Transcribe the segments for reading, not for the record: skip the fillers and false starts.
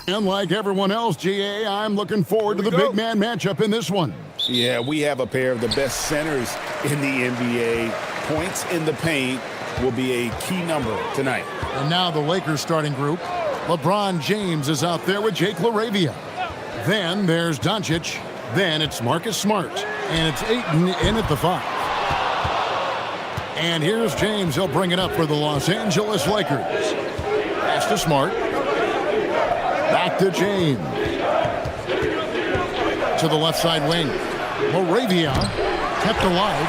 And like everyone else, GA, I'm looking forward to the big man matchup in this one. Yeah, we have a pair of the best centers in the NBA. Points in the paint will be a key number tonight. And now the Lakers starting group. LeBron James is out there with Jake LaRavia. Then there's Doncic. Then it's Marcus Smart. And it's Ayton in at the 5. And here's James. He'll bring it up for the Los Angeles Lakers. Pass to Smart. Back to James. To the left side wing. LaRavia kept alive.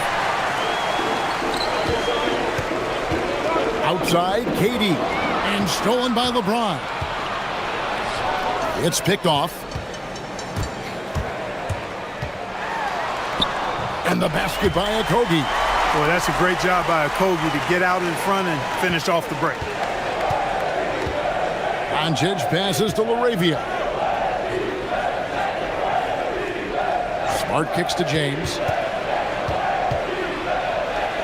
Outside, KD. And stolen by LeBron. It's picked off. And the basket by Okogie. Boy, that's a great job by Okogie to get out in front and finish off the break. Doncic passes to LaRavia. Smart kicks to James.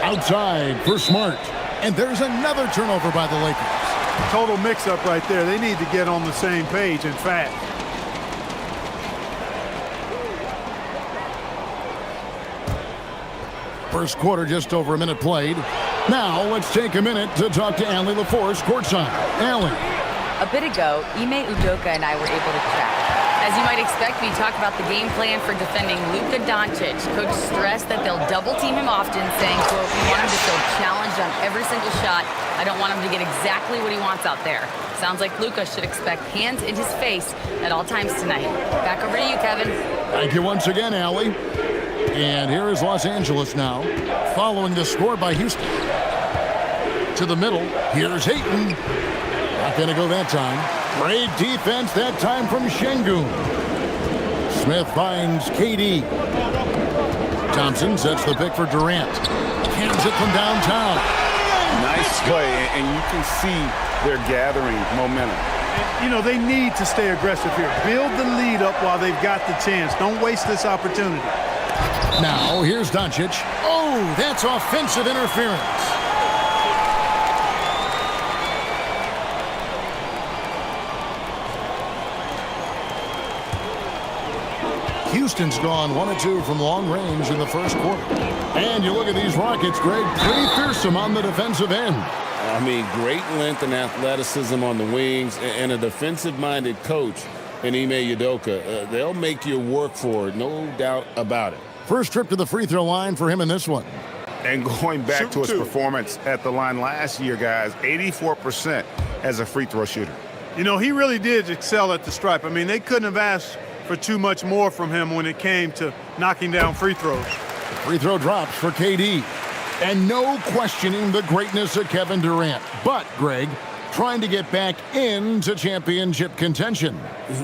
Outside for Smart. And there's another turnover by the Lakers. Total mix-up right there. They need to get on the same page and fast. First quarter, just over a minute played. Now, let's take a minute to talk to Allie LaForce courtside. Allie. A bit ago, Ime Udoka and I were able to chat. As you might expect, we talked about the game plan for defending Luka Doncic. Coach stressed that they'll double-team him often, saying, quote, we want him to feel challenged on every single shot. I don't want him to get exactly what he wants out there. Sounds like Luka should expect hands in his face at all times tonight. Back over to you, Kevin. Thank you once again, Allie. And here is Los Angeles now, following the score by Houston. To the middle, here's Ayton. Not going to go that time. Great defense that time from Şengün. Smith finds KD. Thompson sets the pick for Durant. Hands it from downtown. Nice play, and you can see they're gathering momentum. You know, they need to stay aggressive here. Build the lead up while they've got the chance. Don't waste this opportunity. Now, here's Doncic. Oh, that's offensive interference. Houston's gone 1-2 from long range in the first quarter. And you look at these Rockets, Greg, pretty fearsome on the defensive end. I mean, great length and athleticism on the wings and a defensive-minded coach in Ime Udoka. They'll make you work for it, no doubt about it. First trip to the free throw line for him in this one. And going back to his performance at the line last year, guys, 84% as a free throw shooter. You know, he really did excel at the stripe. I mean, they couldn't have asked for too much more from him when it came to knocking down free throws. Free throw drops for KD. And no questioning the greatness of Kevin Durant. But, Greg, trying to get back into championship contention.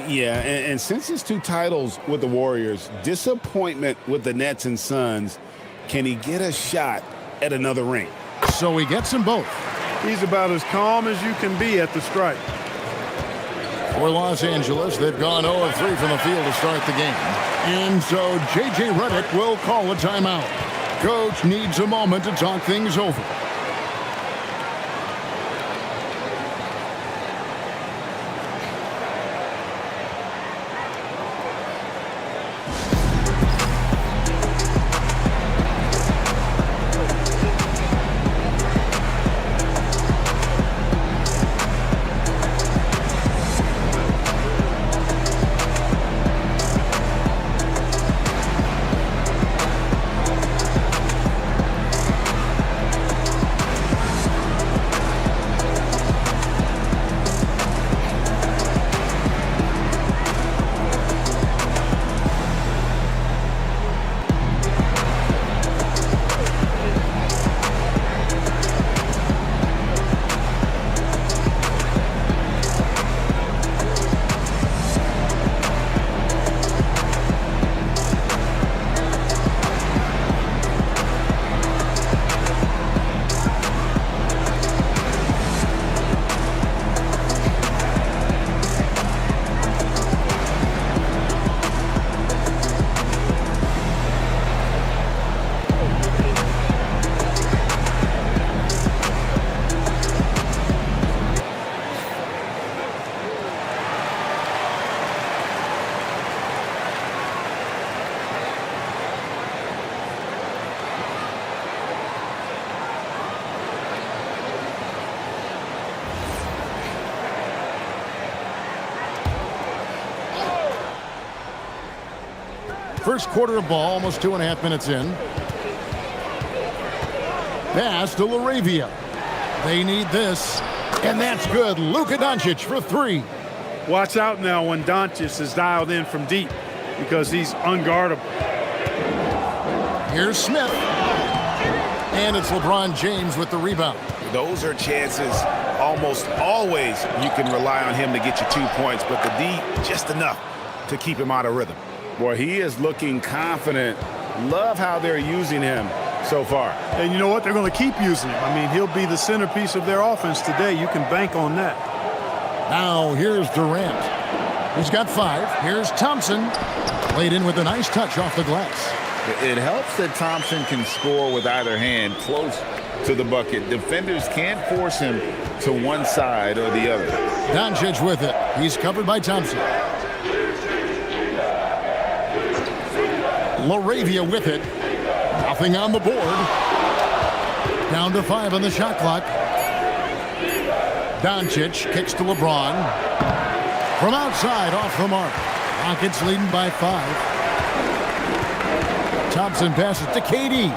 Yeah, and since his 2 titles with the Warriors, disappointment with the Nets and Suns, can he get a shot at another ring? So he gets them both. He's about as calm as you can be at the stripe. For Los Angeles, they've gone 0 of 3 from the field to start the game. And so J.J. Redick will call a timeout. Coach needs a moment to talk things over. first quarter of ball, almost 2.5 minutes in. Pass to Laravia. They need this, and that's good. Luka Doncic for 3. Watch out now when Doncic is dialed in from deep because he's unguardable. Here's Smith. And it's LeBron James with the rebound. Those are chances almost always you can rely on him to get you 2 points, but the D just enough to keep him out of rhythm. Boy, he is looking confident. Love how they're using him so far. And you know what? They're going to keep using him. I mean, he'll be the centerpiece of their offense today. You can bank on that. Now here's Durant. He's got 5. Here's Thompson. Played in with a nice touch off the glass. It helps that Thompson can score with either hand close to the bucket. Defenders can't force him to one side or the other. Doncic with it. He's covered by Thompson. Laravia with it. Nothing on the board. Down to 5 on the shot clock. Doncic kicks to LeBron. From outside, off the mark. Rockets leading by 5. Thompson passes to KD.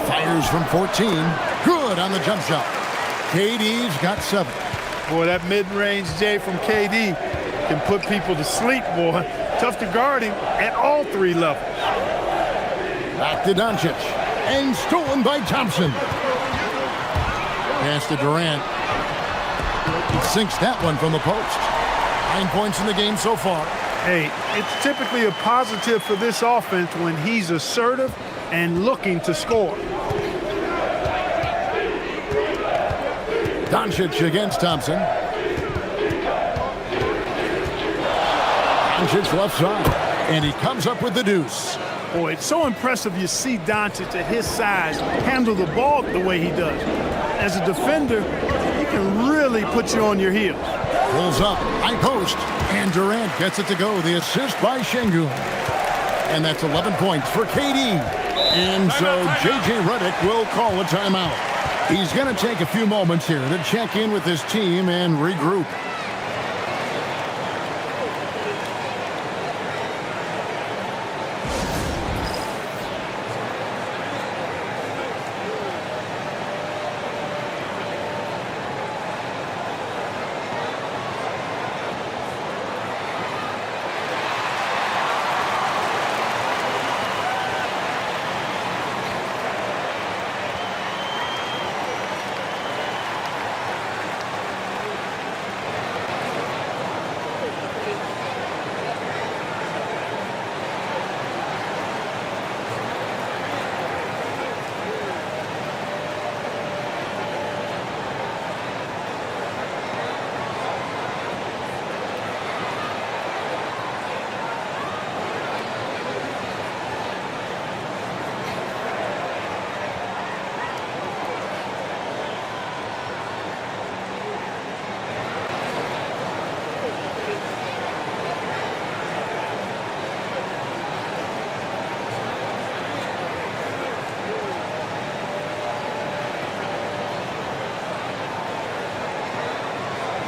Fires from 14. Good on the jump shot. KD's got 7. Boy, that mid-range J from KD can put people to sleep, boy. Tough to guard him at all 3 levels. Back to Doncic. And stolen by Thompson. Pass to Durant. He sinks that one from the post. 9 points in the game so far. Hey, it's typically a positive for this offense when he's assertive and looking to score. Doncic against Thompson. Doncic left side. And he comes up with the deuce. Boy, it's so impressive you see Doncic at his size handle the ball the way he does. As a defender, he can really put you on your heels. Pulls up, high post, and Durant gets it to go. The assist by Şengün. And that's 11 points for KD. And so J.J. Redick will call a timeout. He's going to take a few moments here to check in with his team and regroup.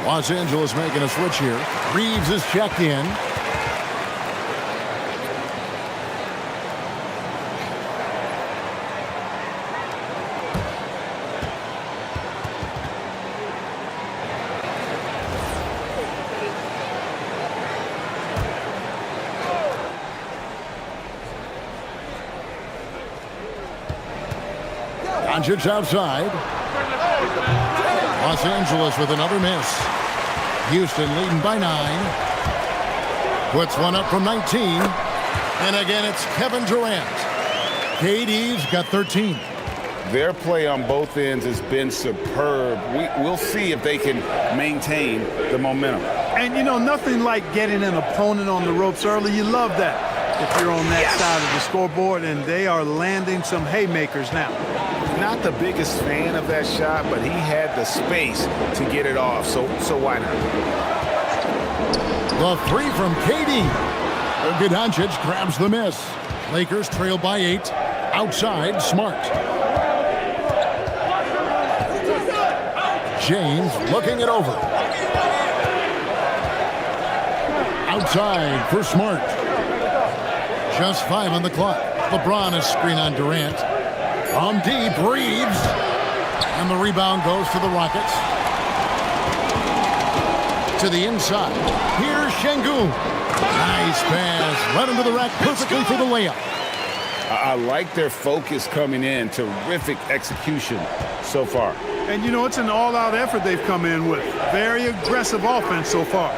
Los Angeles making a switch here. Reeves is checked in. Doncic outside. Los Angeles with another miss. Houston leading by 9. Puts one up from 19. And again, it's Kevin Durant. KD's got 13. Their play on both ends has been superb. We'll see if they can maintain the momentum. And, you know, nothing like getting an opponent on the ropes early. You love that if you're on that side of the scoreboard, and they are landing some haymakers now. Not the biggest fan of that shot, but he had the space to get it off, so why not? The 3 from KD. Luka Doncic grabs the miss. Lakers trail by 8. Outside, Smart. James looking it over. Outside for Smart. Just 5 on the clock. LeBron is screen on Durant. From deep, Reeves. And the rebound goes to the Rockets. To the inside. Here's Şengün. Nice pass. Right into the rack perfectly for the layup. I like their focus coming in. Terrific execution so far. And, you know, it's an all-out effort they've come in with. Very aggressive offense so far.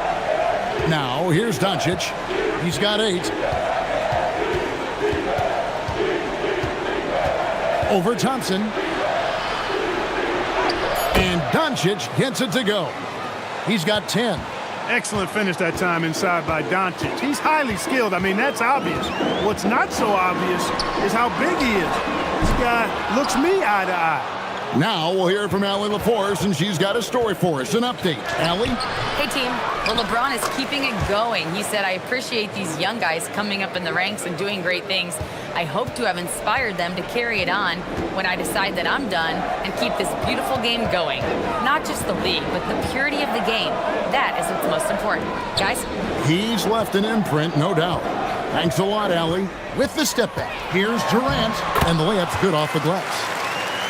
Now, here's Doncic. He's got 8. Over Thompson. And Doncic gets it to go. He's got 10. Excellent finish that time inside by Doncic. He's highly skilled. I mean, that's obvious. What's not so obvious is how big he is. This guy looks me eye to eye. Now we'll hear from Allie LaForce, and she's got a story for us. An update. Allie? Hey, team. Well, LeBron is keeping it going. He said, I appreciate these young guys coming up in the ranks and doing great things. I hope to have inspired them to carry it on when I decide that I'm done and keep this beautiful game going. Not just the league, but the purity of the game. That is what's most important. Guys? He's left an imprint, no doubt. Thanks a lot, Allie. With the step back, here's Durant, and the layup's good off the glass.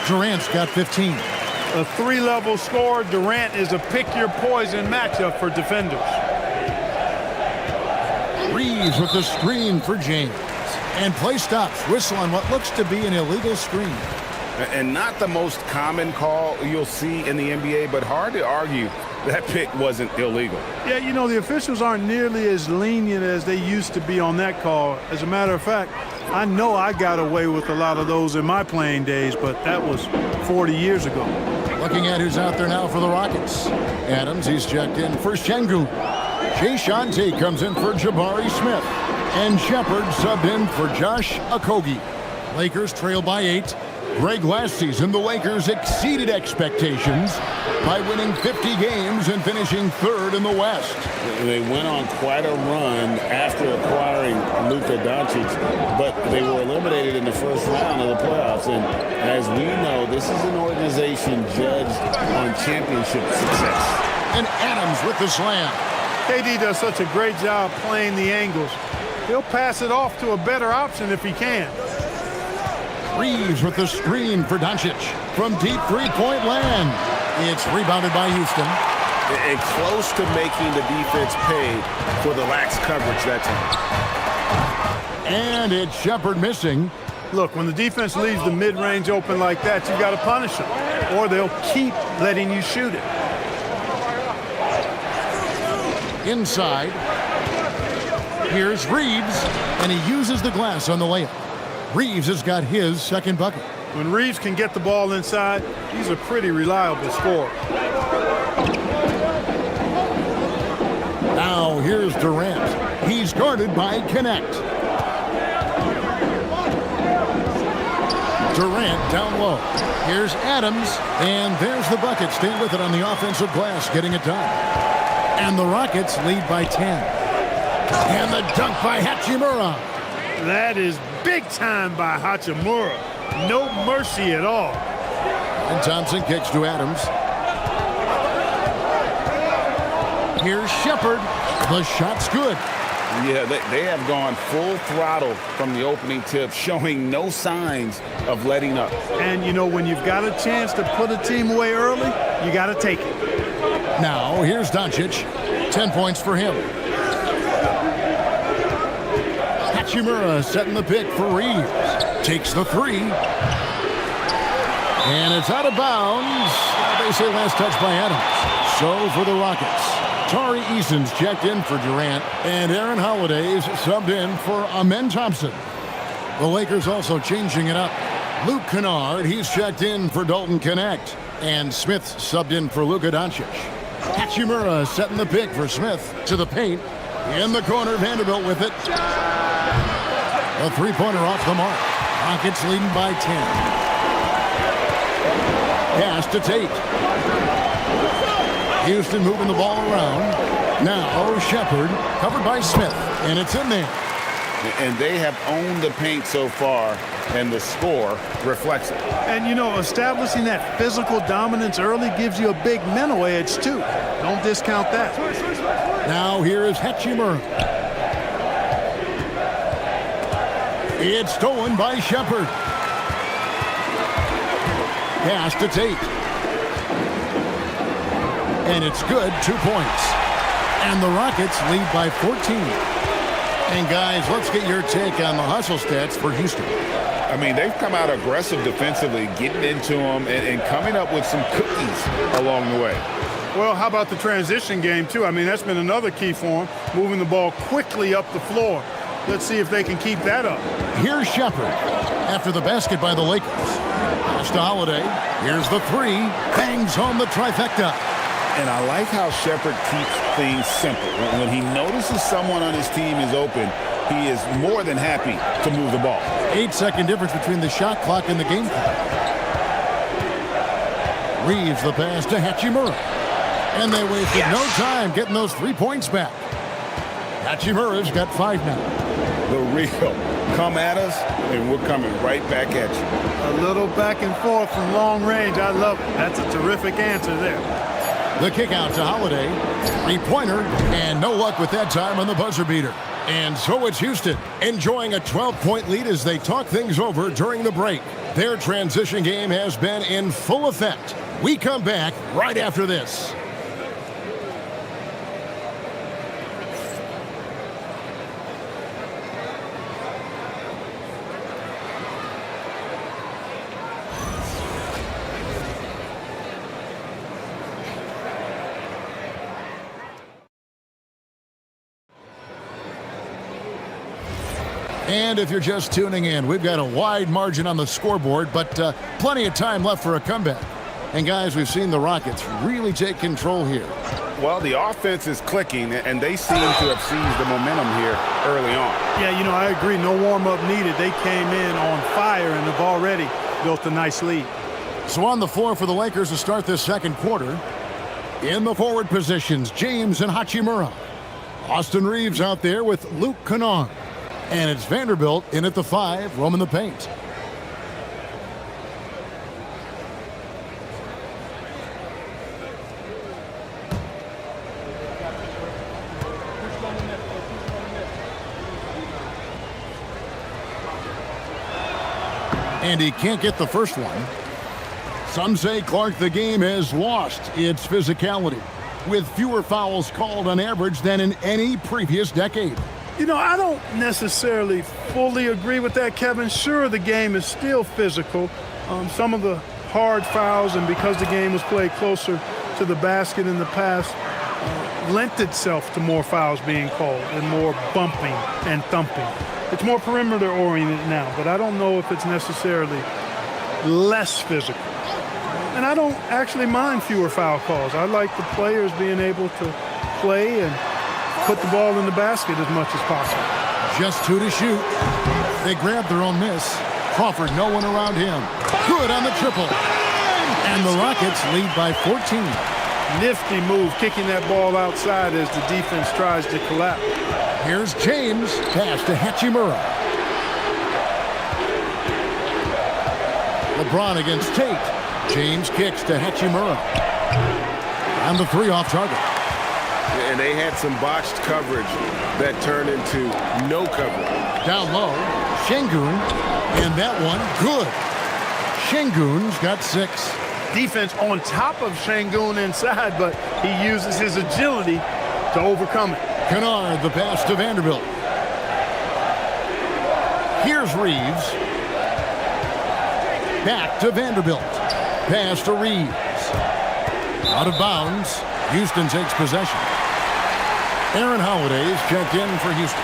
Durant's got 15. A 3-level scorer, Durant is a pick-your-poison matchup for defenders. Reeves with the screen for James. And play stops. Whistle on what looks to be an illegal screen. And not the most common call you'll see in the NBA, but hard to argue that pick wasn't illegal. Yeah, you know, the officials aren't nearly as lenient as they used to be on that call. As a matter of fact, I know I got away with a lot of those in my playing days, but that was 40 years ago. Looking at who's out there now for the Rockets. Adams, he's checked in for Şengün. Jae'Sean Tate comes in for Jabari Smith. And Shepard subbed in for Josh Okogie. Lakers trail by 8. Greg, last season, the Lakers exceeded expectations by winning 50 games and finishing 3rd in the West. They went on quite a run after acquiring Luka Doncic, but they were eliminated in the first round of the playoffs. And as we know, this is an organization judged on championship success. And Adams with the slam. KD does such a great job playing the angles. He'll pass it off to a better option if he can. Reeves with the screen for Doncic. From deep three-point land. It's rebounded by Houston. And close to making the defense pay for the lax coverage that time. And it's Shepard missing. Look, when the defense leaves the mid-range open like that, you've got to punish them, or they'll keep letting you shoot it. Inside. Here's Reeves, and he uses the glass on the layup. Reeves has got his second bucket. When Reeves can get the ball inside, he's a pretty reliable scorer. Now here's Durant. He's guarded by Connect. Durant down low. Here's Adams, and there's the bucket. Staying with it on the offensive glass, getting it done. And the Rockets lead by 10. And the dunk by Hachimura. That is big time by Hachimura. No mercy at all. And Thompson kicks to Adams. Here's Shepard. The shot's good. Yeah, they have gone full throttle from the opening tip, showing no signs of letting up. And, you know, when you've got a chance to put a team away early, you got to take it. Now, here's Doncic. 10 points for him. Hachimura setting the pick for Reeves. Takes the 3. And it's out of bounds. They say last touch by Adams. So for the Rockets, Tari Eason's checked in for Durant, and Aaron Holiday's subbed in for Amen Thompson. The Lakers also changing it up. Luke Kennard, he's checked in for Dalton Connect, and Smith subbed in for Luka Doncic. Hachimura setting the pick for Smith to the paint. In the corner, Vanderbilt with it. A three-pointer off the mark. Rockets leading by 10. Pass to Tate. Houston moving the ball around. Now Shepard covered by Smith, and it's in there. And they have owned the paint so far, and the score reflects it. And, you know, establishing that physical dominance early gives you a big mental edge, too. Don't discount that. Now here is Hachimura. It's stolen by Shepard. Pass to Tate. And it's good, 2 points. And the Rockets lead by 14. And guys, let's get your take on the hustle stats for Houston. I mean, they've come out aggressive defensively, getting into them and coming up with some cookies along the way. Well, how about the transition game, too? I mean, that's been another key for them, moving the ball quickly up the floor. Let's see if they can keep that up. Here's Shepard after the basket by the Lakers. Pass to Holiday. Here's the three. Bangs home the trifecta. And I like how Shepard keeps things simple. When he notices someone on his team is open, he is more than happy to move the ball. 8-second difference between the shot clock and the game clock. Reeves the pass to Hachimura. And they wasted no time getting those 3 points back. Hachimura's got 5 now. The real come at us, and we're coming right back at you. A little back and forth from long range. I love it. That's a terrific answer there. The kick out to Holiday. 3-pointer, and no luck with that time on the buzzer beater. And so it's Houston enjoying a 12-point lead as they talk things over during the break. Their transition game has been in full effect. We come back right after this. And if you're just tuning in, we've got a wide margin on the scoreboard, but plenty of time left for a comeback. And guys, we've seen the Rockets really take control here. Well, the offense is clicking, and they seem to have seized the momentum here early on. Yeah, you know, I agree. No warm-up needed. They came in on fire and have already built a nice lead. So on the floor for the Lakers to start this second quarter. In the forward positions, James and Hachimura. Austin Reeves out there with Luke Kennard. And it's Vanderbilt in at the 5, roaming the paint. And he can't get the first one. Some say, Clark, the game has lost its physicality, with fewer fouls called on average than in any previous decade. You know, I don't necessarily fully agree with that, Kevin. Sure, the game is still physical. Some of the hard fouls, and because the game was played closer to the basket in the past, lent itself to more fouls being called and more bumping and thumping. It's more perimeter-oriented now, but I don't know if it's necessarily less physical. And I don't actually mind fewer foul calls. I like the players being able to play and put the ball in the basket as much as possible. Just 2 to shoot. They grab their own miss. Crawford, no one around him. Good on the triple. And the Rockets lead by 14. Nifty move, kicking that ball outside as the defense tries to collapse. Here's James. Pass to Hachimura. LeBron against Tate. James kicks to Hachimura. And the 3 off target. And they had some botched coverage that turned into no coverage. Down low, Şengün, and that one, good. Şengün's got 6. Defense on top of Şengün inside, but he uses his agility to overcome it. Kennard, the pass to Vanderbilt. Here's Reeves. Back to Vanderbilt. Pass to Reeves. Out of bounds. Houston takes possession. Aaron Holiday is checked in for Houston.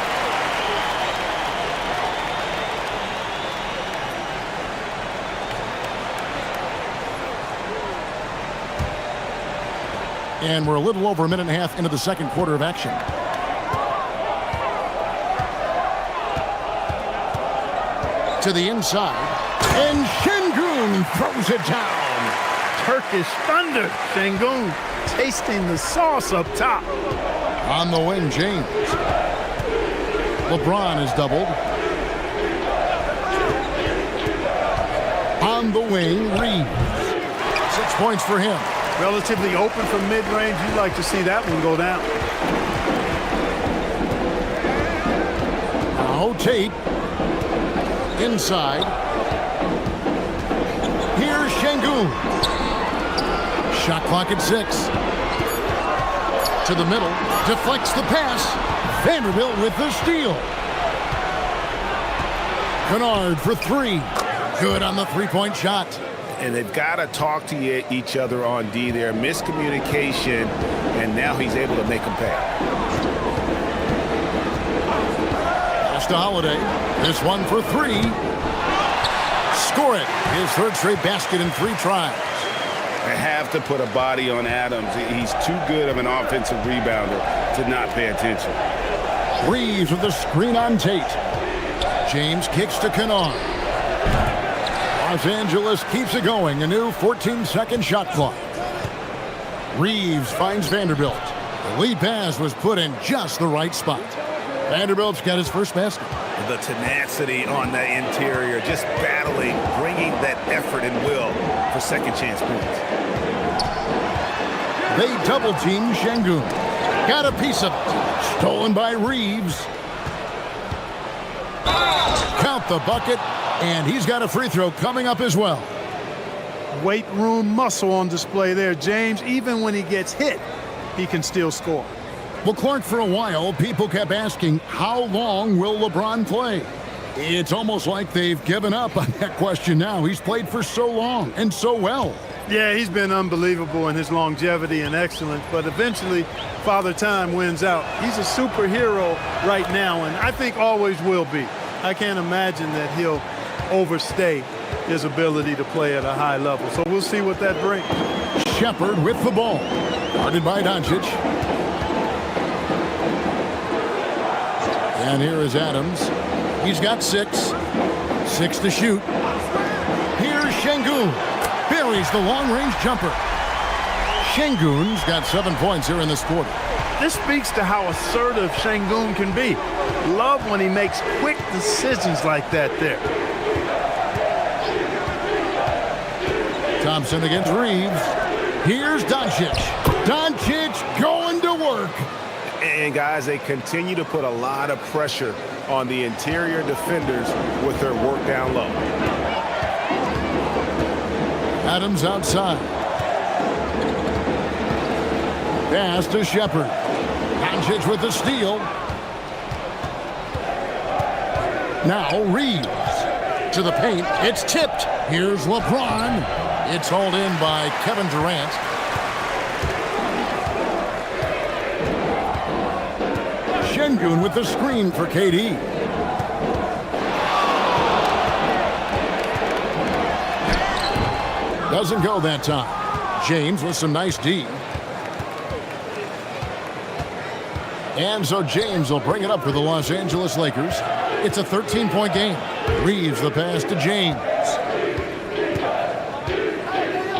And we're a little over a minute and a half into the second quarter of action. To the inside. And Şengün throws it down. Turkish thunder. Şengün tasting the sauce up top. On the wing, James. LeBron is doubled. On the wing, Reeves. 6 points for him. Relatively open from mid-range. You'd like to see that one go down. Now Tate. Inside. Here's Şengün. Shot clock at 6. To the middle. Deflects the pass. Vanderbilt with the steal. Kennard for 3. Good on the three-point shot. And they've got to talk to each other on D there. Miscommunication, and now he's able to make them pay. Pass to Holiday. This one for 3. Score it. His third straight basket in 3 tries. They have to put a body on Adams. He's too good of an offensive rebounder to not pay attention. Reeves with the screen on Tate. James kicks to Kennard. Los Angeles keeps it going. A new 14-second shot clock. Reeves finds Vanderbilt. The lead pass was put in just the right spot. Vanderbilt's got his first basket. The tenacity on the interior, just battling, bringing that effort and will for second chance points. They double team Şengün. Got a piece of it. Stolen by Reeves. Count the bucket, and he's got a free throw coming up as well. Weight room muscle on display there, James. Even when he gets hit, he can still score. Well, Clark, for a while, people kept asking, how long will LeBron play? It's almost like they've given up on that question now. He's played for so long and so well. Yeah, he's been unbelievable in his longevity and excellence, but eventually Father Time wins out. He's a superhero right now, and I think always will be. I can't imagine that he'll overstay his ability to play at a high level. So we'll see what that brings. Shepard with the ball. Guarded by Doncic. And here is Adams. He's got 6. 6 to shoot. Here's Şengün. Buries the long-range jumper. Şengün's got 7 points here in this quarter. This speaks to how assertive Şengün can be. Love when he makes quick decisions like that there. Thompson against Reeves. Here's Doncic. Doncic going to work. And guys, they continue to put a lot of pressure on the interior defenders with their work down low. Adams outside. Pass to Shepard. Doncic with the steal. Now Reeves to the paint. It's tipped. Here's LeBron. It's hauled in by Kevin Durant. Şengün with the screen for KD. Doesn't go that time. James with some nice D. And so James will bring it up for the Los Angeles Lakers. It's a 13-point game. Reeves the pass to James.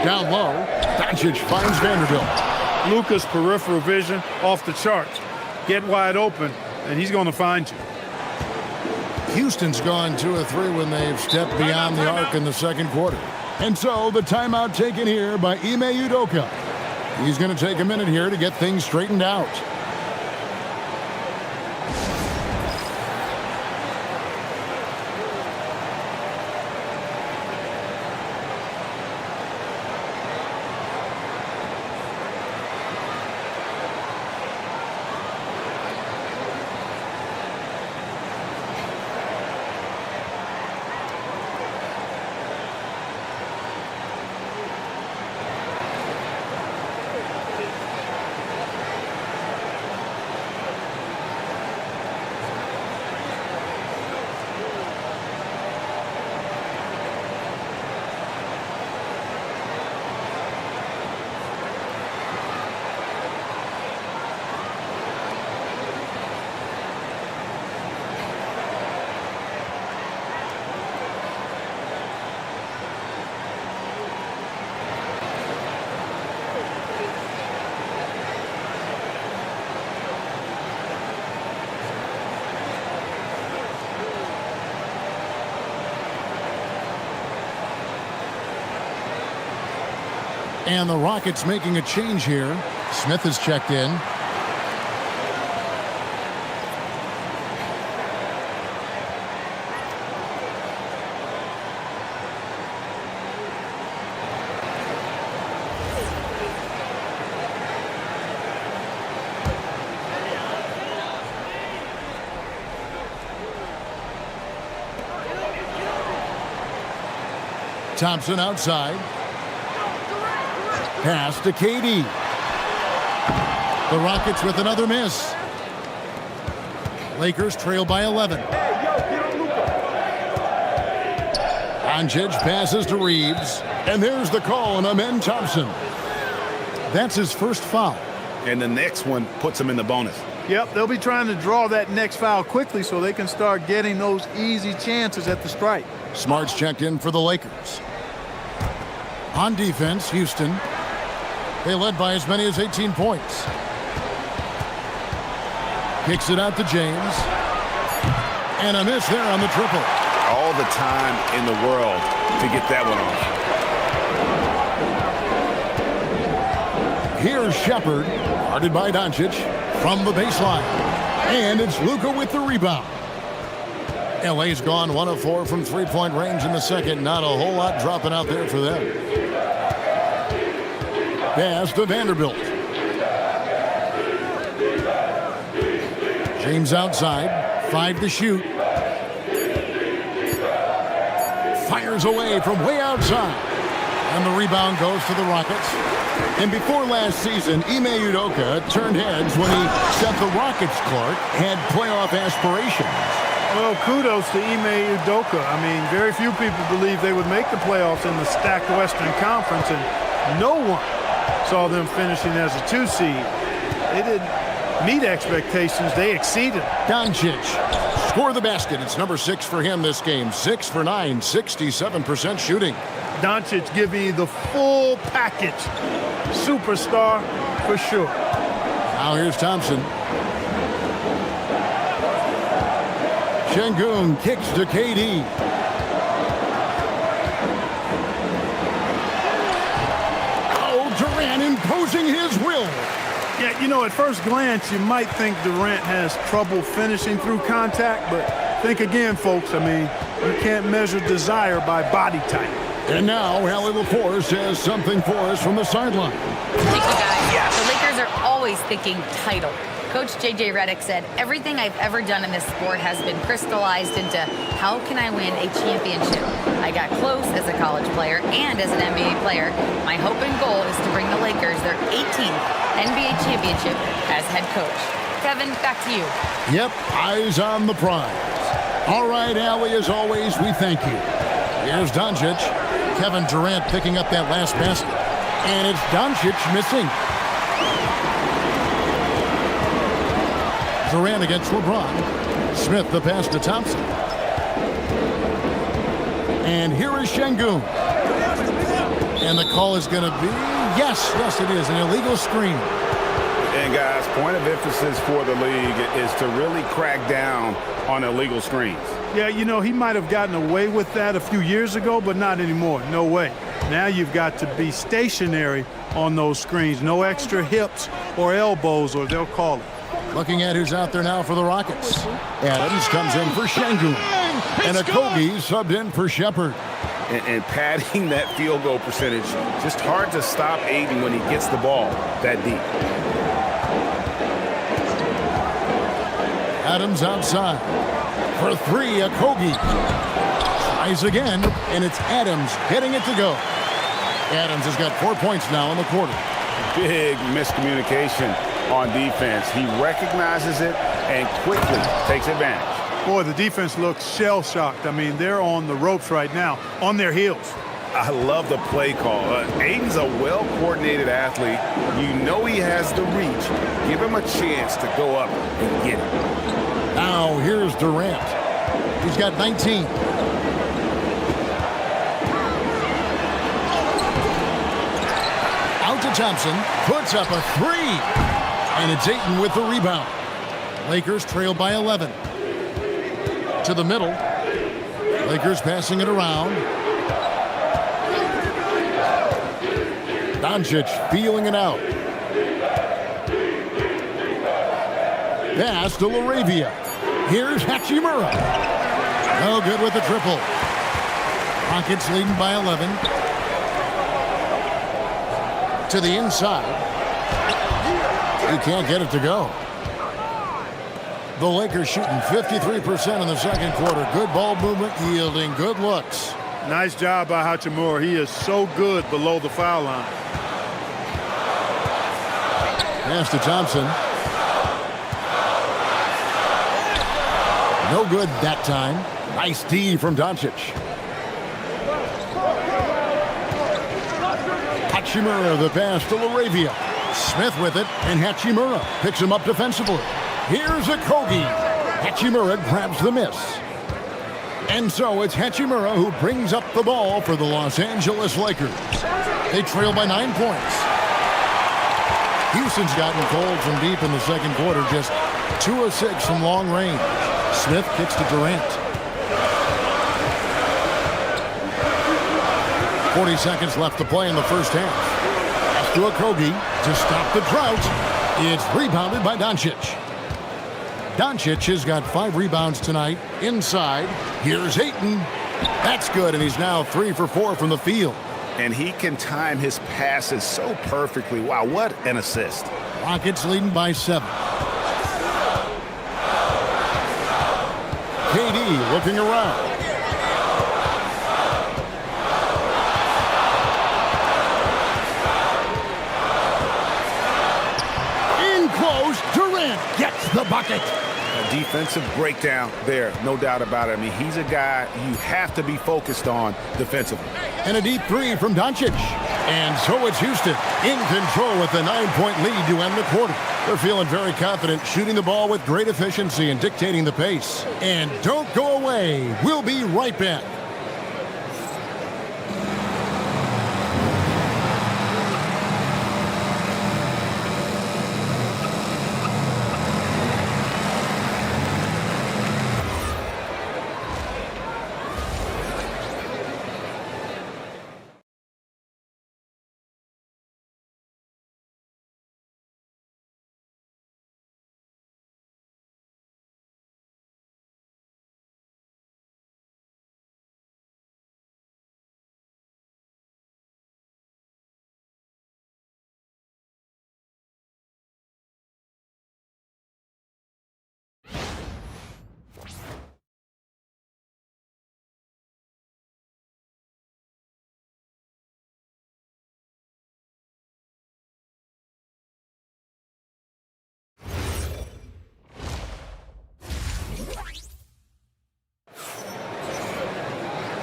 Down low, Doncic finds Vanderbilt. Luka's peripheral vision off the charts. Get wide open, and he's going to find you. Houston's gone 2 of 3 when they've stepped beyond the arc in the second quarter. And so the timeout taken here by Ime Udoka. He's going to take a minute here to get things straightened out. And the Rockets making a change here. Smith has checked in. Thompson outside. Pass to KD. The Rockets with another miss. Lakers trail by 11. Doncic passes to Reeves. And there's the call on Amen Thompson. That's his first foul. And the next one puts him in the bonus. Yep, they'll be trying to draw that next foul quickly so they can start getting those easy chances at the strike. Smart's checked in for the Lakers. On defense, Houston. They led by as many as 18 points. Kicks it out to James. And a miss there on the triple. All the time in the world to get that one off. Here's Shepard, guarded by Doncic, from the baseline. And it's Luka with the rebound. LA's gone 1 of 4 from three-point range in the second. Not a whole lot dropping out there for them. Pass to Vanderbilt. James outside, 5 to shoot. Fires away from way outside. And the rebound goes to the Rockets. And before last season, Ime Udoka turned heads when he said the Rockets, Clark, had playoff aspirations. Well, kudos to Ime Udoka. I mean, very few people believe they would make the playoffs in the stacked Western Conference, and no one saw them finishing as a 2 seed. They didn't meet expectations. They exceeded. Doncic score the basket. It's number 6 for him this game. 6 for 9, 67% shooting. Doncic giving you the full package. Superstar for sure. Now here's Thompson. Şengün kicks to KD. Oh, Durant imposing his will. Yeah, you know, at first glance, you might think Durant has trouble finishing through contact, but think again, folks. I mean, you can't measure desire by body type. And now, Allie LaForce has something for us from the sideline. Thank you, guys. The Lakers are always thinking title. Coach J.J. Redick said, everything I've ever done in this sport has been crystallized into how can I win a championship? I got close as a college player and as an NBA player. My hope and goal is to bring the Lakers their 18th NBA championship as head coach. Kevin, back to you. Yep, eyes on the prize. All right, Allie, as always, we thank you. Here's Doncic. Kevin Durant picking up that last basket. And it's Doncic missing. Durant against LeBron. Smith the pass to Thompson. And here is Şengün. And the call is going to be, yes, it is, an illegal screen. And guys, point of emphasis for the league is to really crack down on illegal screens. Yeah, you know, he might have gotten away with that a few years ago, but not anymore. No way. Now you've got to be stationary on those screens. No extra hips or elbows, or they'll call it. Looking at who's out there now for the Rockets. Adams comes in for Şengün. And Okogie subbed in for Shepard. And padding that field goal percentage, just hard to stop Aiden when he gets the ball that deep. Adams outside. For 3, Okogie. Tries again, and it's Adams getting it to go. Adams has got 4 points now in the quarter. Big miscommunication on defense. He recognizes it and quickly takes advantage. Boy, the defense looks shell-shocked. I mean, they're on the ropes right now, on their heels. I love the play call. Aiden's a well-coordinated athlete. You know he has the reach. Give him a chance to go up and get it. Now here's Durant. He's got 19. Out to Thompson. Puts up a 3. And it's Ayton with the rebound. Lakers trail by 11. To the middle. Lakers passing it around. Doncic feeling it out. Pass to LaRavia. Here's Hachimura. No good with the triple. Rockets leading by 11. To the inside. He can't get it to go. The Lakers shooting 53% in the second quarter. Good ball movement, yielding good looks. Nice job by Hachimura. He is so good below the foul line. Pass to Thompson. No good that time. Nice D from Doncic. Hachimura the pass to Laravia. Smith with it, and Hachimura picks him up defensively. Here's a Kogi. Hachimura grabs the miss. And so it's Hachimura who brings up the ball for the Los Angeles Lakers. They trail by 9 points. Houston's gotten cold from deep in the second quarter, just 2 of 6 from long range. Smith kicks to Durant. 40 seconds left to play in the first half. Pass to Okogie to stop the drought. It's rebounded by Doncic. Doncic has got 5 rebounds tonight. Inside, here's Ayton. That's good, and he's now 3 for 4 from the field. And he can time his passes so perfectly. Wow, what an assist. Rockets leading by 7. KD looking around. In close, Durant gets the bucket. A defensive breakdown there, no doubt about it. I mean, he's a guy you have to be focused on defensively. And a deep 3 from Doncic. And so it's Houston in control with a 9-point lead to end the quarter. They're feeling very confident, shooting the ball with great efficiency and dictating the pace. And don't go away. We'll be right back.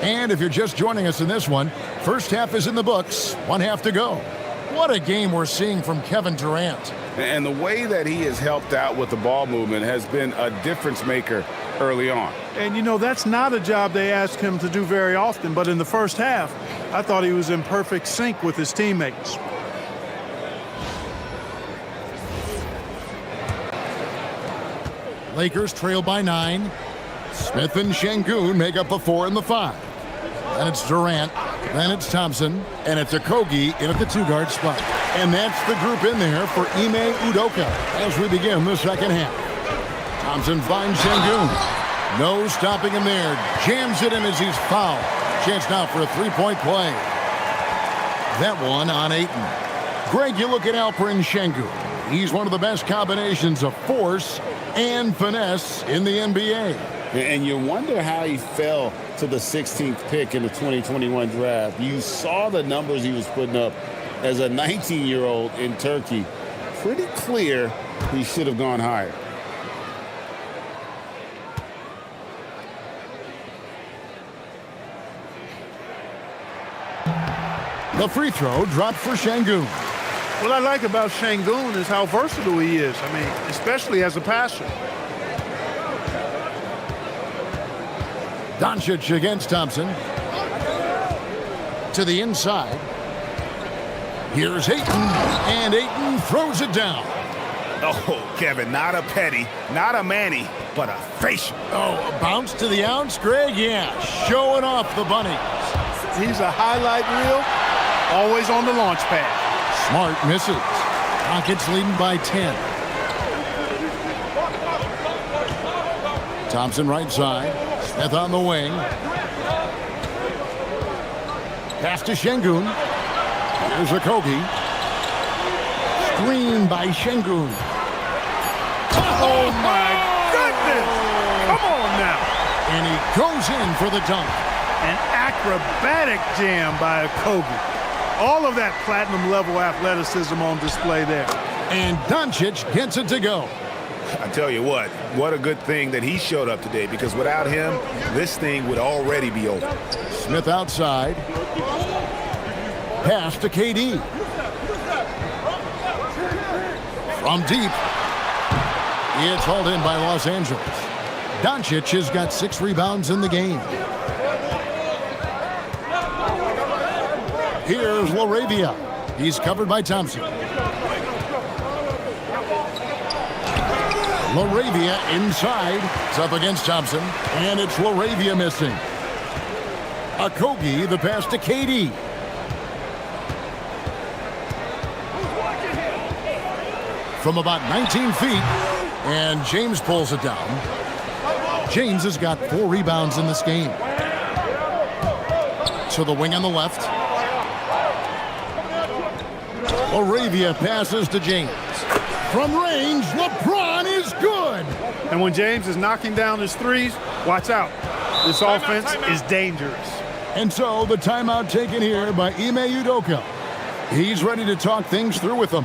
And if you're just joining us in this one, first half is in the books, 1 half to go. What a game we're seeing from Kevin Durant. And the way that he has helped out with the ball movement has been a difference maker early on. And, you know, that's not a job they ask him to do very often. But in the first half, I thought he was in perfect sync with his teammates. Lakers trail by 9. Smith and Şengün make up the 4 and the 5. Then it's Durant. Then it's Thompson. And it's Okogie in at the 2-guard spot. And that's the group in there for Ime Udoka as we begin the second half. Thompson finds Şengün. No stopping him there. Jams it in as he's fouled. Chance now for a 3-point play. That one on Ayton. Greg, you look at Alperen Şengün. He's one of the best combinations of force and finesse in the NBA. And you wonder how he fell to the 16th pick in the 2021 draft. You saw the numbers he was putting up as a 19-year-old in Turkey. Pretty clear he should have gone higher. The free throw dropped for Şengün. What I like about Şengün is how versatile he is. I mean, especially as a passer. Doncic against Thompson. To the inside. Here's Ayton, and Ayton throws it down. Oh, Kevin, not a petty, not a Manny, but a facial. Oh, a bounce to the ounce, Greg? Yeah, showing off the bunny. He's a highlight reel, always on the launch pad. Smart misses. Rockets leading by 10. Thompson right side. Smith on the wing. Pass to Şengün. Here's Okogie. Screen by Şengün. Oh, my goodness! Come on now. And he goes in for the dunk. An acrobatic jam by Okogie. All of that platinum-level athleticism on display there. And Doncic gets it to go. I tell you what a good thing that he showed up today, because without him, this thing would already be over. Smith outside. Pass to KD. From deep. It's hauled in by Los Angeles. Doncic has got 6 rebounds in the game. Here's LaRavia. He's covered by Thompson. LaRavia inside. It's up against Thompson. And it's LaRavia missing. Okogie, the pass to KD. From about 19 feet. And James pulls it down. James has got 4 rebounds in this game. To the wing on the left. LaRavia passes to James. From range, LeBron is good. And when James is knocking down his threes, watch out. This offense is dangerous. And so the timeout taken here by Ime Udoka. He's ready to talk things through with them.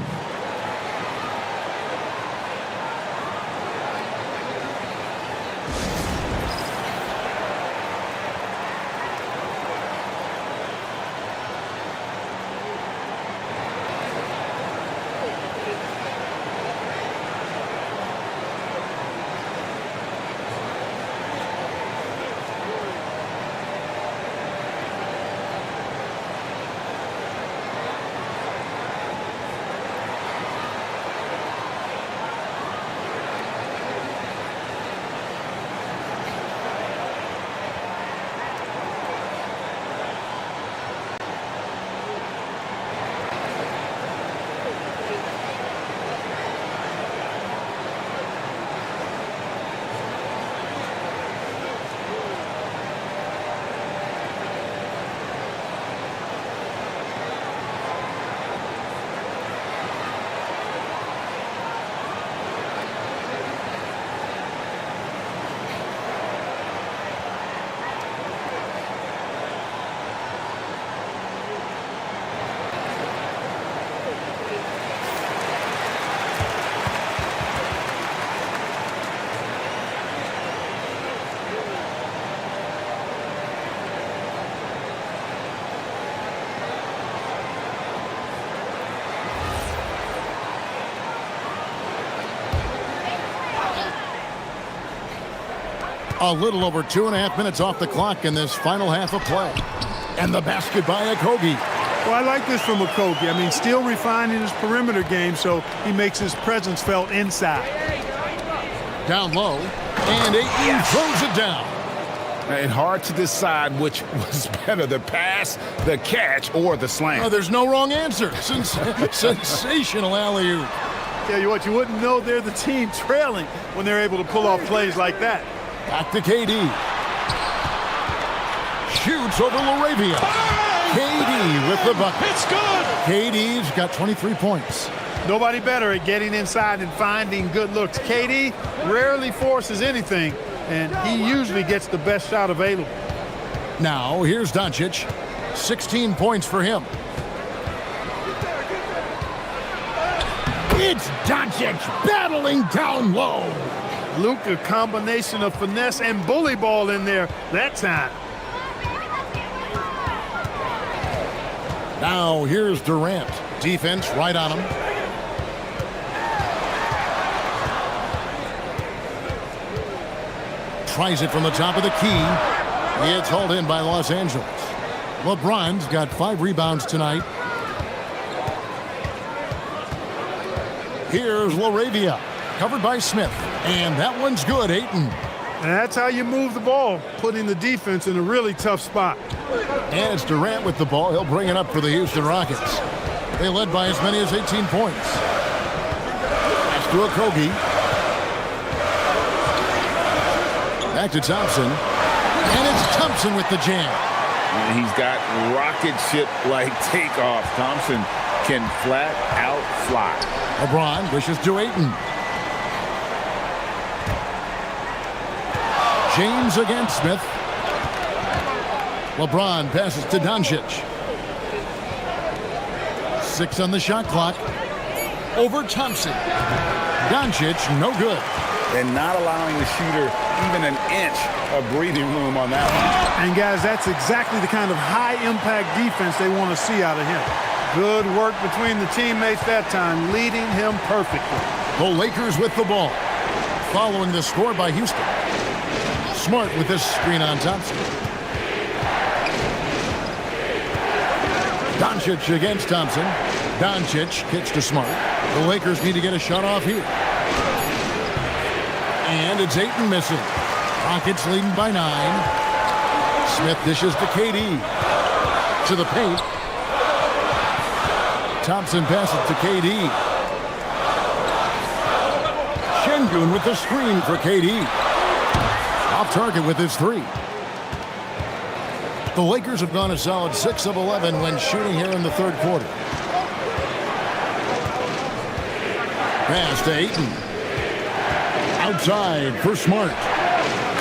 A little over 2.5 minutes off the clock in this final half of play. And the basket by Okogie. Well, I like this from Okogie. I mean, still refining his perimeter game, so he makes his presence felt inside. Down low, and Ayton throws it down. And hard to decide which was better, the pass, the catch, or the slam. Oh, there's no wrong answer. Sensational alley-oop. Tell you what, you wouldn't know they're the team trailing when they're able to pull off plays like that. Back to KD. Shoots over LaRavia. KD with the bucket. It's good. KD's got 23 points. Nobody better at getting inside and finding good looks. KD rarely forces anything, and he usually gets the best shot available. Now, here's Doncic. 16 points for him. It's Doncic battling down low. Luke, a combination of finesse and bully ball in there that time. Now here's Durant. Defense right on him. Tries it from the top of the key. It's hauled in by Los Angeles. LeBron's got 5 rebounds tonight. Here's LaRavia. Covered by Smith. And that one's good, Ayton. And that's how you move the ball, putting the defense in a really tough spot. And it's Durant with the ball. He'll bring it up for the Houston Rockets. They led by as many as 18 points. Pass to Okogie. Back to Thompson. And it's Thompson with the jam. And he's got rocket ship-like takeoff. Thompson can flat out fly. LeBron wishes to Ayton. James against Smith. LeBron passes to Doncic. 6 on the shot clock. Over Thompson. Doncic, no good. And not allowing the shooter even an inch of breathing room on that one. And, guys, that's exactly the kind of high-impact defense they want to see out of him. Good work between the teammates that time, leading him perfectly. The Lakers with the ball. Following the score by Houston. Smart with this screen on Thompson. Doncic against Thompson. Doncic kicks to Smart. The Lakers need to get a shot off here. And it's Ayton missing. Rockets leading by 9. Smith dishes to KD. To the paint. Thompson passes to KD. Şengün with the screen for KD. Off target with his 3. The Lakers have gone a solid 6 of 11 when shooting here in the third quarter. Pass to Ayton. Outside for Smart.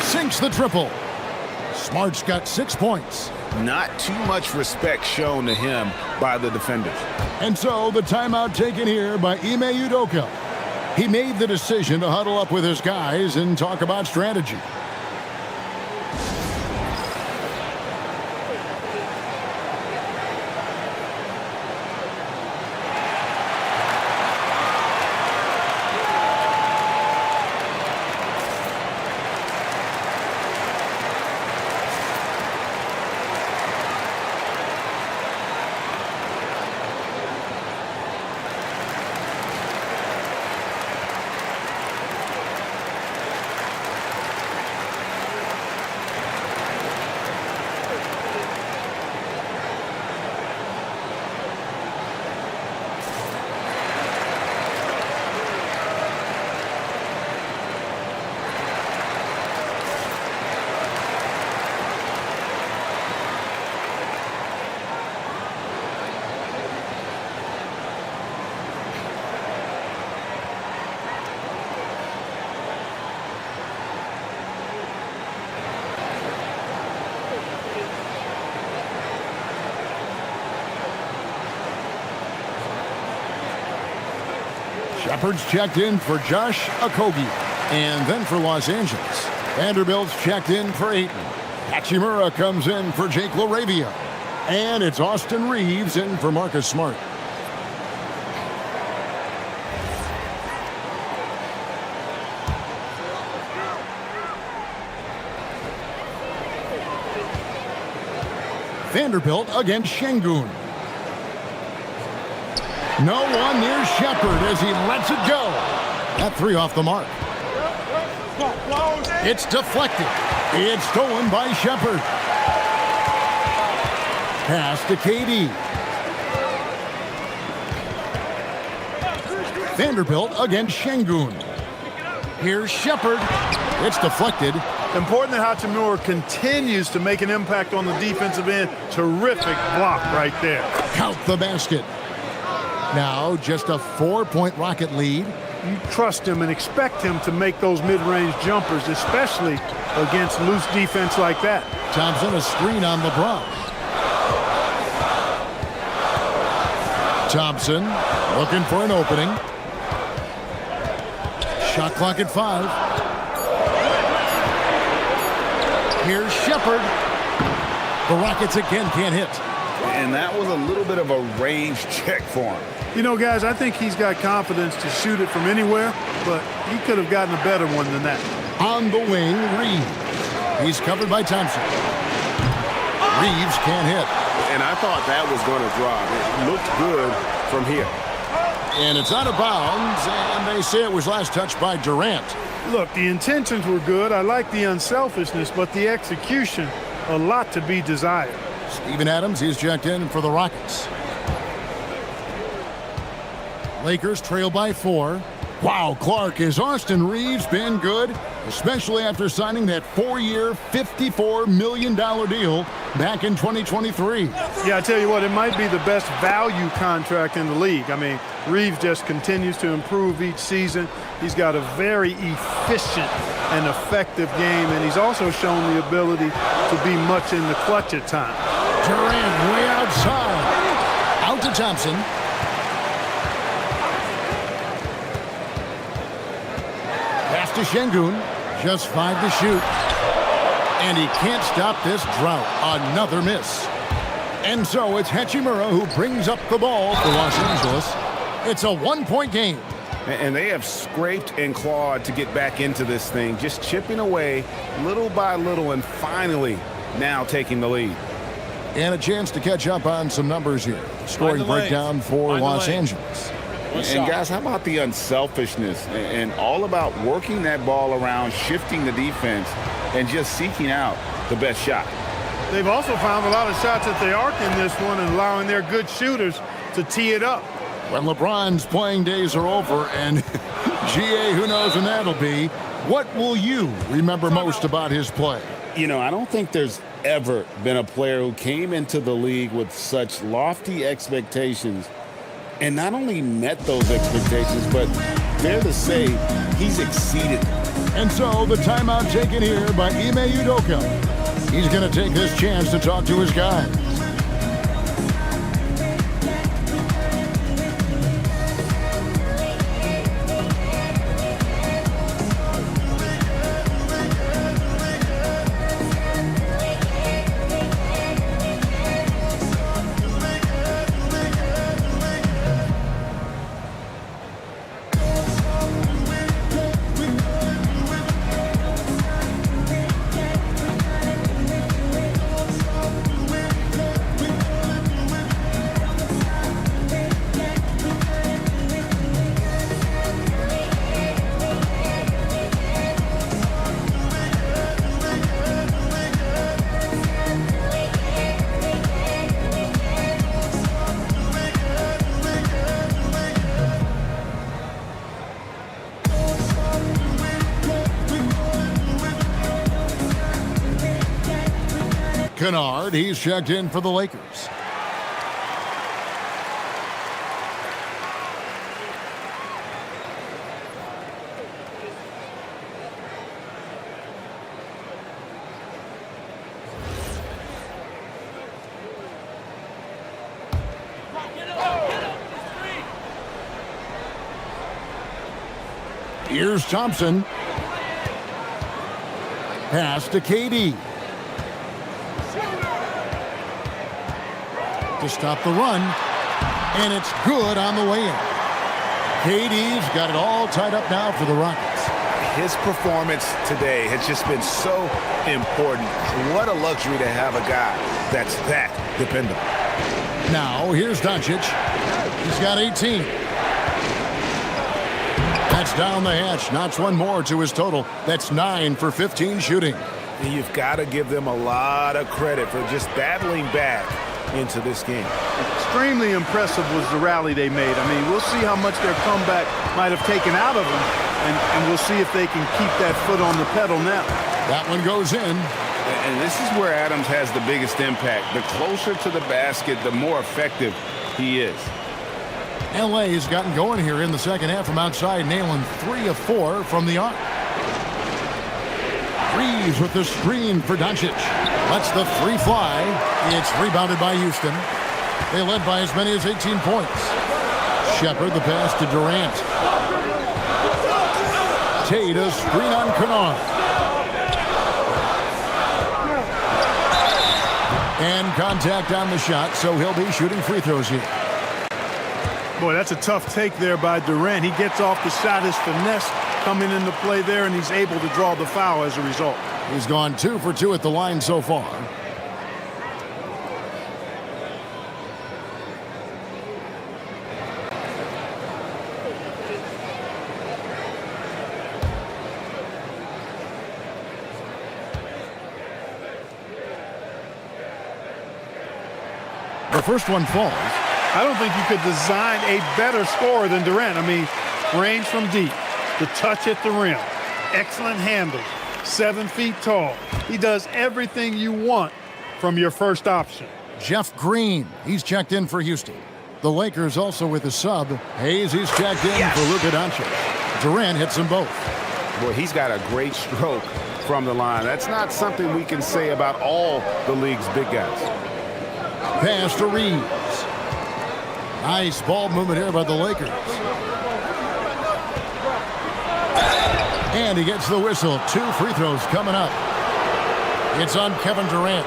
Sinks the triple. Smart's got 6 points. Not too much respect shown to him by the defenders. And so the timeout taken here by Ime Udoka. He made the decision to huddle up with his guys and talk about strategy. Shepard's checked in for Josh Okogie. And then for Los Angeles, Vanderbilt's checked in for Ayton. Hachimura comes in for Jake LaRavia. And it's Austin Reeves in for Marcus Smart. Vanderbilt against Şengün. No one near Shepard as he lets it go. That 3 off the mark. It's deflected. It's stolen by Shepard. Pass to KD. Vanderbilt against Şengün. Here's Shepard. It's deflected. Important that Hachimura continues to make an impact on the defensive end. Terrific block right there. Count the basket. Now just a 4-point Rocket lead. You trust him and expect him to make those mid-range jumpers, especially against loose defense like that. Thompson, a screen on LeBron. Thompson looking for an opening. Shot clock at 5. Here's Shepard. The Rockets again can't hit. And that was a little bit of a range check for him. You know, guys, I think he's got confidence to shoot it from anywhere, but he could have gotten a better one than that. On the wing, Reeves. He's covered by Thompson. Reeves can't hit. And I thought that was going to drop. It looked good from here. And it's out of bounds, and they say it was last touched by Durant. Look, the intentions were good. I like the unselfishness, but the execution, a lot to be desired. Steven Adams, he's checked in for the Rockets. Lakers trail by 4. Wow, Clark, has Austin Reeves been good? Especially after signing that 4-year, $54 million deal back in 2023. Yeah, I tell you what, it might be the best value contract in the league. I mean, Reeves just continues to improve each season. He's got a very efficient an effective game, and he's also shown the ability to be much in the clutch at times. Durant way outside. Out to Thompson. Pass to Şengün. Just 5 to shoot. And he can't stop this drought. Another miss. And so it's Hachimura who brings up the ball for Los Angeles. It's a 1-point game. And they have scraped and clawed to get back into this thing, just chipping away little by little and finally now taking the lead. And a chance to catch up on some numbers here. Scoring breakdown for Los Angeles. And guys, how about the unselfishness and all about working that ball around, shifting the defense, and just seeking out the best shot. They've also found a lot of shots at the arc in this one and allowing their good shooters to tee it up. When LeBron's playing days are over, and GA, who knows when that'll be, what will you remember most about his play? You know, I don't think there's ever been a player who came into the league with such lofty expectations and not only met those expectations, but dare to say he's exceeded. And so the timeout taken here by Ime Udoka. He's going to take this chance to talk to his guys. Kennard, he's checked in for the Lakers. Here's Thompson. Pass to KD. To stop the run, and it's good on the way in. KD's got it all tied up now for the Rockets. His performance today has just been so important. What a luxury to have a guy that's that dependable. Now, here's Doncic. He's got 18. That's down the hatch. Knocks one more to his total. That's 9 for 15 shooting. And you've got to give them a lot of credit for just battling back into this game. Extremely impressive was the rally they made. I mean, we'll see how much their comeback might have taken out of them, and we'll see if they can keep that foot on the pedal now. That one goes in. And this is where Adams has the biggest impact. The closer to the basket, the more effective he is. LA has gotten going here in the second half from outside, nailing 3 of 4 from the arc. Reeves with the screen for Doncic. Lets the 3 fly. It's rebounded by Houston. They led by as many as 18 points. Shepard the pass to Durant. Tate a screen on Kennard. And contact on the shot, so he'll be shooting free throws here. Boy, that's a tough take there by Durant. He gets off the shot, his finesse coming into play there, and he's able to draw the foul as a result. He's gone 2 for 2 at the line so far. The first one falls. I don't think you could design a better scorer than Durant. I mean, range from deep, the touch at the rim, excellent handle, 7 feet tall. He does everything you want from your first option. Jeff Green, he's checked in for Houston. The Lakers also with a sub. Hayes, he's checked in for Luka Doncic. Durant hits them both. Boy, he's got a great stroke from the line. That's not something we can say about all the league's big guys. Pass to Reeves. Nice ball movement here by the Lakers. And he gets the whistle. 2 free throws coming up. It's on Kevin Durant.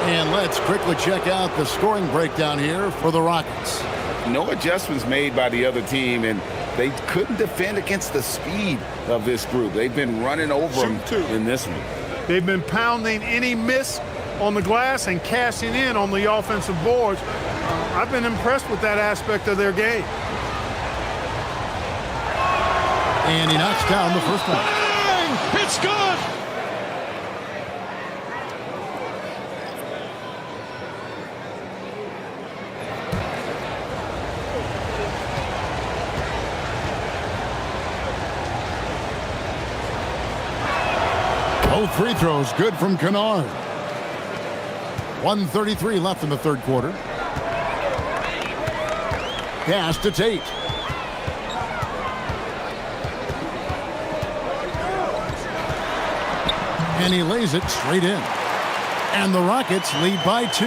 And let's quickly check out the scoring breakdown here for the Rockets. No adjustments made by the other team, and they couldn't defend against the speed of this group. They've been running over them in this one. They've been pounding any miss on the glass and cashing in on the offensive boards. I've been impressed with that aspect of their game. And he knocks down the first one. It's good. Both free throws good from Kennard. 1:33 left in the third quarter. Pass to Tate. And he lays it straight in. And the Rockets lead by 2.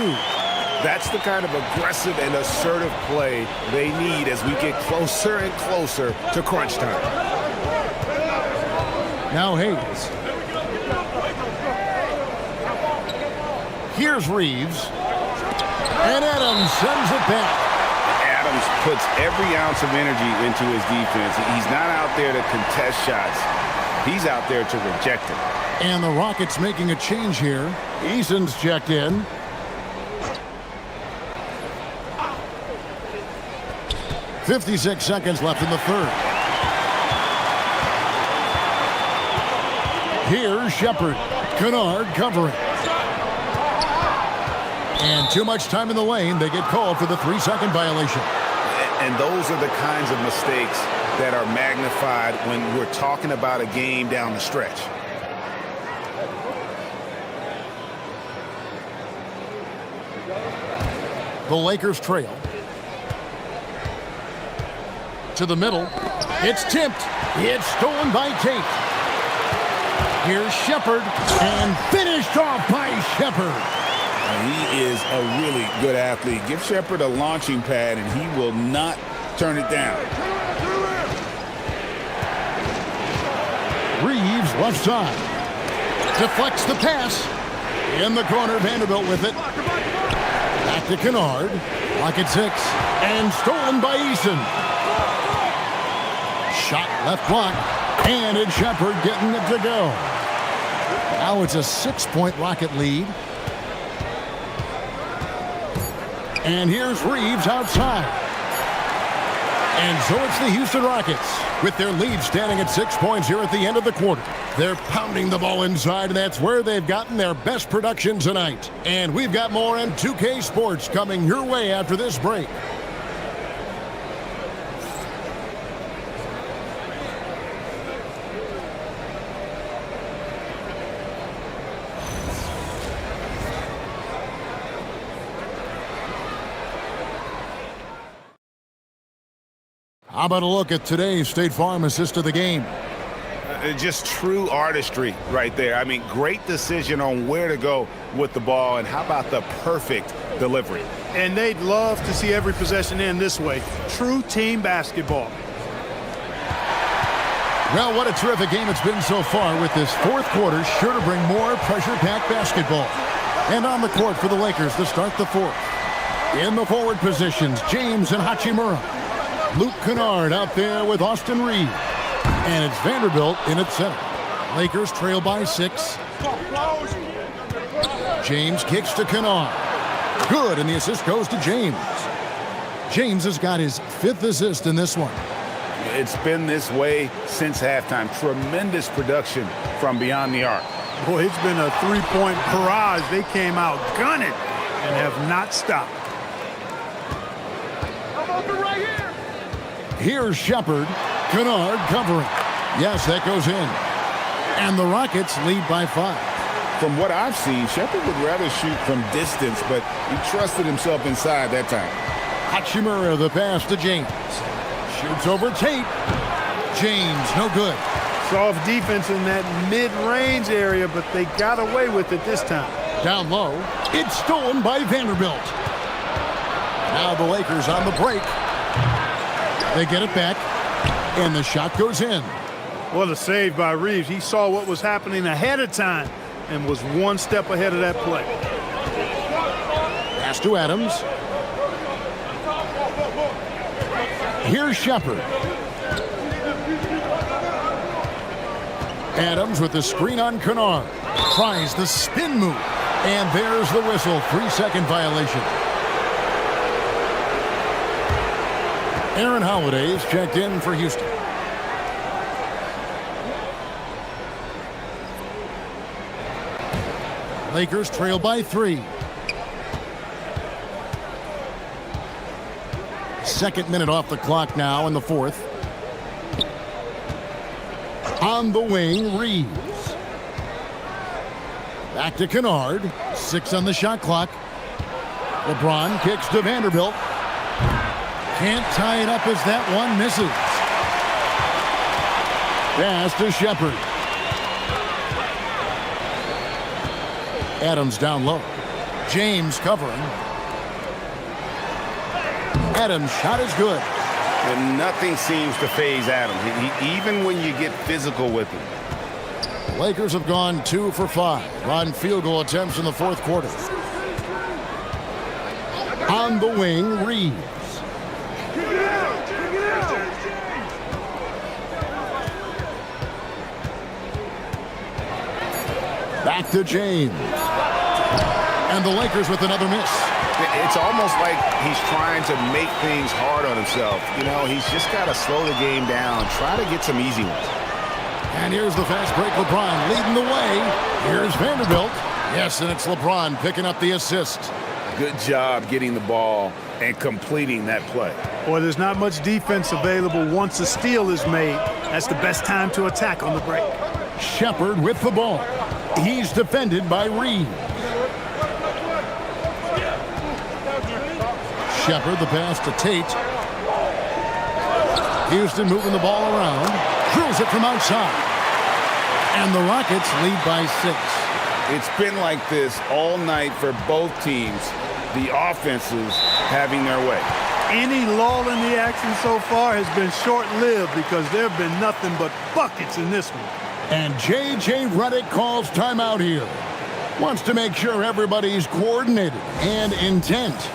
That's the kind of aggressive and assertive play they need as we get closer and closer to crunch time. Now Hayes. Here's Reeves. And Adams sends it back. Adams puts every ounce of energy into his defense. He's not out there to contest shots. He's out there to reject it. And the Rockets making a change here. Eason's checked in. .56 seconds left in the third. Here's Shepherd. Kennard covering. And too much time in the lane. They get called for the 3-second violation. And those are the kinds of mistakes that are magnified when we're talking about a game down the stretch. The Lakers trail. To the middle. It's tipped. It's stolen by Tate. Here's Shepherd. And finished off by Shepherd. He is a really good athlete. Give Shepherd a launching pad, and he will not turn it down. Reeves left side. Deflects the pass. In the corner, Vanderbilt with it. Back to Kennard. Lock at 6. And stolen by Eason. Shot left block. And it's Shepherd getting it to go. Now it's a 6-point Rocket lead. And here's Reeves outside. And so it's the Houston Rockets with their lead standing at 6 points here at the end of the quarter. They're pounding the ball inside, and that's where they've gotten their best production tonight. And we've got more on 2K Sports coming your way after this break. How about a look at today's State Farm assist of the game? Just true artistry right there. I mean, great decision on where to go with the ball, and how about the perfect delivery? And they'd love to see every possession end this way. True team basketball. Well, what a terrific game it's been so far, with this fourth quarter sure to bring more pressure-packed basketball. And on the court for the Lakers to start the fourth. In the forward positions, James and Hachimura. Luke Kennard out there with Austin Reed. And it's Vanderbilt in at center. Lakers trail by 6. James kicks to Kennard. Good, and the assist goes to James. James has got his 5th assist in this one. It's been this way since halftime. Tremendous production from beyond the arc. Boy, it's been a 3-point barrage. They came out gunning and have not stopped. Here's Shepherd. Kennard covering. Yes, that goes in. And the Rockets lead by 5. From what I've seen, Shepherd would rather shoot from distance, but he trusted himself inside that time. Hachimura, the pass to James. Shoots over Tate. James, no good. Soft defense in that mid-range area, but they got away with it this time. Down low. It's stolen by Vanderbilt. Now the Lakers on the break. They get it back, and the shot goes in. What a save by Reeves. He saw what was happening ahead of time and was one step ahead of that play. Pass to Adams. Here's Shepard. Adams with the screen on Kennard. Tries the spin move. And there's the whistle. 3-second violation. Aaron Holiday is checked in for Houston. Lakers trail by 3. Second minute off the clock now in the fourth. On the wing, Reeves. Back to Kennard. 6 on the shot clock. LeBron kicks to Vanderbilt. Can't tie it up as that one misses. Pass to Shepard. Adams down low. James covering. Adams' shot is good. And nothing seems to faze Adams, even when you get physical with him. The Lakers have gone 2 for 5 on field goal attempts in the fourth quarter. On the wing, Reeves. Back to James. And the Lakers with another miss. It's almost like he's trying to make things hard on himself. You know, he's just got to slow the game down, try to get some easy ones. And here's the fast break. LeBron leading the way. Here's Vanderbilt. Yes, and it's LeBron picking up the assist. Good job getting the ball and completing that play. Boy, there's not much defense available once a steal is made. That's the best time to attack on the break. Shepard with the ball. He's defended by Reeves. Shepard, the pass to Tate. Houston moving the ball around. Drills it from outside. And the Rockets lead by 6. It's been like this all night for both teams. The offenses having their way. Any lull in the action so far has been short-lived because there have been nothing but buckets in this one. And J.J. Redick calls timeout here. Wants to make sure everybody's coordinated and intent.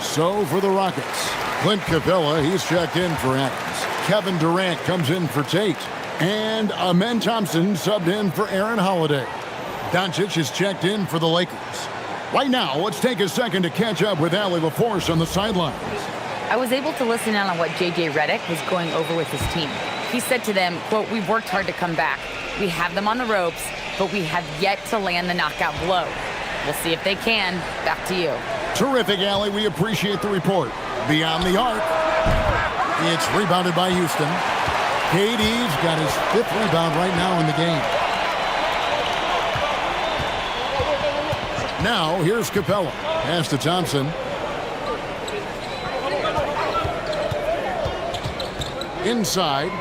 So for the Rockets, Clint Capella, he's checked in for Adams. Kevin Durant comes in for Tate. And Amen Thompson subbed in for Aaron Holiday. Doncic is checked in for the Lakers. Right now, let's take a second to catch up with Allie LaForce on the sidelines. I was able to listen in on what J.J. Redick was going over with his team. He said to them, quote, "We've worked hard to come back. We have them on the ropes, but we have yet to land the knockout blow. We'll see if they can." Back to you. Terrific, Allie. We appreciate the report. Beyond the arc. It's rebounded by Houston. KD's got his 5th rebound right now in the game. Now, here's Capella. Pass to Thompson. Inside.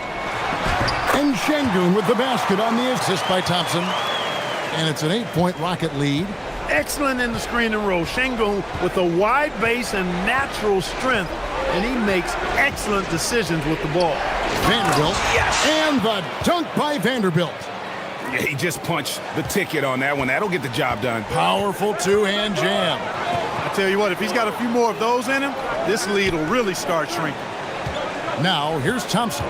And Şengün with the basket on the assist by Thompson. And it's an 8-point Rocket lead. excellent in the screen and roll. Şengün with a wide base and natural strength, and he makes excellent decisions with the ball. Vanderbilt. Yes. And the dunk by Vanderbilt. Yeah, he just punched the ticket on that one. That'll get the job done. Powerful two-hand jam. I tell you what, if he's got a few more of those in him, this lead will really start shrinking. Now, here's Thompson.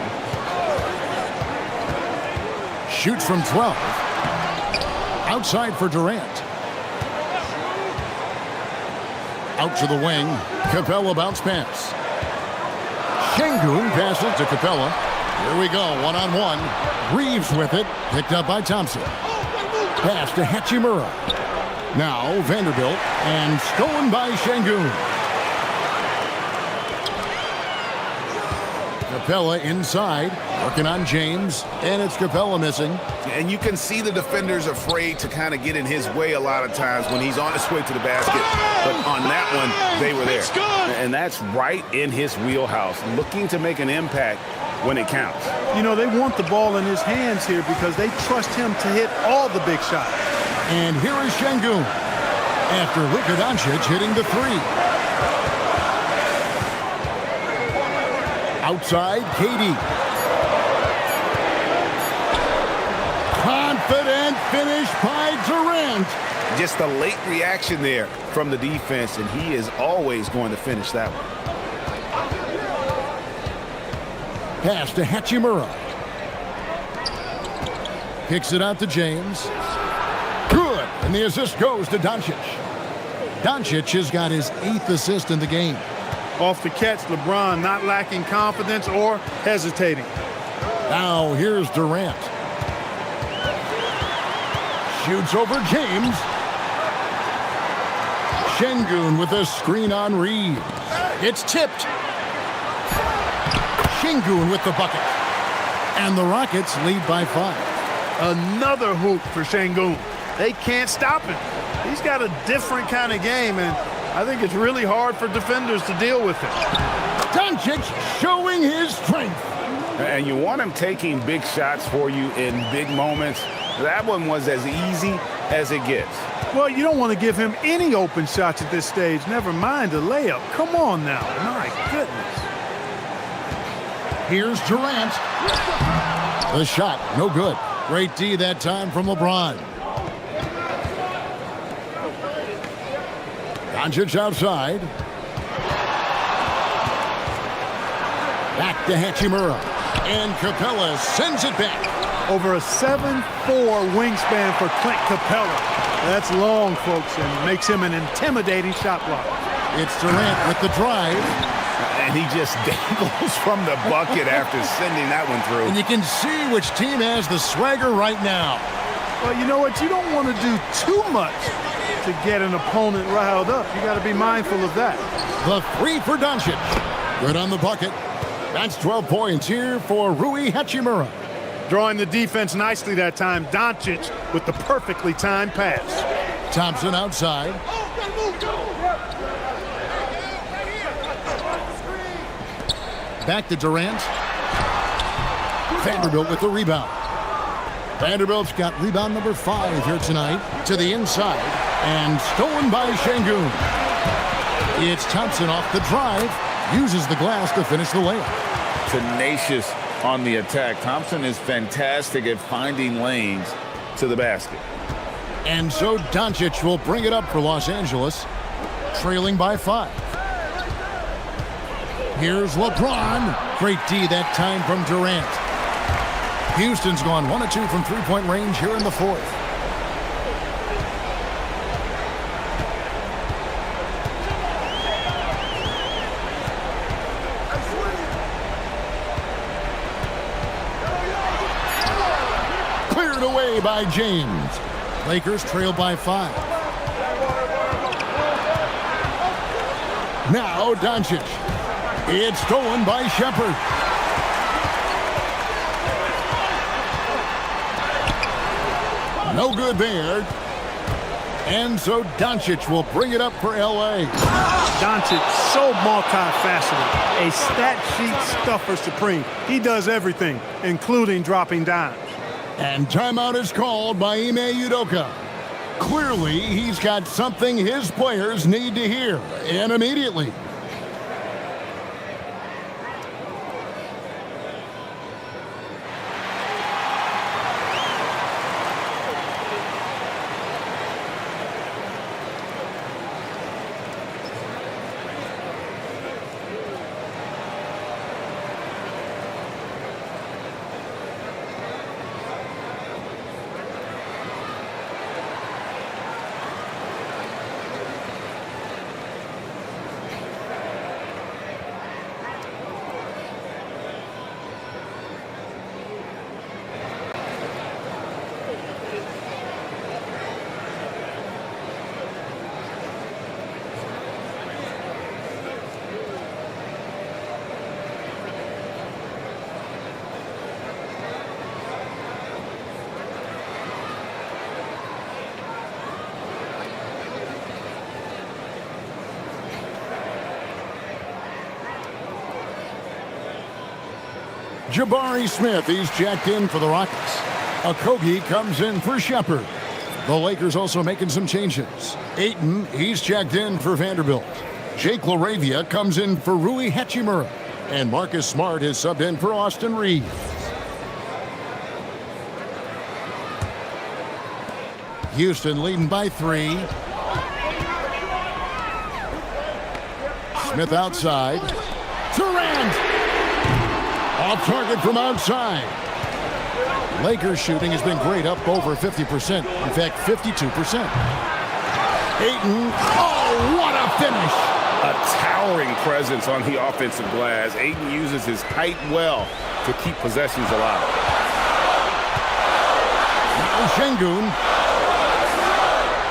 Shoots from 12. Outside for Durant. Out to the wing. Capella bounce pass. Şengün passes to Capella. Here we go, one-on-one. Reeves with it. Picked up by Thompson. Pass to Hachimura. Now Vanderbilt. And stolen by Şengün. Capella inside. Working on James. And it's Capella missing. And you can see the defenders afraid to kind of get in his way a lot of times when he's on his way to the basket. But on that one, they were there. And that's right in his wheelhouse, looking to make an impact when it counts. You know, they want the ball in his hands here because they trust him to hit all the big shots. And here is Şengün. After Luka Doncic hitting the three. Outside, KD. Confident finish by Durant. Just a late reaction there from the defense, and he is always going to finish that one. Pass to Hachimura. Kicks it out to James. Good. And the assist goes to Doncic. Doncic has got his 8th assist in the game. Off the catch, LeBron not lacking confidence or hesitating. Now here's Durant. Shoots over James. Şengün with a screen on Reeves. It's tipped. Şengün with the bucket. And the Rockets lead by 5. Another hoop for Şengün. They can't stop him. He's got a different kind of game, and I think it's really hard for defenders to deal with it. Doncic showing his strength. And you want him taking big shots for you in big moments. That one was as easy as it gets. Well, you don't want to give him any open shots at this stage, never mind a layup. Come on now. My goodness. Here's Durant. The shot, no good. Great D that time from LeBron. Doncic outside. Back to Hachimura. And Capella sends it back. Over a 7'4" wingspan for Clint Capella. That's long, folks, and makes him an intimidating shot blocker. It's Durant with the drive. And he just dangles from the bucket after sending that one through. And you can see which team has the swagger right now. Well, you know what? You don't want to do too much to get an opponent riled up. You got to be mindful of that. The three for Doncic. Good on the bucket. That's 12 points here for Rui Hachimura. Drawing the defense nicely that time. Doncic with the perfectly timed pass. Thompson outside. Back to Durant. Vanderbilt with the rebound. Vanderbilt's got rebound number 5 here tonight. To the inside. And stolen by Şengün. It's Thompson off the drive. Uses the glass to finish the layup. Tenacious on the attack. Thompson is fantastic at finding lanes to the basket. And so Doncic will bring it up for Los Angeles, trailing by 5. Here's LeBron. Great D that time from Durant. Houston's gone 1 of 2 from three-point range here in the 4th. Cleared away by James. Lakers trail by 5. Now Doncic. It's stolen by Shepard. No good there. And so Doncic will bring it up for L.A. Doncic, so multifaceted. A stat sheet stuffer supreme. He does everything, including dropping dimes. And timeout is called by Ime Udoka. Clearly, he's got something his players need to hear, and immediately. Jabari Smith, he's checked in for the Rockets. Okogie comes in for Shepherd. The Lakers also making some changes. Ayton, he's checked in for Vanderbilt. Jake LaRavia comes in for Rui Hachimura. And Marcus Smart is subbed in for Austin Reeves. Houston leading by 3. Smith outside. Durant! Off target from outside. Lakers shooting has been great, up over 50%. In fact, 52%. Ayton, oh, what a finish! A towering presence on the offensive glass. Ayton uses his height well to keep possessions alive. Now Şengün.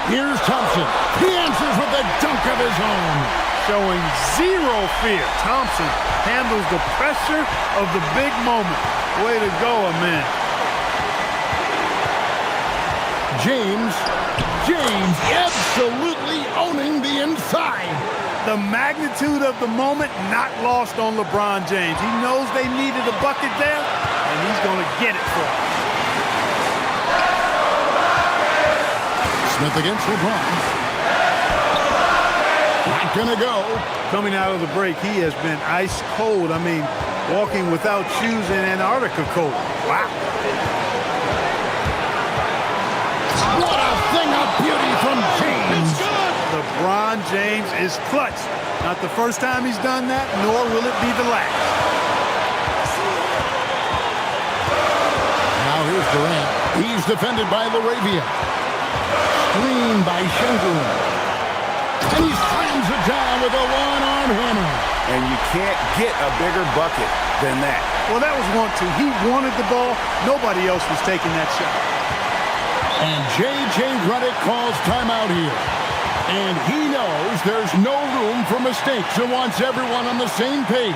Here's Thompson. He answers with a dunk of his own. Showing zero fear. Thompson handles the pressure of the big moment. Way to go, man. James absolutely owning the inside. The magnitude of the moment not lost on LeBron James. He knows they needed a bucket there, and he's going to get it for them. Smith against LeBron. Not going to go. Coming out of the break, he has been ice cold. I mean, walking without shoes in Antarctica cold. Wow. What a thing of beauty from James. LeBron James is clutch. Not the first time he's done that, nor will it be the last. Now here's Durant. He's defended by LaRavia. Screen by Şengün. And he slams it down with a one-arm hammer. And you can't get a bigger bucket than that. Well, that was 1-2. He wanted the ball. Nobody else was taking that shot. And J.J. Redick calls timeout here. And he knows there's no room for mistakes and wants everyone on the same page.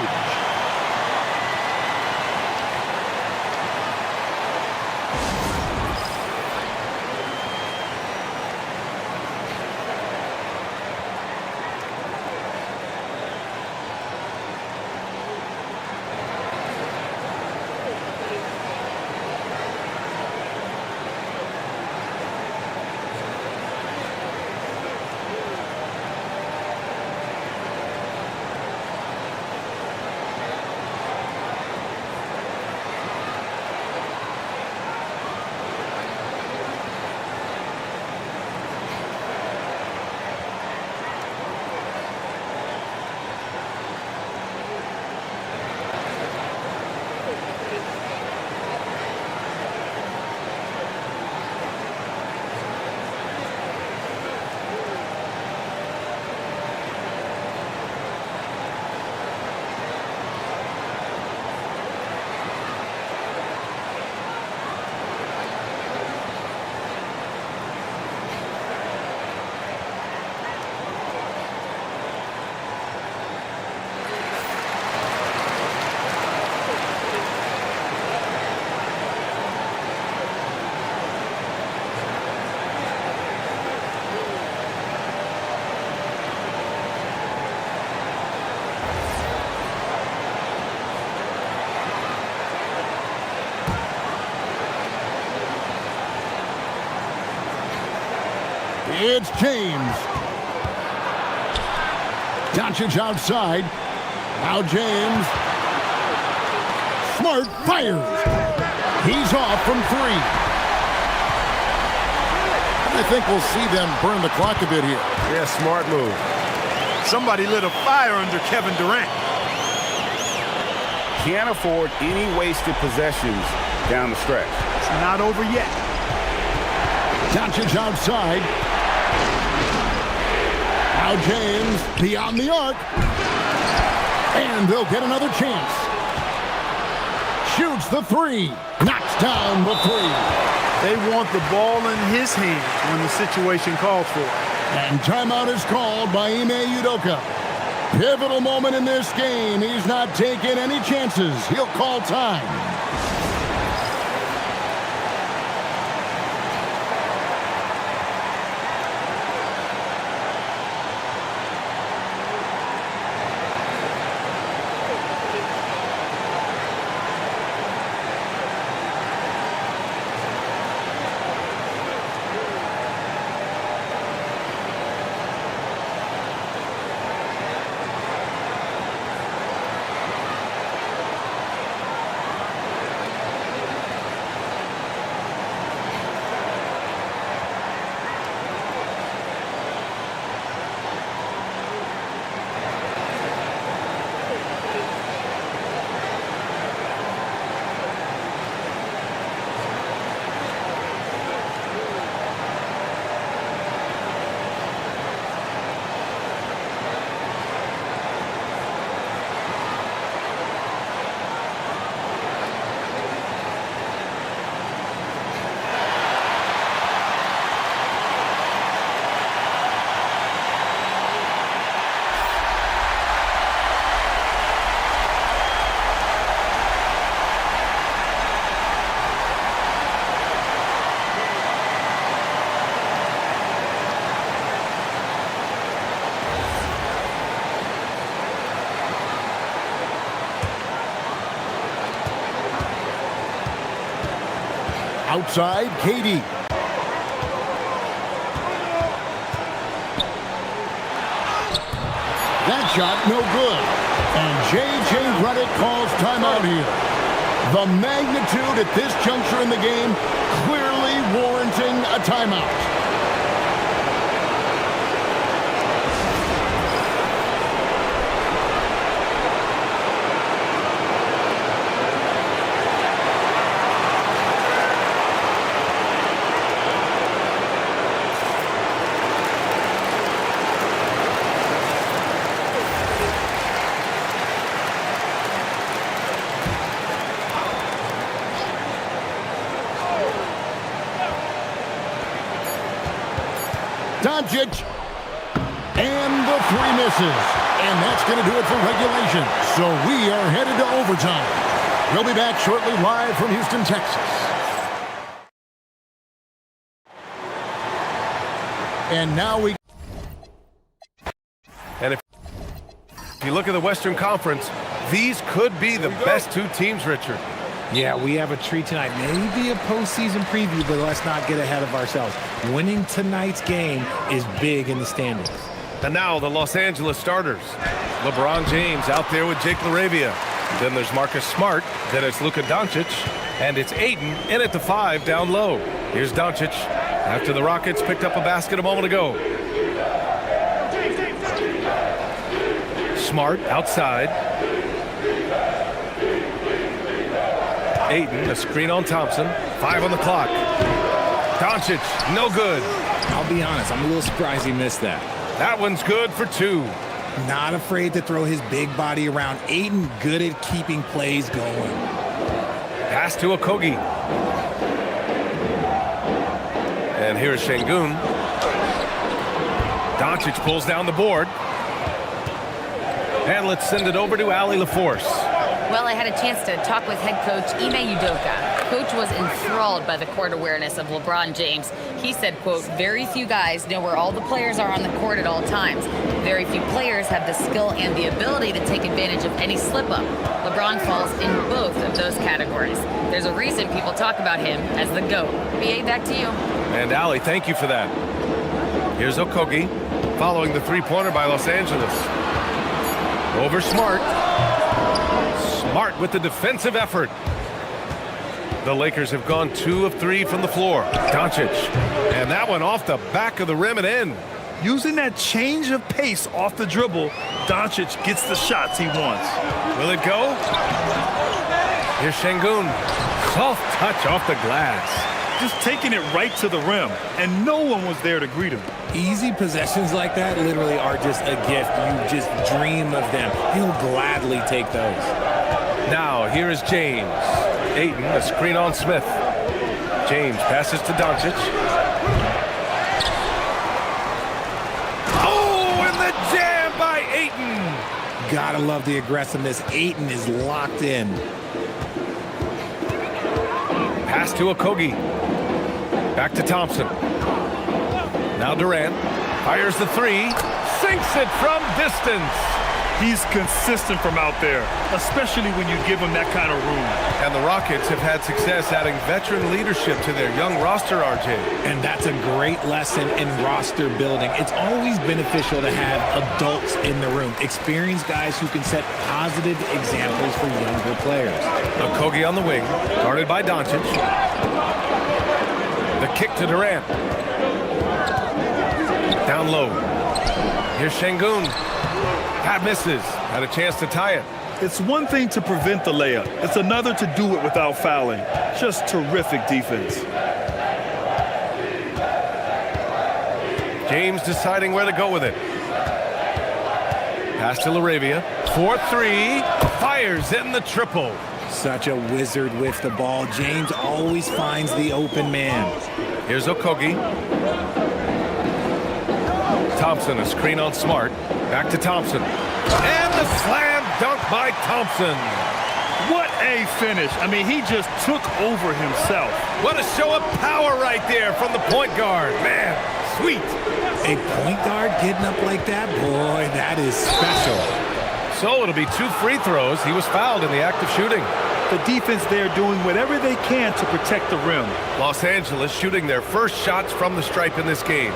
It's James. Doncic outside. Now James. Smart fires. He's off from 3. I think we'll see them burn the clock a bit here. Yeah, smart move. Somebody lit a fire under Kevin Durant. Can't afford any wasted possessions down the stretch. It's not over yet. Doncic outside. Now James beyond the arc. And they'll get another chance. Shoots the 3. Knocks down the 3. They want the ball in his hands when the situation calls for it. And timeout is called by Ime Udoka. Pivotal moment in this game. He's not taking any chances. He'll call time. Outside, KD. That shot, no good. And J.J. Redick calls timeout here. The magnitude at this juncture in the game clearly warranting a timeout. Doncic, and the 3 misses. And that's going to do it for regulation. So we are headed to overtime. We'll be back shortly live from Houston, Texas. And now we... And if you look at the Western Conference, these could be the best 2 teams, Richard. Yeah, we have a treat tonight. Maybe a postseason preview, but let's not get ahead of ourselves. Winning tonight's game is big in the standings. And now the Los Angeles starters. LeBron James out there with Jake LaRavia. Then there's Marcus Smart. Then it's Luka Doncic. And it's Ayton in at the 5 down low. Here's Doncic after the Rockets picked up a basket a moment ago. Smart outside. Ayton, a screen on Thompson. 5 on the clock. Doncic, no good. I'll be honest, I'm a little surprised he missed that. That one's good for 2. Not afraid to throw his big body around. Ayton good at keeping plays going. Pass to Okogie. And here's Şengün. Doncic pulls down the board. And let's send it over to Allie LaForce. Well, I had a chance to talk with head coach Ime Udoka. Coach was enthralled by the court awareness of LeBron James. He said, quote, very few guys know where all the players are on the court at all times. Very few players have the skill and the ability to take advantage of any slip-up. LeBron falls in both of those categories. There's a reason people talk about him as the GOAT. BA, back to you. And Allie, thank you for that. Here's Okogie, following the three-pointer by Los Angeles. Over Smart. Smart with the defensive effort. The Lakers have gone 2 of 3 from the floor. Doncic. And that one off the back of the rim and in. Using that change of pace off the dribble, Doncic gets the shots he wants. Will it go? Here's Şengün. Soft touch off the glass. Just taking it right to the rim, and no one was there to greet him. Easy possessions like that literally are just a gift. You just dream of them. He'll gladly take those. Now, here is James. Ayton, a screen on Smith. James passes to Doncic. Oh, and the jam by Ayton. Gotta love the aggressiveness. Ayton is locked in. Pass to Okogie. Back to Thompson. Now Durant fires the three. Sinks it from distance. He's consistent from out there, especially when you give him that kind of room. And the Rockets have had success adding veteran leadership to their young roster, RJ. And that's a great lesson in roster building. It's always beneficial to have adults in the room, experienced guys who can set positive examples for younger players. Okogie on the wing, guarded by Doncic. The kick to Durant. Down low. Here's Şengün. Pat misses. Had a chance to tie it. It's one thing to prevent the layup. It's another to do it without fouling. Just terrific defense. James deciding where to go with it. Pass to LaRavia. 4-3. Fires in the triple. Such a wizard with the ball. James always finds the open man. Here's Okogie. Thompson, a screen on Smart. Back to Thompson. And the slam dunk by Thompson. What a finish. I mean, he just took over himself. What a show of power right there from the point guard. Man, sweet. A point guard getting up like that? Boy, that is special. So it'll be 2 free throws. He was fouled in the act of shooting. The defense there doing whatever they can to protect the rim. Los Angeles shooting their first shots from the stripe in this game.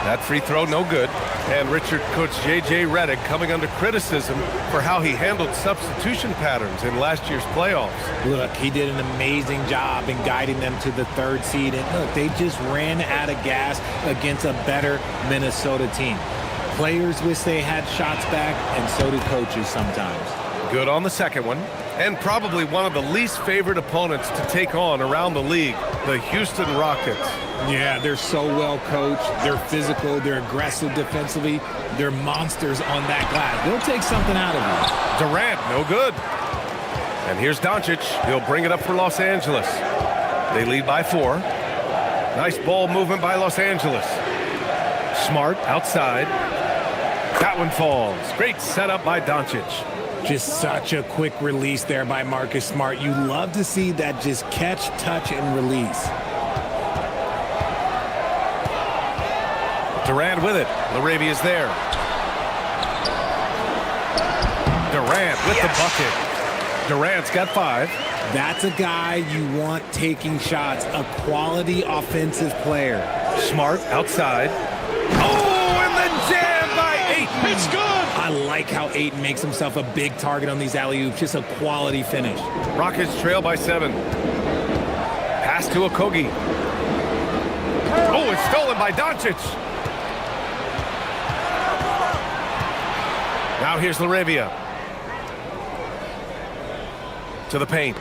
That free throw, no good. And Coach J.J. Redick coming under criticism for how he handled substitution patterns in last year's playoffs. Look, he did an amazing job in guiding them to the 3rd seed. And look, they just ran out of gas against a better Minnesota team. Players wish they had shots back, and so do coaches sometimes. Good on the second one. And probably one of the least favorite opponents to take on around the league, the Houston Rockets. Yeah, they're so well coached. They're physical. They're aggressive defensively. They're monsters on that glass. They'll take something out of you. Durant, no good. And here's Doncic. He'll bring it up for Los Angeles. They lead by 4. Nice ball movement by Los Angeles. Smart outside. That one falls. Great setup by Doncic. Just such a quick release there by Marcus Smart. You love to see that just catch, touch, and release. Durant with it. LaRavia's there. Durant with the bucket. Durant's got 5. That's a guy you want taking shots, a quality offensive player. Smart outside. Oh, and the jam by Ayton. It's good. I like how Ayton makes himself a big target on these alley-oops. Just a quality finish. Rockets trail by 7. Pass to Okogie. Oh, it's stolen by Doncic. Now here's LaRavia. To the paint.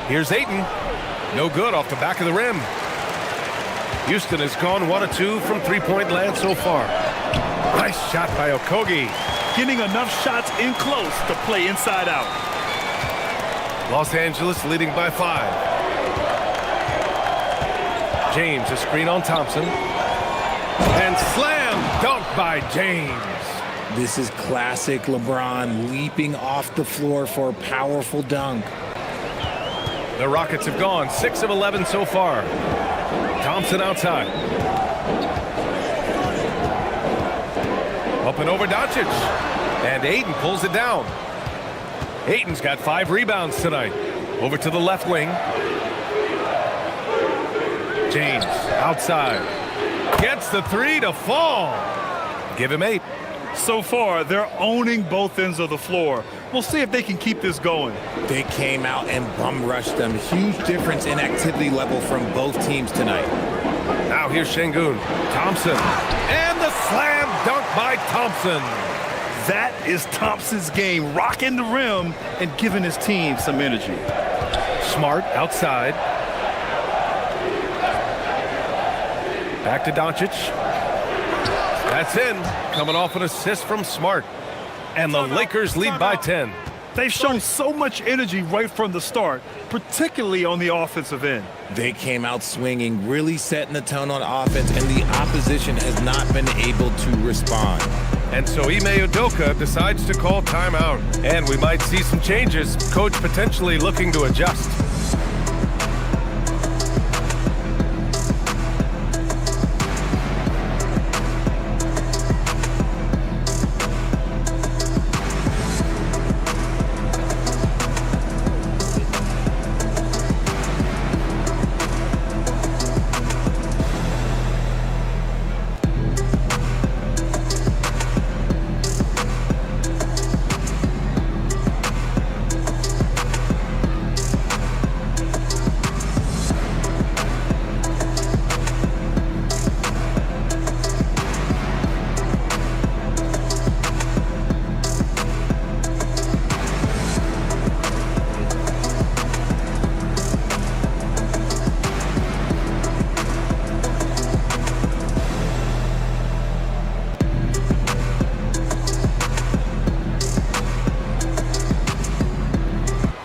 Here's Ayton. No good off the back of the rim. Houston has gone 1 of 2 from three-point land so far. Nice shot by Okogie. Getting enough shots in close to play inside out. Los Angeles leading by 5. James, a screen on Thompson. And slam dunk by James. This is classic LeBron leaping off the floor for a powerful dunk. The Rockets have gone 6 of 11 so far. Thompson outside. Up and over Doncic. And Ayton pulls it down. Ayton's got 5 rebounds tonight. Over to the left wing. James outside. Gets the 3 to fall. Give him 8. So far, they're owning both ends of the floor. We'll see if they can keep this going. They came out and bum rushed them. Huge difference in activity level from both teams tonight. Now here's Şengün. Thompson. And the slam dunk by Thompson. That is Thompson's game, rocking the rim and giving his team some energy. Smart outside. Back to Doncic. That's in. Coming off an assist from Smart. And the Lakers lead by 10. They've shown so much energy right from the start, particularly on the offensive end. They came out swinging, really setting the tone on offense, and the opposition has not been able to respond. And so Ime Udoka decides to call timeout. And we might see some changes. Coach potentially looking to adjust.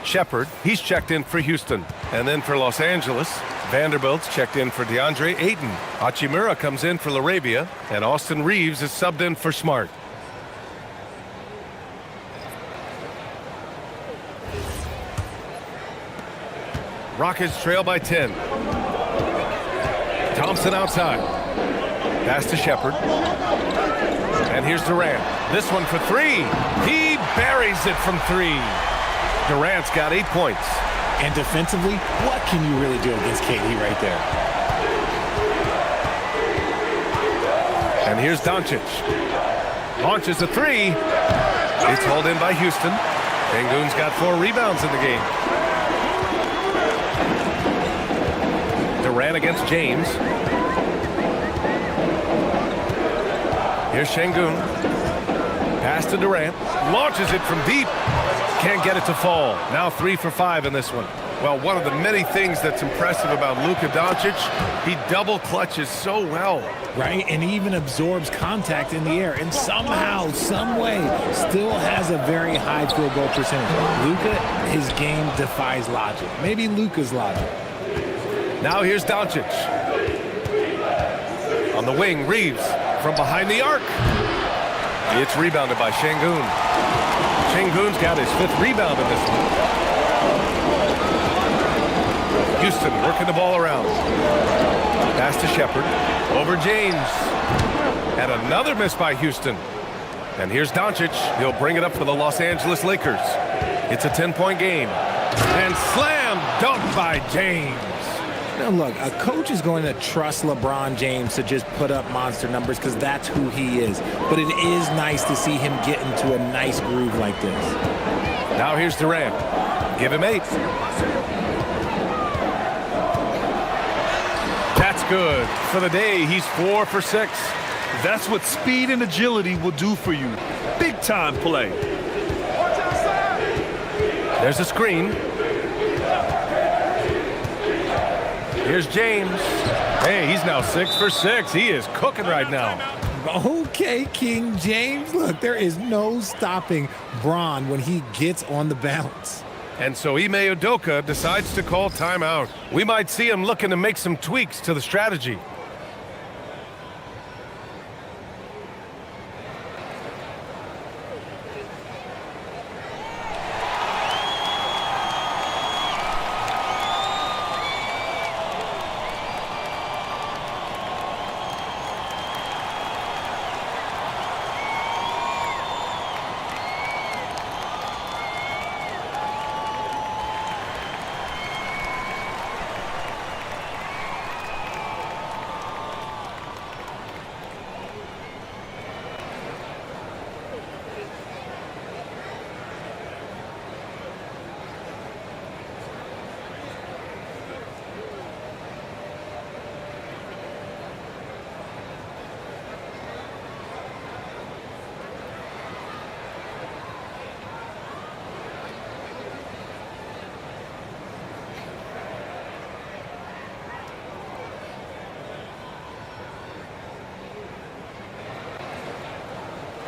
Shepard, he's checked in for Houston. And then for Los Angeles, Vanderbilt's checked in for DeAndre Ayton. Hachimura comes in for LaRavia, and Austin Reeves is subbed in for Smart. Rockets trail by 10. Thompson outside. Pass to Shepard. And here's Durant. This one for 3. He buries it from 3. Durant's got 8 points. And defensively, what can you really do against KD right there? And here's Doncic. Launches a 3. It's hauled in by Houston. Şengün's got 4 rebounds in the game. Durant against James. Here's Şengün. Pass to Durant. Launches it from deep. Can't get it to fall. Now 3 for 5 in this one. Well, one of the many things that's impressive about Luka Doncic, he double clutches so well. Right, and he even absorbs contact in the air, and somehow, some way, still has a very high field goal percentage. Luka, his game defies logic. Maybe Luka's logic. Now here's Doncic. On the wing, Reeves from behind the arc. It's rebounded by Şengün. Şengün's got his 5th rebound in this one. Houston working the ball around. Pass to Shepard. Over James. And another miss by Houston. And here's Doncic. He'll bring it up for the Los Angeles Lakers. It's a 10-point game. And slam dunk by James. Now look, a coach is going to trust LeBron James to just put up monster numbers because that's who he is. But it is nice to see him get into a nice groove like this. Now here's Durant. Give him 8. That's good. For the day, he's 4 for 6. That's what speed and agility will do for you. Big time play. There's a screen. Here's James. Hey, he's now 6 for 6. He is cooking right now. Okay, King James. Look, there is no stopping Bron when he gets on the bounce. And so Ime Udoka decides to call timeout. We might see him looking to make some tweaks to the strategy.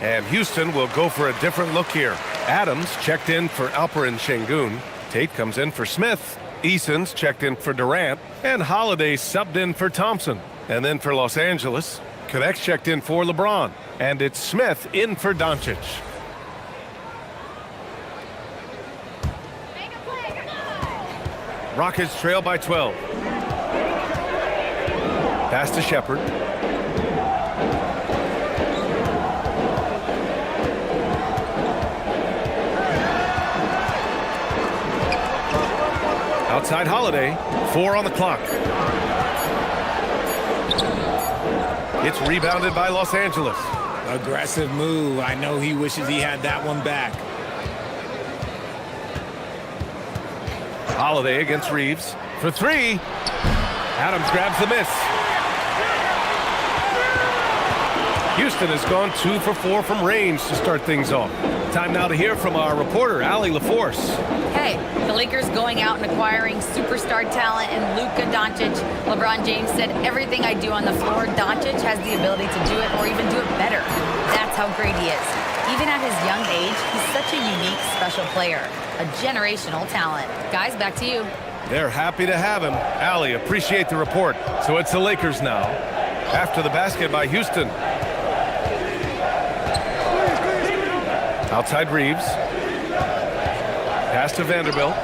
And Houston will go for a different look here. Adams checked in for Alperen Şengün. Tate comes in for Smith. Eason's checked in for Durant. And Holiday subbed in for Thompson. And then for Los Angeles, Connects checked in for LeBron. And it's Smith in for Doncic. Rockets trail by 12. Pass to Shepherd. Outside Holiday. 4 on the clock. It's rebounded by Los Angeles. Aggressive move. I know he wishes he had that one back. Holiday against Reeves for 3. Adams grabs the miss. Houston has gone 2 for 4 from range to start things off. Time now to hear from our reporter, Allie LaForce. Hey, the Lakers going out and acquiring superstar talent in Luka Doncic. LeBron James said, everything I do on the floor, Doncic has the ability to do it or even do it better. That's how great he is. Even at his young age, he's such a unique, special player. A generational talent. Guys, back to you. They're happy to have him. Allie, appreciate the report. So it's the Lakers now. After the basket by Houston. Outside Reeves. Pass to Vanderbilt.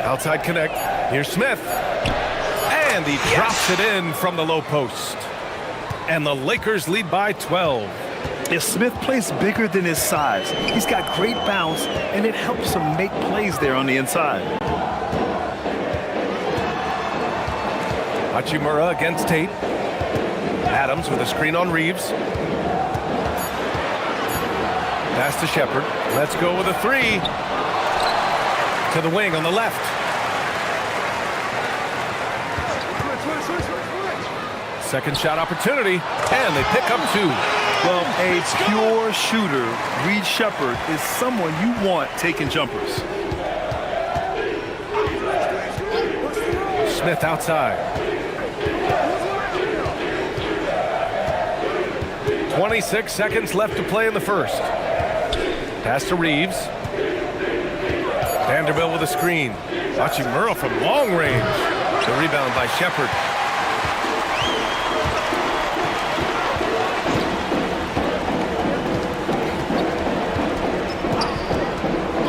Outside Connect. Here's Smith. And he drops it in from the low post. And the Lakers lead by 12. If Smith plays bigger than his size, he's got great bounce, and it helps him make plays there on the inside. Hachimura against Tate. Adams with a screen on Reeves. Pass to Shepherd. Let's go with a 3. To the wing on the left. Second shot opportunity, and they pick up 2. Well, a pure shooter, Reed Shepherd, is someone you want taking jumpers. Smith outside. 26 seconds left to play in the first. Pass to Reeves. Vanderbilt with a screen. Hachimura from long range. The rebound by Shepherd.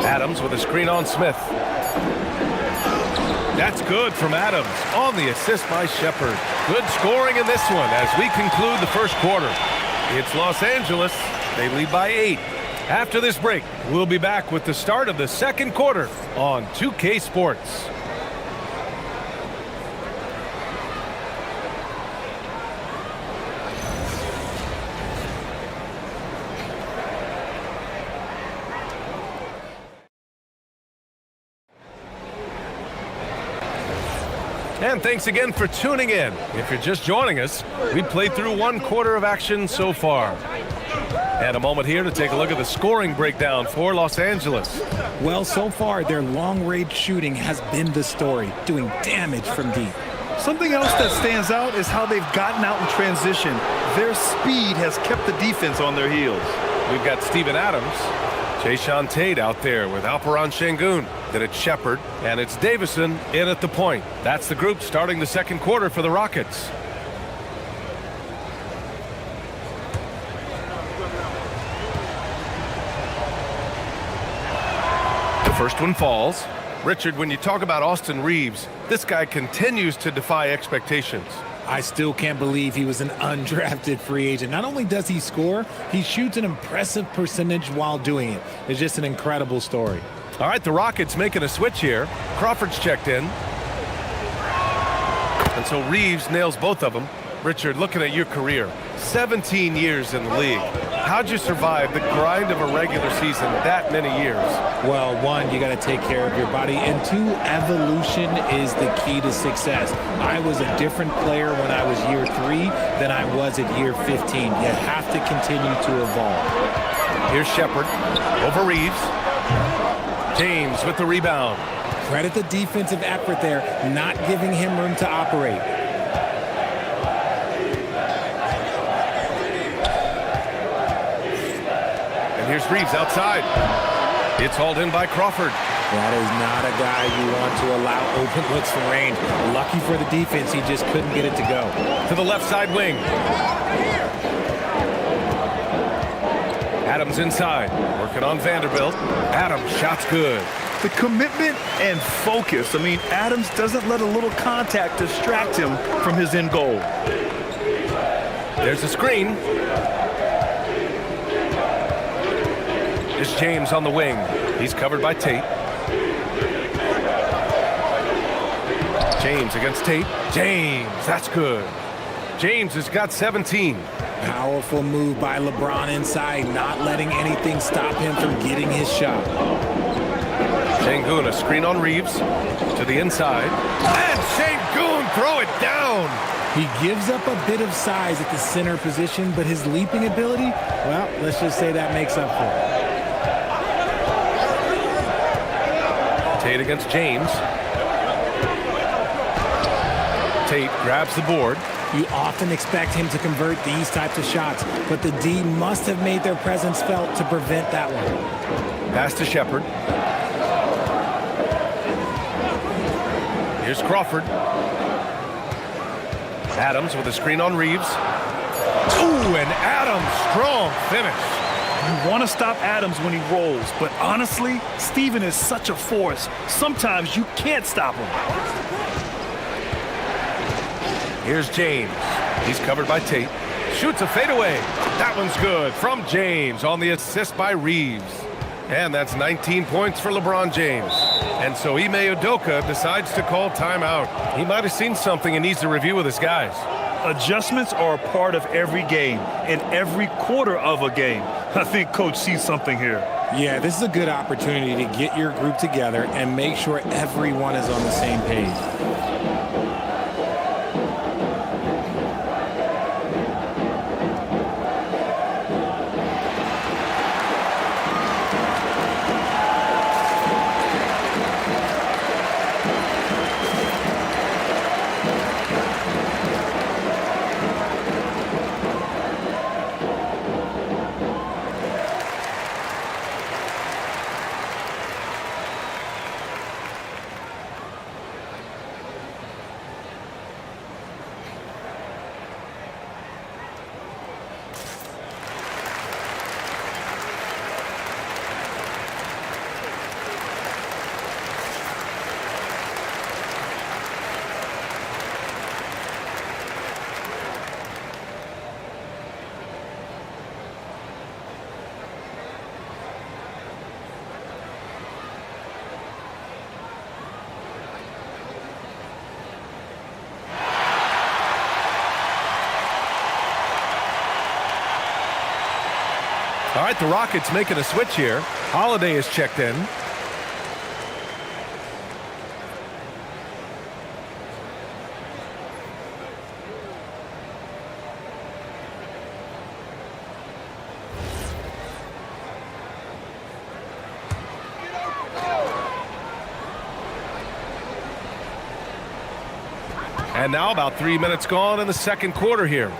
Adams with a screen on Smith. That's good from Adams on the assist by Shepherd. Good scoring in this one as we conclude the first quarter. It's Los Angeles. They lead by 8. After this break, we'll be back with the start of the second quarter on 2K Sports. And thanks again for tuning in. If you're just joining us, we played through 1 quarter of action so far. And a moment here to take a look at the scoring breakdown for Los Angeles. Well, so far, their long-range shooting has been the story, doing damage from deep. Something else that stands out is how they've gotten out in transition. Their speed has kept the defense on their heels. We've got Steven Adams, Jayshawn Tate out there with Alperen Şengün. Then it's Shepherd, and it's Davison in at the point. That's the group starting the second quarter for the Rockets. The first one falls. Richard, when you talk about Austin Reeves, this guy continues to defy expectations. I still can't believe he was an undrafted free agent. Not only does he score, he shoots an impressive percentage while doing it. It's just an incredible story. All right, the Rockets making a switch here. Crawford's checked in. And so Reeves nails both of them. Richard, looking at your career, 17 years in the league. How'd you survive the grind of a regular season that many years? Well, 1, you got to take care of your body, and 2, evolution is the key to success. I was a different player when I was year 3 than I was at year 15. You have to continue to evolve. Here's Shepherd over Reeves. James with the rebound. Credit the defensive effort there, not giving him room to operate. Here's Reeves outside. It's hauled in by Crawford. That is not a guy you want to allow open looks from range. Lucky for the defense, he just couldn't get it to go. To the left side wing. Adams inside, working on Vanderbilt. Adams, shot's good. The commitment and focus. I mean, Adams doesn't let a little contact distract him from his end goal. There's a screen. It's James on the wing. He's covered by Tate. James against Tate. James, that's good. James has got 17. Powerful move by LeBron inside, not letting anything stop him from getting his shot. Şengün, a screen on Reeves to the inside. And Şengün, throw it down. He gives up a bit of size at the center position, but his leaping ability, well, let's just say that makes up for it. Tate against James. Tate grabs the board. You often expect him to convert these types of shots, but the D must have made their presence felt to prevent that one. Pass to Shepard. Here's Crawford. Adams with a screen on Reeves. Ooh, and Adams, strong finish. You want to stop Adams when he rolls, but honestly, Steven is such a force. Sometimes you can't stop him. Here's James. He's covered by Tate. Shoots a fadeaway. That one's good from James on the assist by Reeves. And that's 19 points for LeBron James. And so Ime Udoka decides to call timeout. He might have seen something and needs to review with his guys. Adjustments are a part of every game and every quarter of a game. I think Coach sees something here. Yeah, this is a good opportunity to get your group together and make sure everyone is on the same page. All right, the Rockets making a switch here. Holiday is checked in. And now about 3 minutes gone in the second quarter here.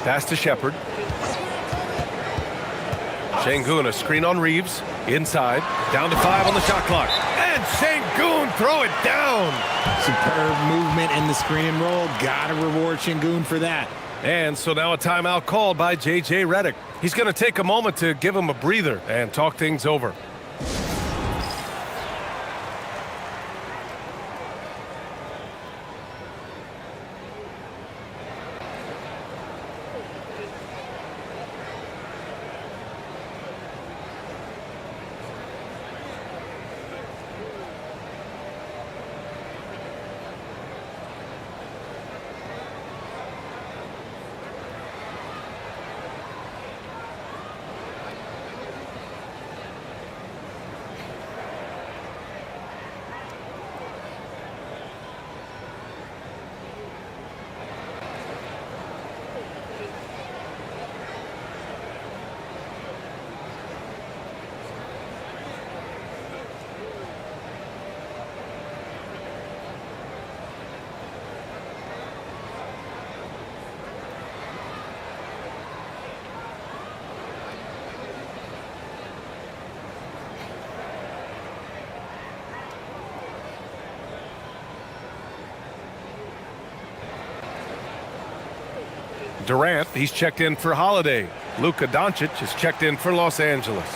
Pass to Shepard. Şengün, a screen on Reeves. Inside. Down to 5 on the shot clock. And Şengün, throw it down. Superb movement in the screen and roll. Gotta reward Şengün for that. And so now a timeout called by J.J. Redick. He's going to take a moment to give him a breather and talk things over. Durant, he's checked in for Holiday. Luka Doncic is checked in for Los Angeles.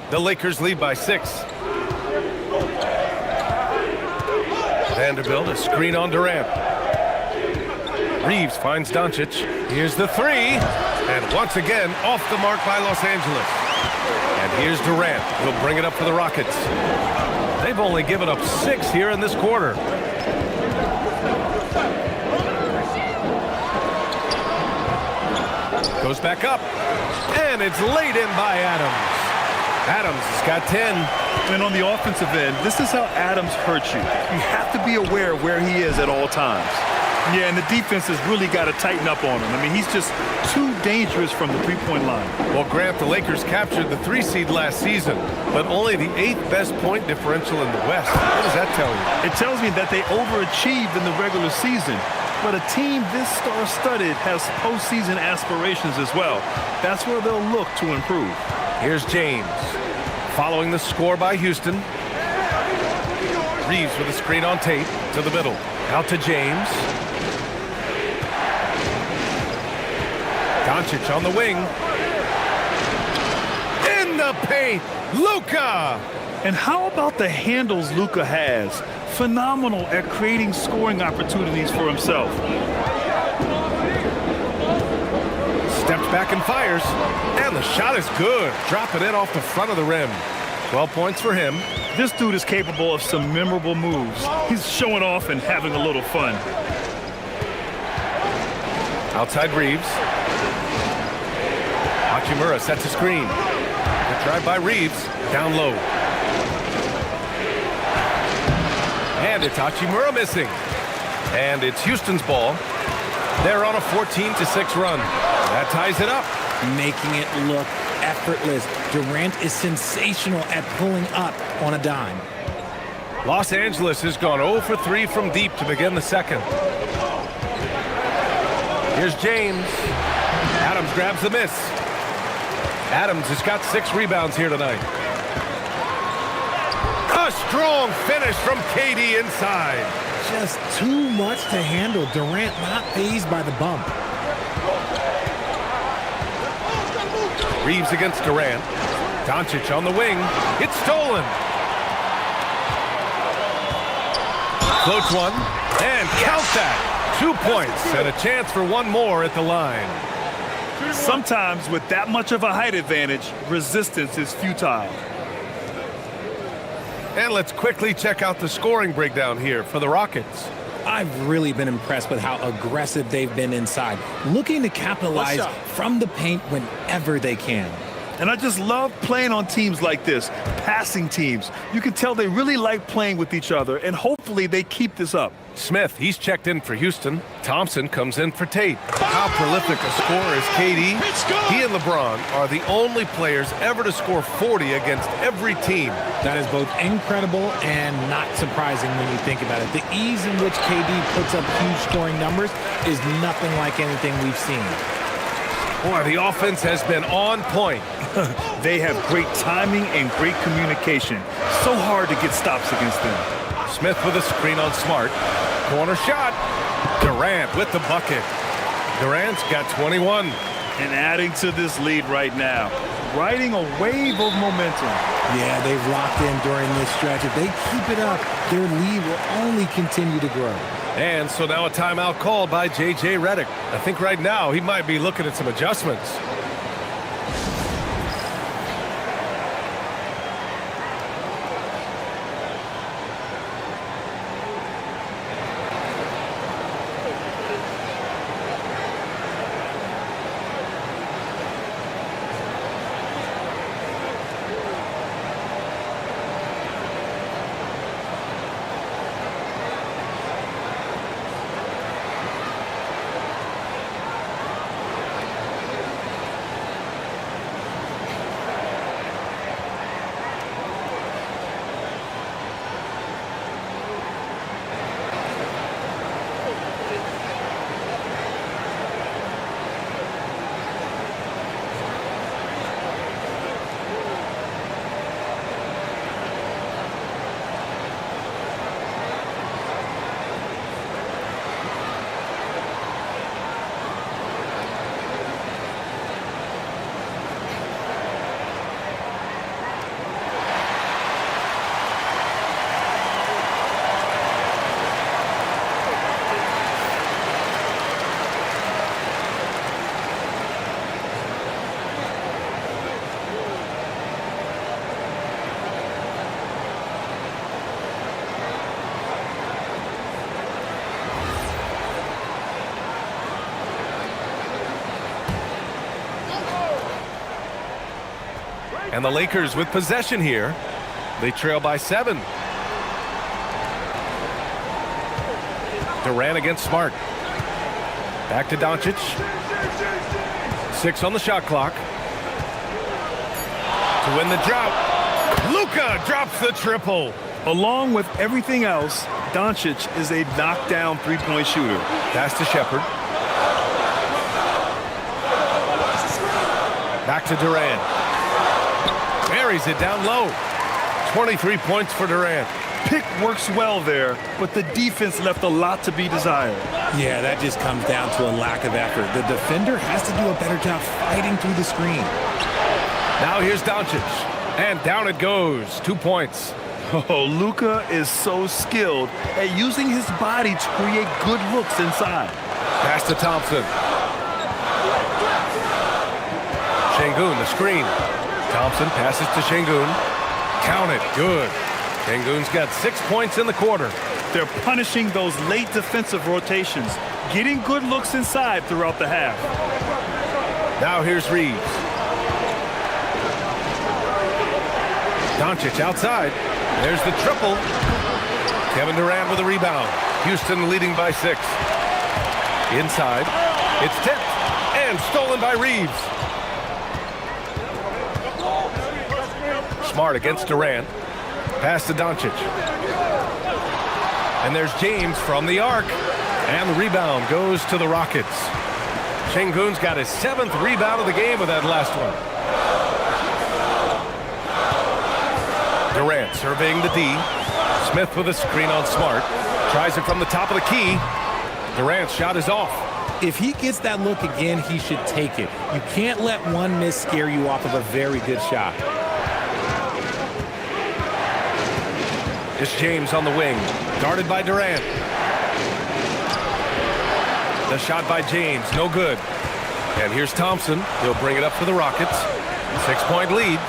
The Lakers lead by 6. Vanderbilt, a screen on Durant. Reeves finds Doncic. Here's the 3. And once again, off the mark by Los Angeles. And here's Durant. He'll bring it up for the Rockets. They've only given up 6 here in this quarter. Goes back up. And it's laid in by Adams. Adams has got 10. And on the offensive end, this is how Adams hurts you. You have to be aware of where he is at all times. Yeah, and the defense has really got to tighten up on him. I mean, he's just too dangerous from the three-point line. Well, Grant, the Lakers captured the 3 seed last season, but only the 8th best point differential in the West. What does that tell you? It tells me that they overachieved in the regular season. But a team this star-studded has postseason aspirations as well. That's where they'll look to improve. Here's James. Following the score by Houston. Reeves with a screen on Tate to the middle. Out to James. Doncic on the wing. In the paint, Luka! And how about the handles Luka has? Phenomenal at creating scoring opportunities for himself. Steps back and fires. And the shot is good. Dropping it off the front of the rim. 12 points for him. This dude is capable of some memorable moves. He's showing off and having a little fun. Outside Reeves. Hachimura sets a screen. Good drive by Reeves. Down low. And it's Hachimura missing. And it's Houston's ball. They're on a 14-6 run. That ties it up. Making it look effortless. Durant is sensational at pulling up on a dime. Los Angeles has gone 0 for 3 from deep to begin the second. Here's James. Adams grabs the miss. Adams has got 6 rebounds here tonight. A strong finish from KD inside. Just too much to handle. Durant not fazed by the bump. Reeves against Durant. Doncic on the wing. It's stolen. Floats one. And count that. 2 points and a chance for one more at the line. Sometimes with that much of a height advantage, resistance is futile. And let's quickly check out the scoring breakdown here for the Rockets. I've really been impressed with how aggressive they've been inside, looking to capitalize from the paint whenever they can. And I just love playing on teams like this, passing teams. You can tell they really like playing with each other, and hopefully they keep this up. Smith, he's checked in for Houston. Thompson comes in for Tate. How prolific a scorer is KD? He and LeBron are the only players ever to score 40 against every team. That is both incredible and not surprising when you think about it. The ease in which KD puts up huge scoring numbers is nothing like anything we've seen. Boy, the offense has been on point. They have great timing and great communication. So hard to get stops against them. Smith with a screen on Smart. Corner shot. Durant with the bucket. Durant's got 21. And adding to this lead right now. Riding a wave of momentum. Yeah, they've locked in during this stretch. If they keep it up, their lead will only continue to grow. And so now a timeout called by J.J. Redick. I think right now he might be looking at some adjustments. And the Lakers with possession here. They trail by 7. Durant against Smart. Back to Doncic. 6 on the shot clock. To win the drought, Luka drops the triple. Along with everything else, Doncic is a knockdown three-point shooter. Pass to Shepherd. Back to Durant. Buries it down low. 23 points for Durant. Pick works well there, but the defense left a lot to be desired. Yeah, that just comes down to a lack of effort. The defender has to do a better job fighting through the screen. Now here's Doncic. And down it goes. 2 points. Oh, Luka is so skilled at using his body to create good looks inside. Pass to Thompson. Şengün, the screen. Thompson passes to Şengün. Count it. Good. Şengün's got 6 points in the quarter. They're punishing those late defensive rotations, getting good looks inside throughout the half. Now here's Reeves. Doncic outside. There's the triple. Kevin Durant with a rebound. Houston leading by 6. Inside. It's tipped and stolen by Reeves. Smart against Durant. Pass to Doncic. And there's James from the arc. And the rebound goes to the Rockets. Şengün's got his 7th rebound of the game with that last one. Durant surveying the D. Smith with a screen on Smart. Tries it from the top of the key. Durant's shot is off. If he gets that look again, he should take it. You can't let one miss scare you off of a very good shot. It's James on the wing, guarded by Durant. The shot by James, no good. And here's Thompson. He'll bring it up for the Rockets. 6-point lead.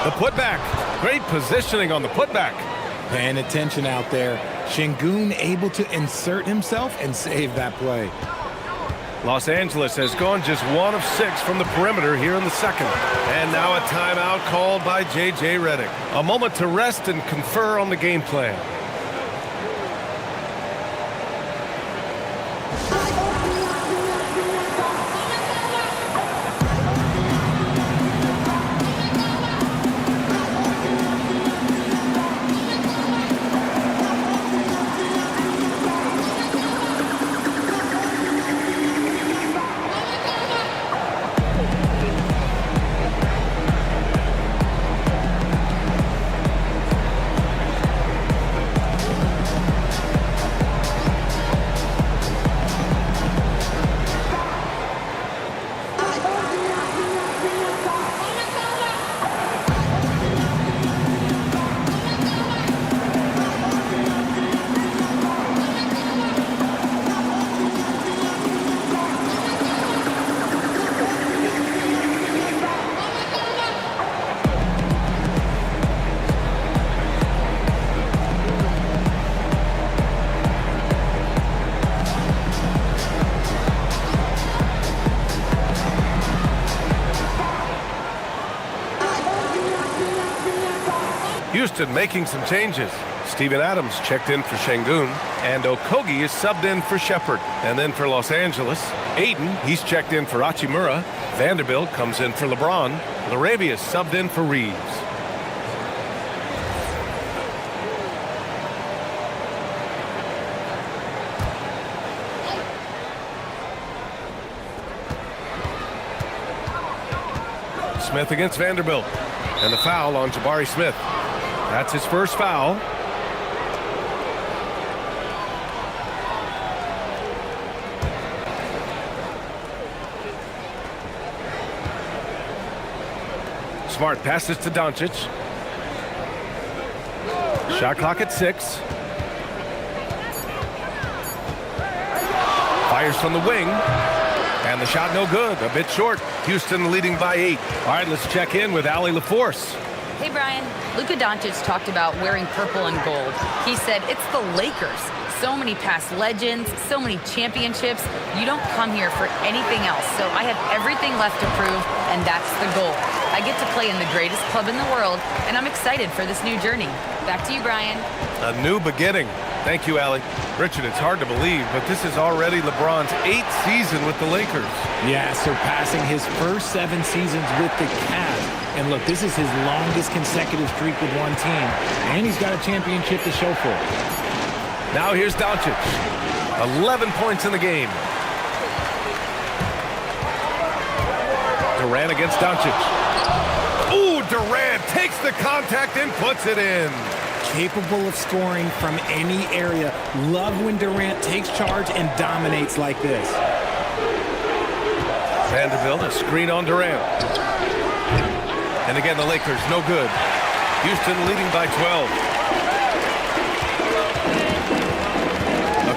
The putback. Great positioning on the putback. Paying attention out there. Şengün able to insert himself and save that play. Los Angeles has gone just 1 of 6 from the perimeter here in the second. And now a timeout called by J.J. Redick. A moment to rest and confer on the game plan. Houston making some changes. Steven Adams checked in for Şengün, and Okogie is subbed in for Shepherd. And then for Los Angeles, Ayton, he's checked in for Hachimura. Vanderbilt comes in for LeBron. LaRavia is subbed in for Reeves. Smith against Vanderbilt. And the foul on Jabari Smith. That's his first foul. Smart passes to Doncic. Shot clock at 6. Fires from the wing. And the shot no good. A bit short. Houston leading by 8. All right, let's check in with Allie LaForce. Hey, Brian. Luka Doncic talked about wearing purple and gold. He said, it's the Lakers. So many past legends, so many championships. You don't come here for anything else. So I have everything left to prove, and that's the goal. I get to play in the greatest club in the world, and I'm excited for this new journey. Back to you, Brian. A new beginning. Thank you, Allie. Richard, it's hard to believe, but this is already LeBron's 8th season with the Lakers. Yeah, surpassing his first 7 seasons with the Cavs. And look, this is his longest consecutive streak with one team, and he's got a championship to show for it. Now here's Doncic. 11 points in the game. Durant against Doncic. Ooh, Durant takes the contact and puts it in. Capable of scoring from any area. Love when Durant takes charge and dominates like this. Vanderbilt, a screen on Durant. And again, the Lakers, no good. Houston leading by 12.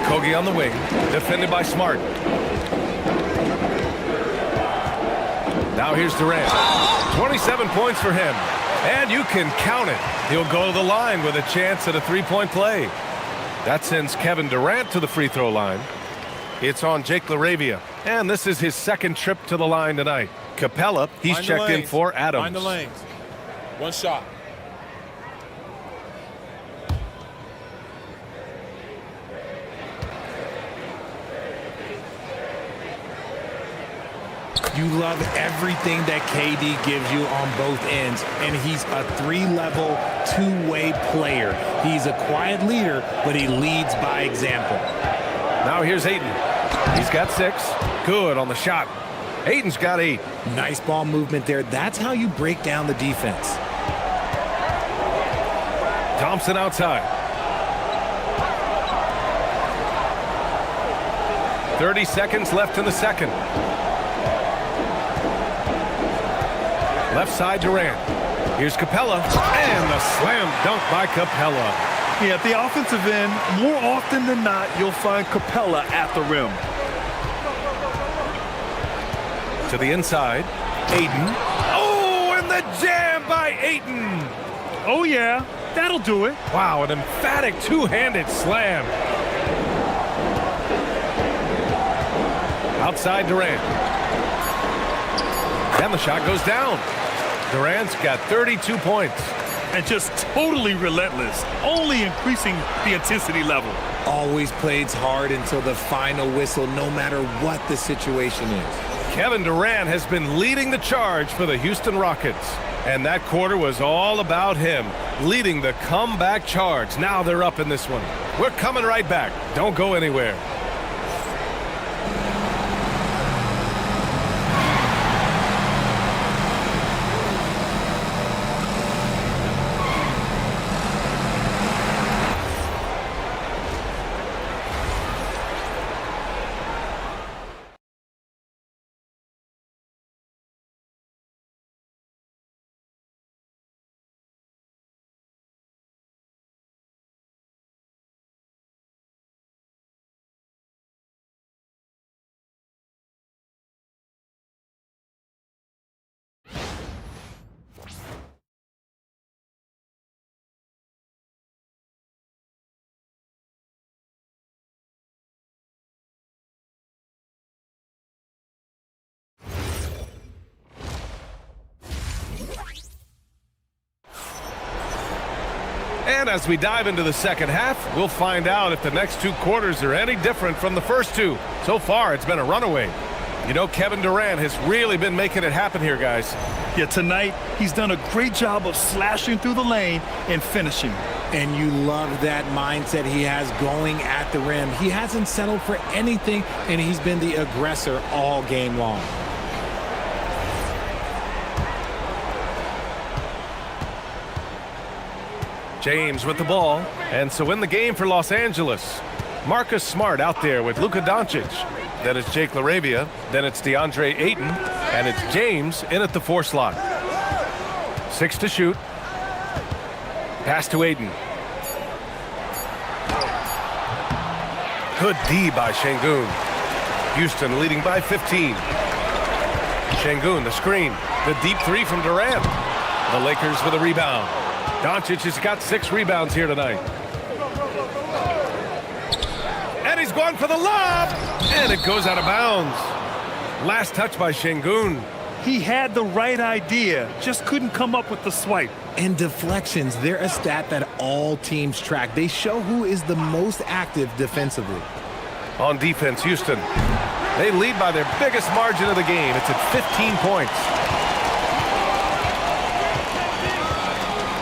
Kogi on the wing, defended by Smart. Now here's Durant. 27 points for him. And you can count it. He'll go to the line with a chance at a 3-point play. That sends Kevin Durant to the free throw line. It's on Jake LaRavia. And this is his second trip to the line tonight. Capella, he's checked in for Adams. Find the lanes. One shot. You love everything that KD gives you on both ends, and he's a 3-level, 2-way player. He's a quiet leader, but he leads by example. Now here's Ayton. He's got 6. Good on the shot. Ayton's got 8. Nice ball movement there. That's how you break down the defense. Thompson outside. 30 seconds left in the second. Left side Durant. Here's Capella. And the slam dunk by Capella. Yeah, at the offensive end, more often than not, you'll find Capella at the rim. To the inside. Ayton. Oh, and the jam by Ayton. Oh, yeah, that'll do it. Wow, an emphatic two-handed slam. Outside Durant. And the shot goes down. Durant's got 32 points. And just totally relentless, only increasing the intensity level. Always plays hard until the final whistle, no matter what the situation is. Kevin Durant has been leading the charge for the Houston Rockets. And that quarter was all about him, leading the comeback charge. Now they're up in this one. We're coming right back. Don't go anywhere. And as we dive into the second half, we'll find out if the next 2 quarters are any different from the first 2. So far, it's been a runaway. You know, Kevin Durant has really been making it happen here, guys. Yeah, tonight, he's done a great job of slashing through the lane and finishing. And you love that mindset he has going at the rim. He hasn't settled for anything, and he's been the aggressor all game long. James with the ball. And so in the game for Los Angeles, Marcus Smart out there with Luka Doncic. Then it's Jake LaRavia. Then it's DeAndre Ayton. And it's James in at the 4 slot. 6 to shoot. Pass to Ayton. Good D by Şengün. Houston leading by 15. Şengün, the screen. The deep 3 from Durant. The Lakers with a rebound. Doncic has got 6 rebounds here tonight. And he's going for the lob. And it goes out of bounds. Last touch by Şengün. He had the right idea, just couldn't come up with the swipe. And deflections, they're a stat that all teams track. They show who is the most active defensively. On defense, Houston. They lead by their biggest margin of the game. It's at 15 points.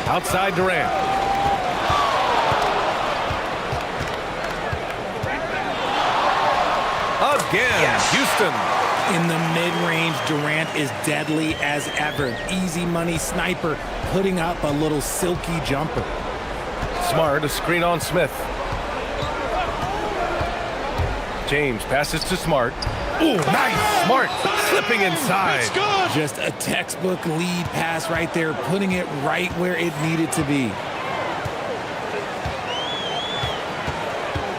Outside Durant. Again, Houston. In the mid-range, Durant is deadly as ever. Easy money sniper, putting up a little silky jumper. Smart, a screen on Smith. James passes to Smart. Ooh, nice. Smart slipping inside. Just a textbook lead pass right there, putting it right where it needed to be.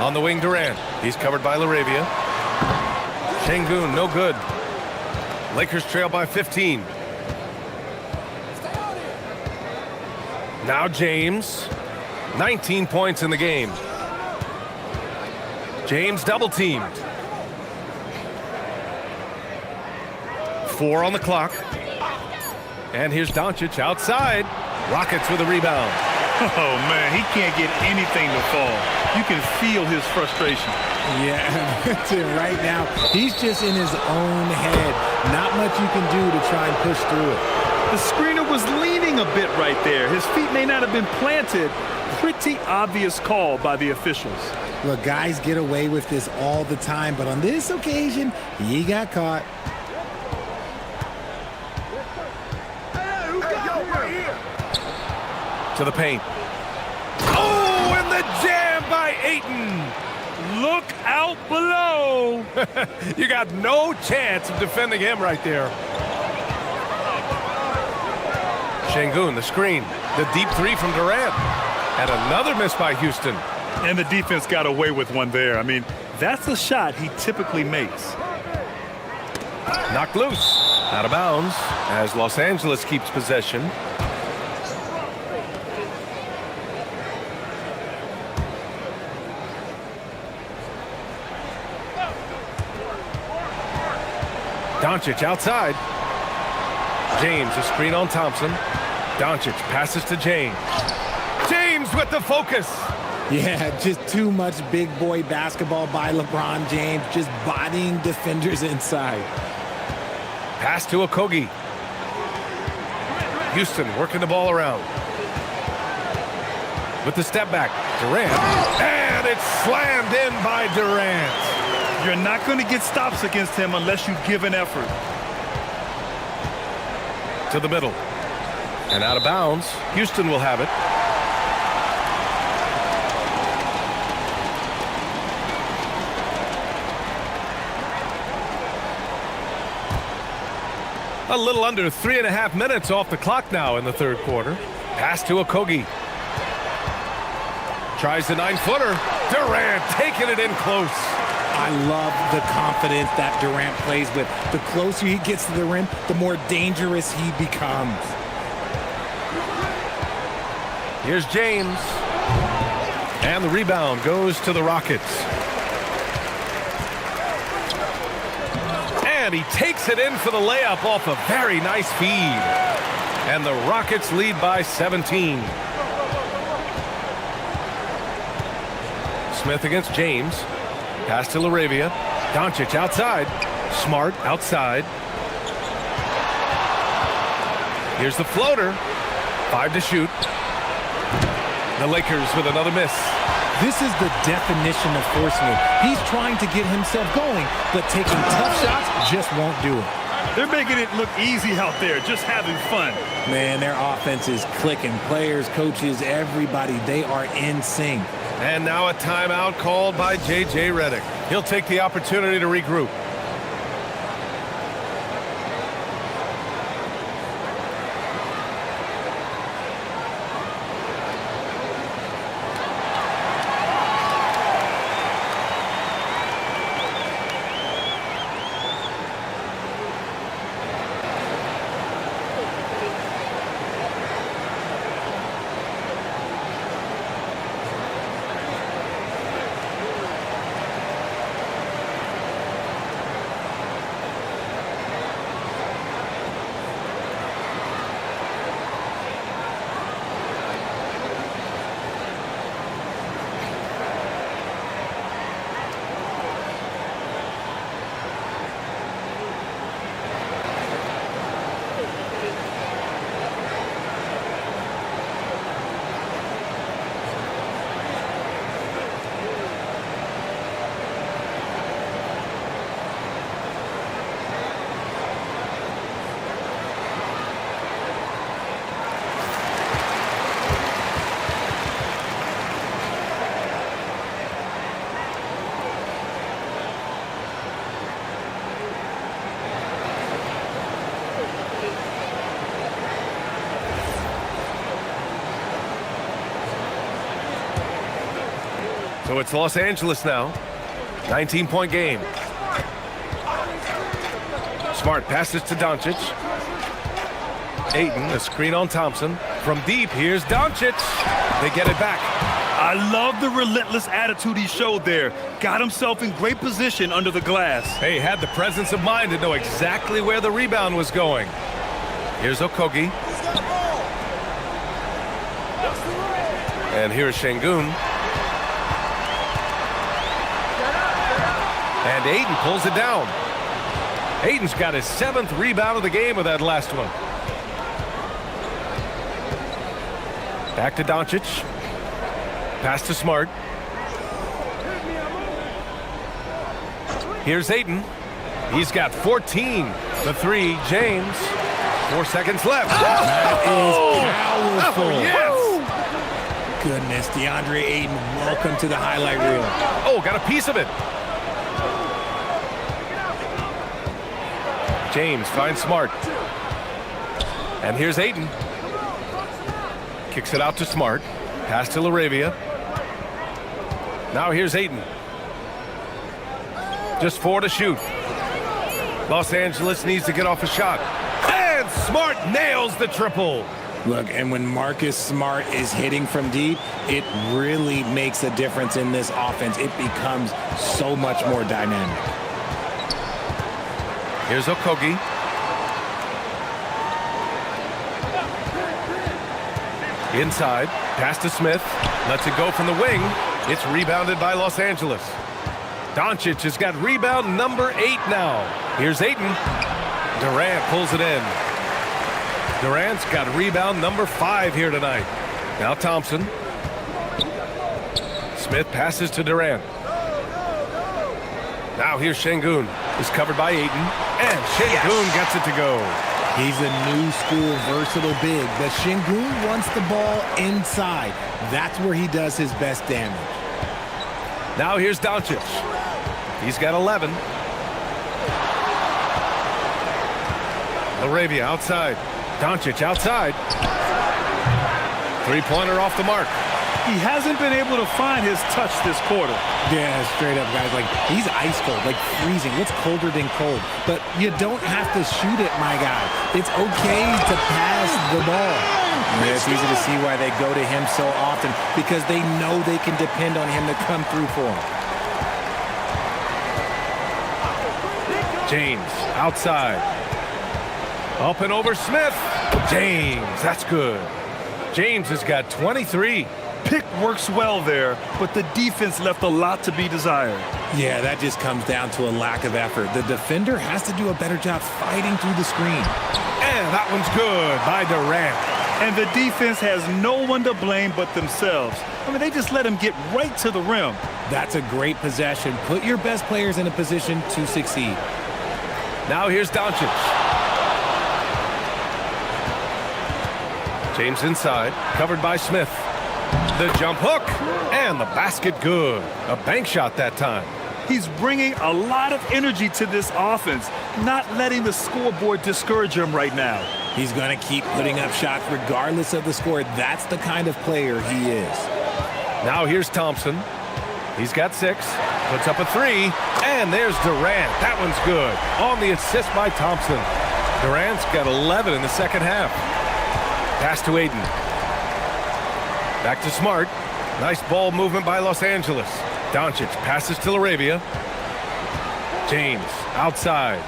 On the wing, Durant. He's covered by LaRavia. Şengün, no good. Lakers trail by 15. Now James. 19 points in the game. James double teamed. 4 on the clock. And here's Doncic outside. Rockets with a rebound. Oh, man, he can't get anything to fall. You can feel his frustration. Yeah, right now, he's just in his own head. Not much you can do to try and push through it. The screener was leaning a bit right there. His feet may not have been planted. Pretty obvious call by the officials. Look, guys get away with this all the time, but on this occasion, he got caught. To the paint. Oh, and the jam by Ayton. Look out below. You got no chance of defending him right there. Şengün, the screen. The deep 3 from Durant. And another miss by Houston. And the defense got away with one there. I mean, that's a shot he typically makes. Knocked loose. Out of bounds as Los Angeles keeps possession. Doncic outside. James, a screen on Thompson. Doncic passes to James. James with the focus. Yeah, just too much big boy basketball by LeBron James, just bodying defenders inside. Pass to Okogie. Houston working the ball around. With the step back, Durant. And it's slammed in by Durant. You're not going to get stops against him unless you give an effort. To the middle. And out of bounds. Houston will have it. A little under 3.5 minutes off the clock now in the third quarter. Pass to Okogie. Tries the 9-footer. Durant taking it in close. I love the confidence that Durant plays with. The closer he gets to the rim, the more dangerous he becomes. Here's James. And the rebound goes to the Rockets. And he takes it in for the layup off a very nice feed. And the Rockets lead by 17. Smith against James. Pass to LaRavia. Doncic outside. Smart outside. Here's the floater. 5 to shoot. The Lakers with another miss. This is the definition of forcing it. He's trying to get himself going, but taking tough shots just won't do it. They're making it look easy out there, just having fun. Man, their offense is clicking. Players, coaches, everybody, they are in sync. And now a timeout called by J.J. Redick. He'll take the opportunity to regroup. So it's Los Angeles now. 19-point game. Smart passes to Doncic. Ayton, a screen on Thompson. From deep, here's Doncic. They get it back. I love the relentless attitude he showed there. Got himself in great position under the glass. Hey, had the presence of mind to know exactly where the rebound was going. Here's Okogie. And here's Şengün. And Ayton pulls it down. Ayton's got his 7th rebound of the game with that last one. Back to Doncic. Pass to Smart. Here's Ayton. He's got 14. The 3, James. 4 seconds left. That is powerful. Oh, yes. Goodness, DeAndre Ayton, welcome to the highlight reel. Oh, got a piece of it. James finds Smart. And here's Ayton. Kicks it out to Smart. Pass to LaRavia. Now here's Ayton. Just 4 to shoot. Los Angeles needs to get off a shot. And Smart nails the triple. Look, and when Marcus Smart is hitting from deep, it really makes a difference in this offense. It becomes so much more dynamic. Here's Okogie. Inside, pass to Smith. Lets it go from the wing. It's rebounded by Los Angeles. Doncic has got rebound number 8 now. Here's Ayton. Durant pulls it in. Durant's got rebound number 5 here tonight. Now Thompson. Smith passes to Durant. Now here's Şengün. Is covered by Ayton. And Şengün gets it to go. He's a new school versatile big, but Şengün wants the ball inside. That's where he does his best damage. Now here's Doncic. He's got 11. LaRavia outside. Doncic outside. 3-pointer off the mark. He hasn't been able to find his touch this quarter. Yeah, straight up, guys. Like, he's ice cold, like freezing. What's colder than cold? But you don't have to shoot it, my guy. It's okay to pass the ball. Yeah, it's easy to see why they go to him so often, because they know they can depend on him to come through for them. James outside. Up and over Smith. James, that's good. James has got 23. Pick works well there, but the defense left a lot to be desired. Yeah, that just comes down to a lack of effort. The defender has to do a better job fighting through the screen. And that one's good by Durant. And the defense has no one to blame but themselves. I mean, they just let him get right to the rim. That's a great possession. Put your best players in a position to succeed. Now here's Doncic. James inside, covered by Smith. The jump hook, and the basket good. A bank shot that time. He's bringing a lot of energy to this offense, not letting the scoreboard discourage him right now. He's going to keep putting up shots regardless of the score. That's the kind of player he is. Now here's Thompson. He's got 6, puts up a 3, and there's Durant. That one's good. On the assist by Thompson. Durant's got 11 in the second half. Pass to Ayton. Back to Smart. Nice ball movement by Los Angeles. Doncic passes to LaRavia. James outside.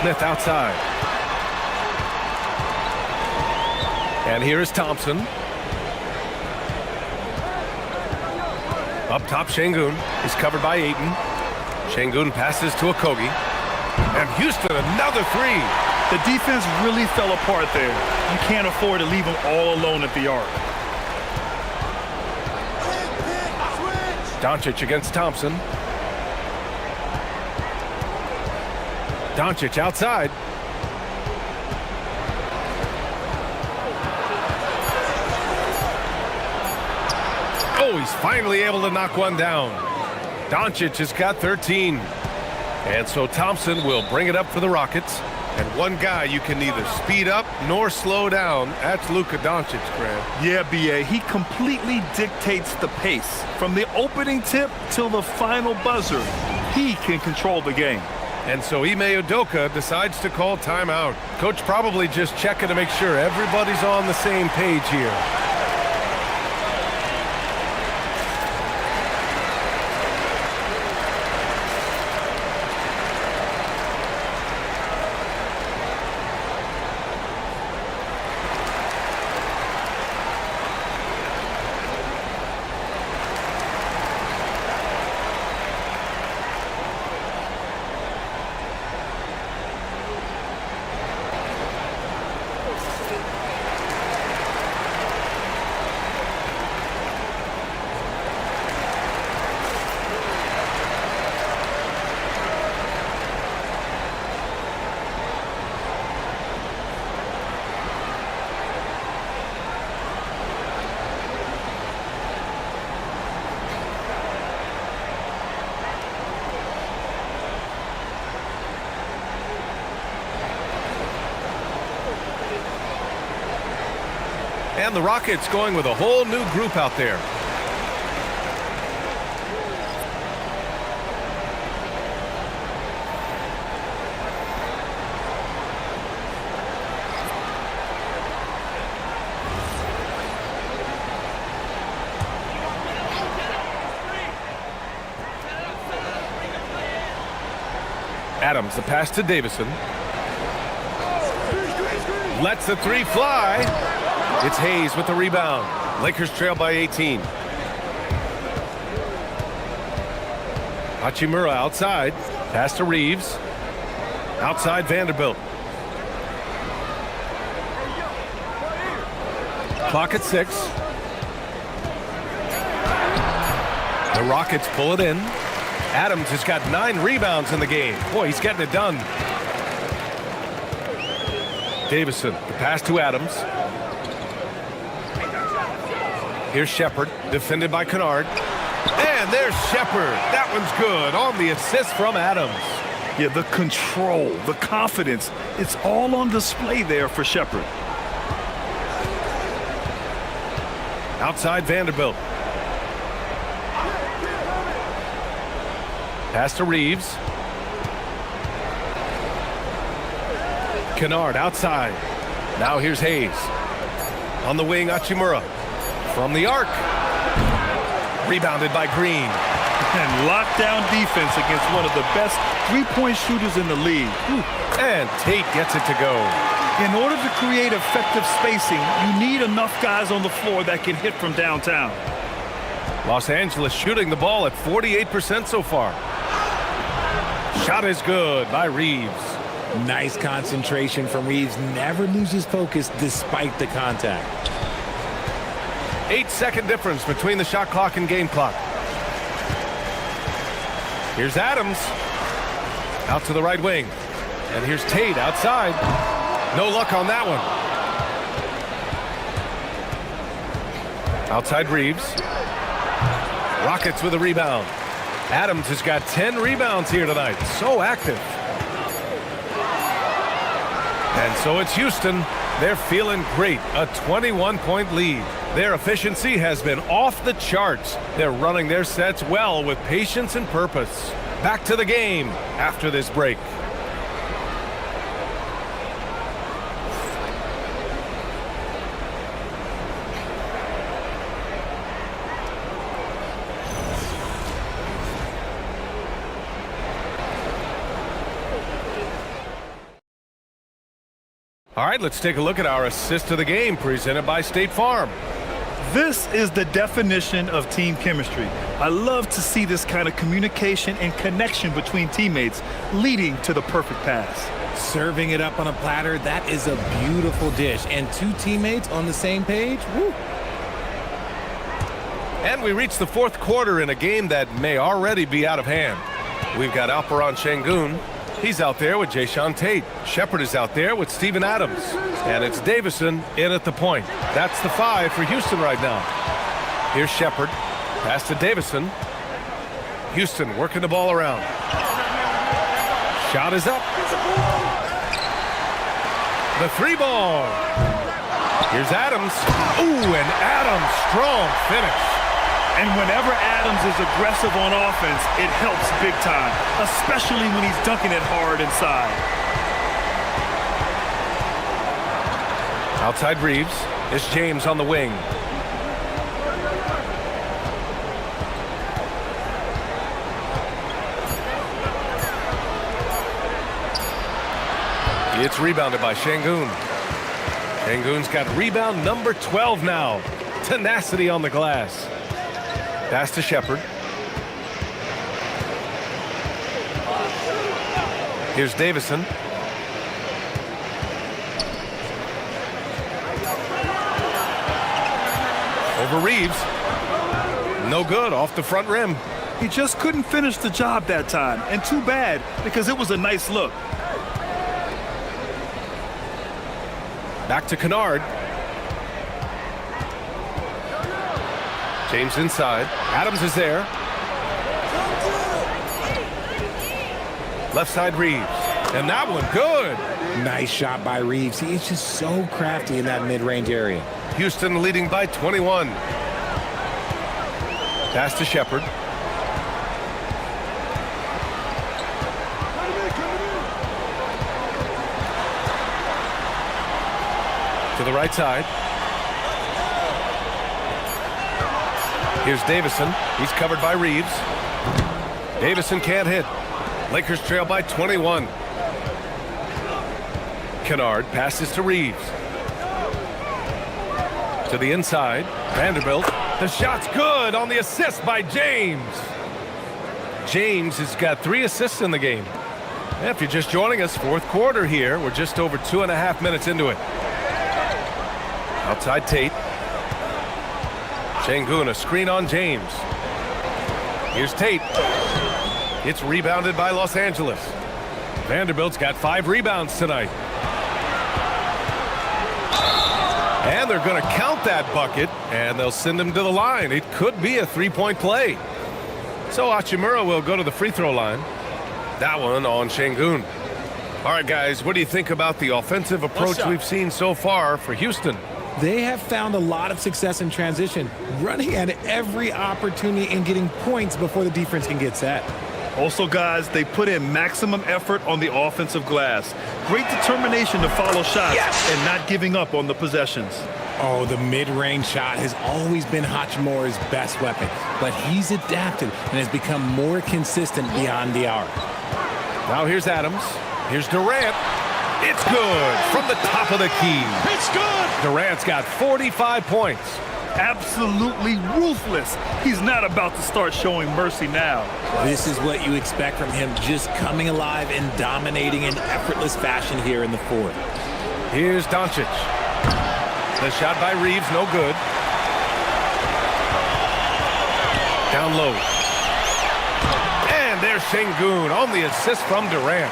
Smith outside. And here is Thompson. Up top, Şengün is covered by Ayton. Şengün passes to Okogie. And Houston, another 3. The defense really fell apart there. You can't afford to leave them all alone at the arc. Doncic against Thompson. Doncic outside. Oh, he's finally able to knock one down. Doncic has got 13. And so Thompson will bring it up for the Rockets. And one guy you can neither speed up nor slow down, that's Luka Doncic, Grant. Yeah, B.A., he completely dictates the pace. From the opening tip till the final buzzer, he can control the game. And so Ime Udoka decides to call timeout. Coach probably just checking to make sure everybody's on the same page here. And the Rockets going with a whole new group out there. Adams, the pass to Davison. Lets the three fly. It's Hayes with the rebound. Lakers trail by 18. Hachimura outside. Pass to Reeves. Outside Vanderbilt. Clock at 6. The Rockets pull it in. Adams has got 9 rebounds in the game. Boy, he's getting it done. Davison, the pass to Adams. Here's Shepard, defended by Kennard. And there's Shepard. That one's good on the assist from Adams. Yeah, the control, the confidence, it's all on display there for Shepard. Outside Vanderbilt. Pass to Reeves. Kennard outside. Now here's Hayes. On the wing, Hachimura. From the arc. Rebounded by Green. And lockdown defense against one of the best three-point shooters in the league. And Tate gets it to go. In order to create effective spacing, you need enough guys on the floor that can hit from downtown. Los Angeles shooting the ball at 48% so far. Shot is good by Reeves. Nice concentration from Reeves. Never loses focus despite the contact. 8-second difference between the shot clock and game clock. Here's Adams. Out to the right wing. And here's Tate outside. No luck on that one. Outside Reeves. Rockets with a rebound. Adams has got 10 rebounds here tonight. So active. And so it's Houston. They're feeling great. A 21-point lead. Their efficiency has been off the charts. They're running their sets well with patience and purpose. Back to the game after this break. All right, let's take a look at our assist of the game presented by State Farm. This is the definition of team chemistry. I love to see this kind of communication and connection between teammates leading to the perfect pass. Serving it up on a platter, that is a beautiful dish. And two teammates on the same page, woo. And we reach the fourth quarter in a game that may already be out of hand. We've got Alperon Şengün. He's out there with Jayshawn Tate. Shepard is out there with Steven Adams. And it's Davison in at the point. That's the 5 for Houston right now. Here's Shepard. Pass to Davison. Houston working the ball around. Shot is up. The three ball. Here's Adams. Ooh, and Adams, strong finish. And whenever Adams is aggressive on offense, it helps big time, especially when he's dunking it hard inside. Outside Reeves. It's James on the wing. It's rebounded by Şengün. Şengün's got rebound number 12 now. Tenacity on the glass. Pass to Shepherd. Here's Davison. Over Reeves. No good, off the front rim. He just couldn't finish the job that time, and too bad because it was a nice look. Back to Kennard. James inside. Adams is there. Left side Reeves. And that one good. Nice shot by Reeves. He is just so crafty in that mid-range area. Houston leading by 21. Pass to Shepherd. To the right side. Here's Davison. He's covered by Reeves. Davison can't hit. Lakers trail by 21. Kennard passes to Reeves. To the inside. Vanderbilt. The shot's good on the assist by James. James has got 3 assists in the game. If you're just joining us, fourth quarter here. We're just over 2.5 minutes into it. Outside Tate. Şengün, a screen on James. Here's Tate. It's rebounded by Los Angeles. Vanderbilt's got 5 rebounds tonight. And they're going to count that bucket, and they'll send him to the line. It could be a 3-point play. So Hachimura will go to the free throw line. That one on Şengün. All right, guys, what do you think about the offensive approach we've seen so far for Houston? They have found a lot of success in transition, running at every opportunity and getting points before the defense can get set. Also, guys, they put in maximum effort on the offensive glass. Great determination to follow shots and not giving up on the possessions. Oh, the mid-range shot has always been Hachimura's best weapon, but he's adapted and has become more consistent beyond the arc. Now here's Adams. Here's Durant. It's good from the top of the key. It's good! Durant's got 45 points. Absolutely ruthless. He's not about to start showing mercy now. This is what you expect from him, just coming alive and dominating in effortless fashion here in the fourth. Here's Doncic. The shot by Reeves, no good. Down low. And there's Şengün on the assist from Durant.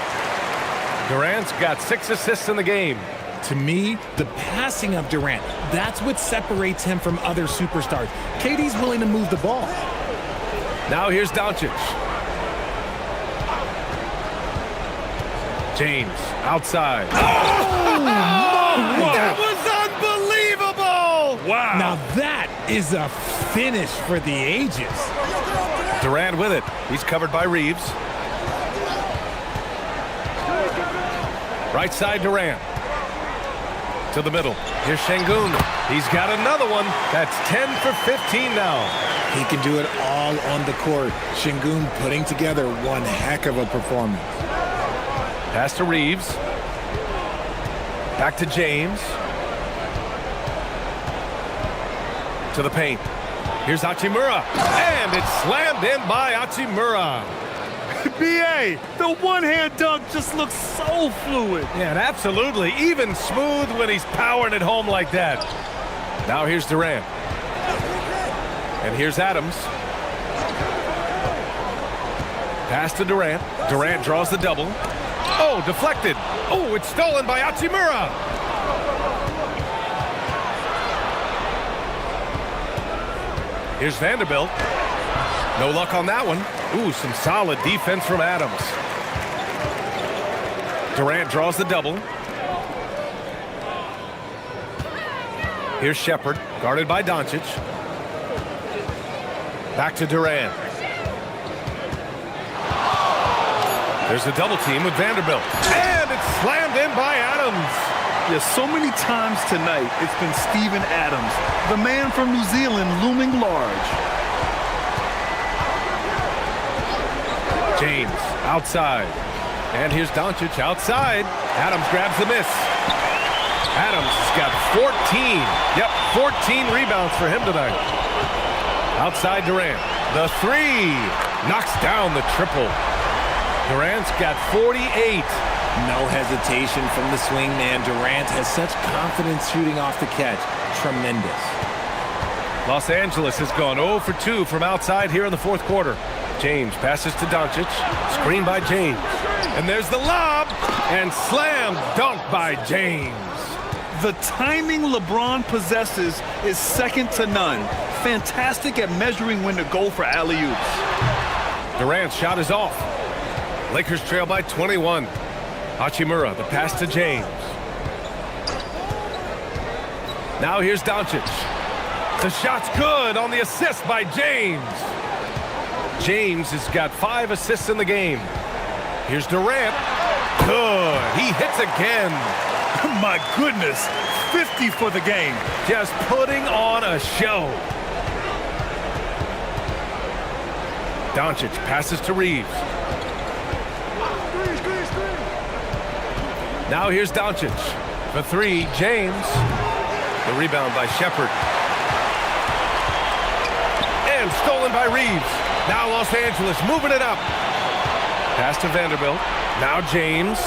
Durant's got 6 assists in the game. To me, the passing of Durant, that's what separates him from other superstars. KD's willing to move the ball. Now here's Doncic. James outside. Oh, that was unbelievable! Wow. Now that is a finish for the ages. Durant with it. He's covered by Reeves. Right side Durant. To the middle. Here's Şengün. He's got another one. That's 10 for 15 now. He can do it all on the court. Şengün putting together one heck of a performance. Pass to Reeves. Back to James. To the paint. Here's Hachimura. And it's slammed in by Hachimura. B.A., the one-hand dunk just looks so fluid. Yeah, and absolutely. Even smooth when he's powering it home like that. Now here's Durant. And here's Adams. Pass to Durant. Durant draws the double. Oh, deflected. Oh, it's stolen by Hachimura. Here's Vanderbilt. No luck on that one. Ooh, some solid defense from Adams. Durant draws the double. Here's Shepherd, guarded by Doncic. Back to Durant. There's a double team with Vanderbilt. And it's slammed in by Adams. Yes, so many times tonight, it's been Steven Adams, the man from New Zealand, looming large. James outside. And here's Doncic outside. Adams grabs the miss. Adams has got 14. Yep, 14 rebounds for him tonight. Outside Durant. The three. Knocks down the triple. Durant's got 48. No hesitation from the swing man. Durant has such confidence shooting off the catch. Tremendous. Los Angeles has gone 0 for 2 from outside here in the fourth quarter. James passes to Doncic. Screen by James. And there's the lob. And slam dunk by James. The timing LeBron possesses is second to none. Fantastic at measuring when to go for alley-oops. Durant's shot is off. Lakers trail by 21. Hachimura, the pass to James. Now here's Doncic. The shot's good on the assist by James. James has got 5 assists in the game. Here's Durant. Good. He hits again. My goodness, 50 for the game. Just putting on a show. Doncic passes to Reeves. Now here's Doncic. For 3, James. The rebound by Shepherd. And stolen by Reeves. Now Los Angeles moving it up. Pass to Vanderbilt. Now James.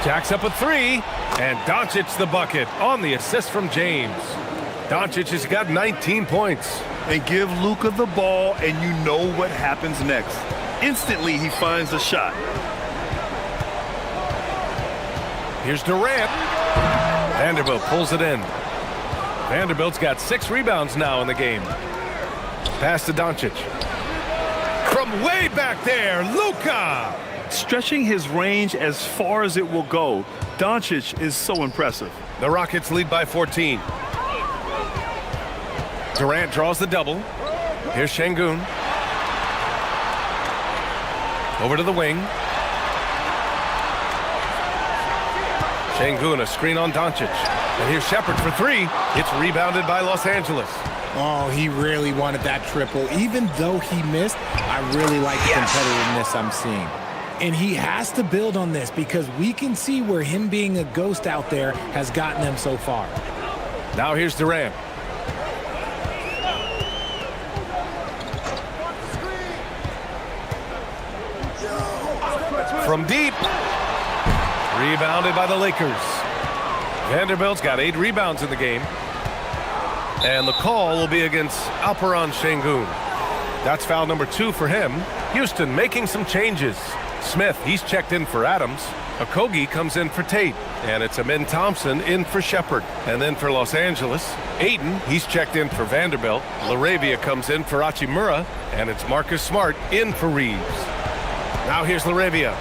Jacks up a 3. And Doncic the bucket on the assist from James. Doncic has got 19 points. And give Luka the ball, and you know what happens next. Instantly, he finds a shot. Here's Durant. Vanderbilt pulls it in. Vanderbilt's got 6 rebounds now in the game. Pass to Doncic. From way back there, Luka! Stretching his range as far as it will go, Doncic is so impressive. The Rockets lead by 14. Durant draws the double. Here's Şengün. Over to the wing. Şengün, a screen on Doncic. And here's Shepherd for 3. It's rebounded by Los Angeles. Oh, he really wanted that triple. Even though he missed, I really like the competitiveness I'm seeing. And he has to build on this because we can see where him being a ghost out there has gotten them so far. Now here's Durant. From deep. Rebounded by the Lakers. Vanderbilt's got 8 rebounds in the game. And the call will be against Alperen Şengün. That's foul number 2 for him. Houston making some changes. Smith, he's checked in for Adams. Okogie comes in for Tate. And it's Amin Thompson in for Shepherd. And then for Los Angeles, Ayton, he's checked in for Vanderbilt. LaRavia comes in for Hachimura. And it's Marcus Smart in for Reeves. Now here's LaRavia.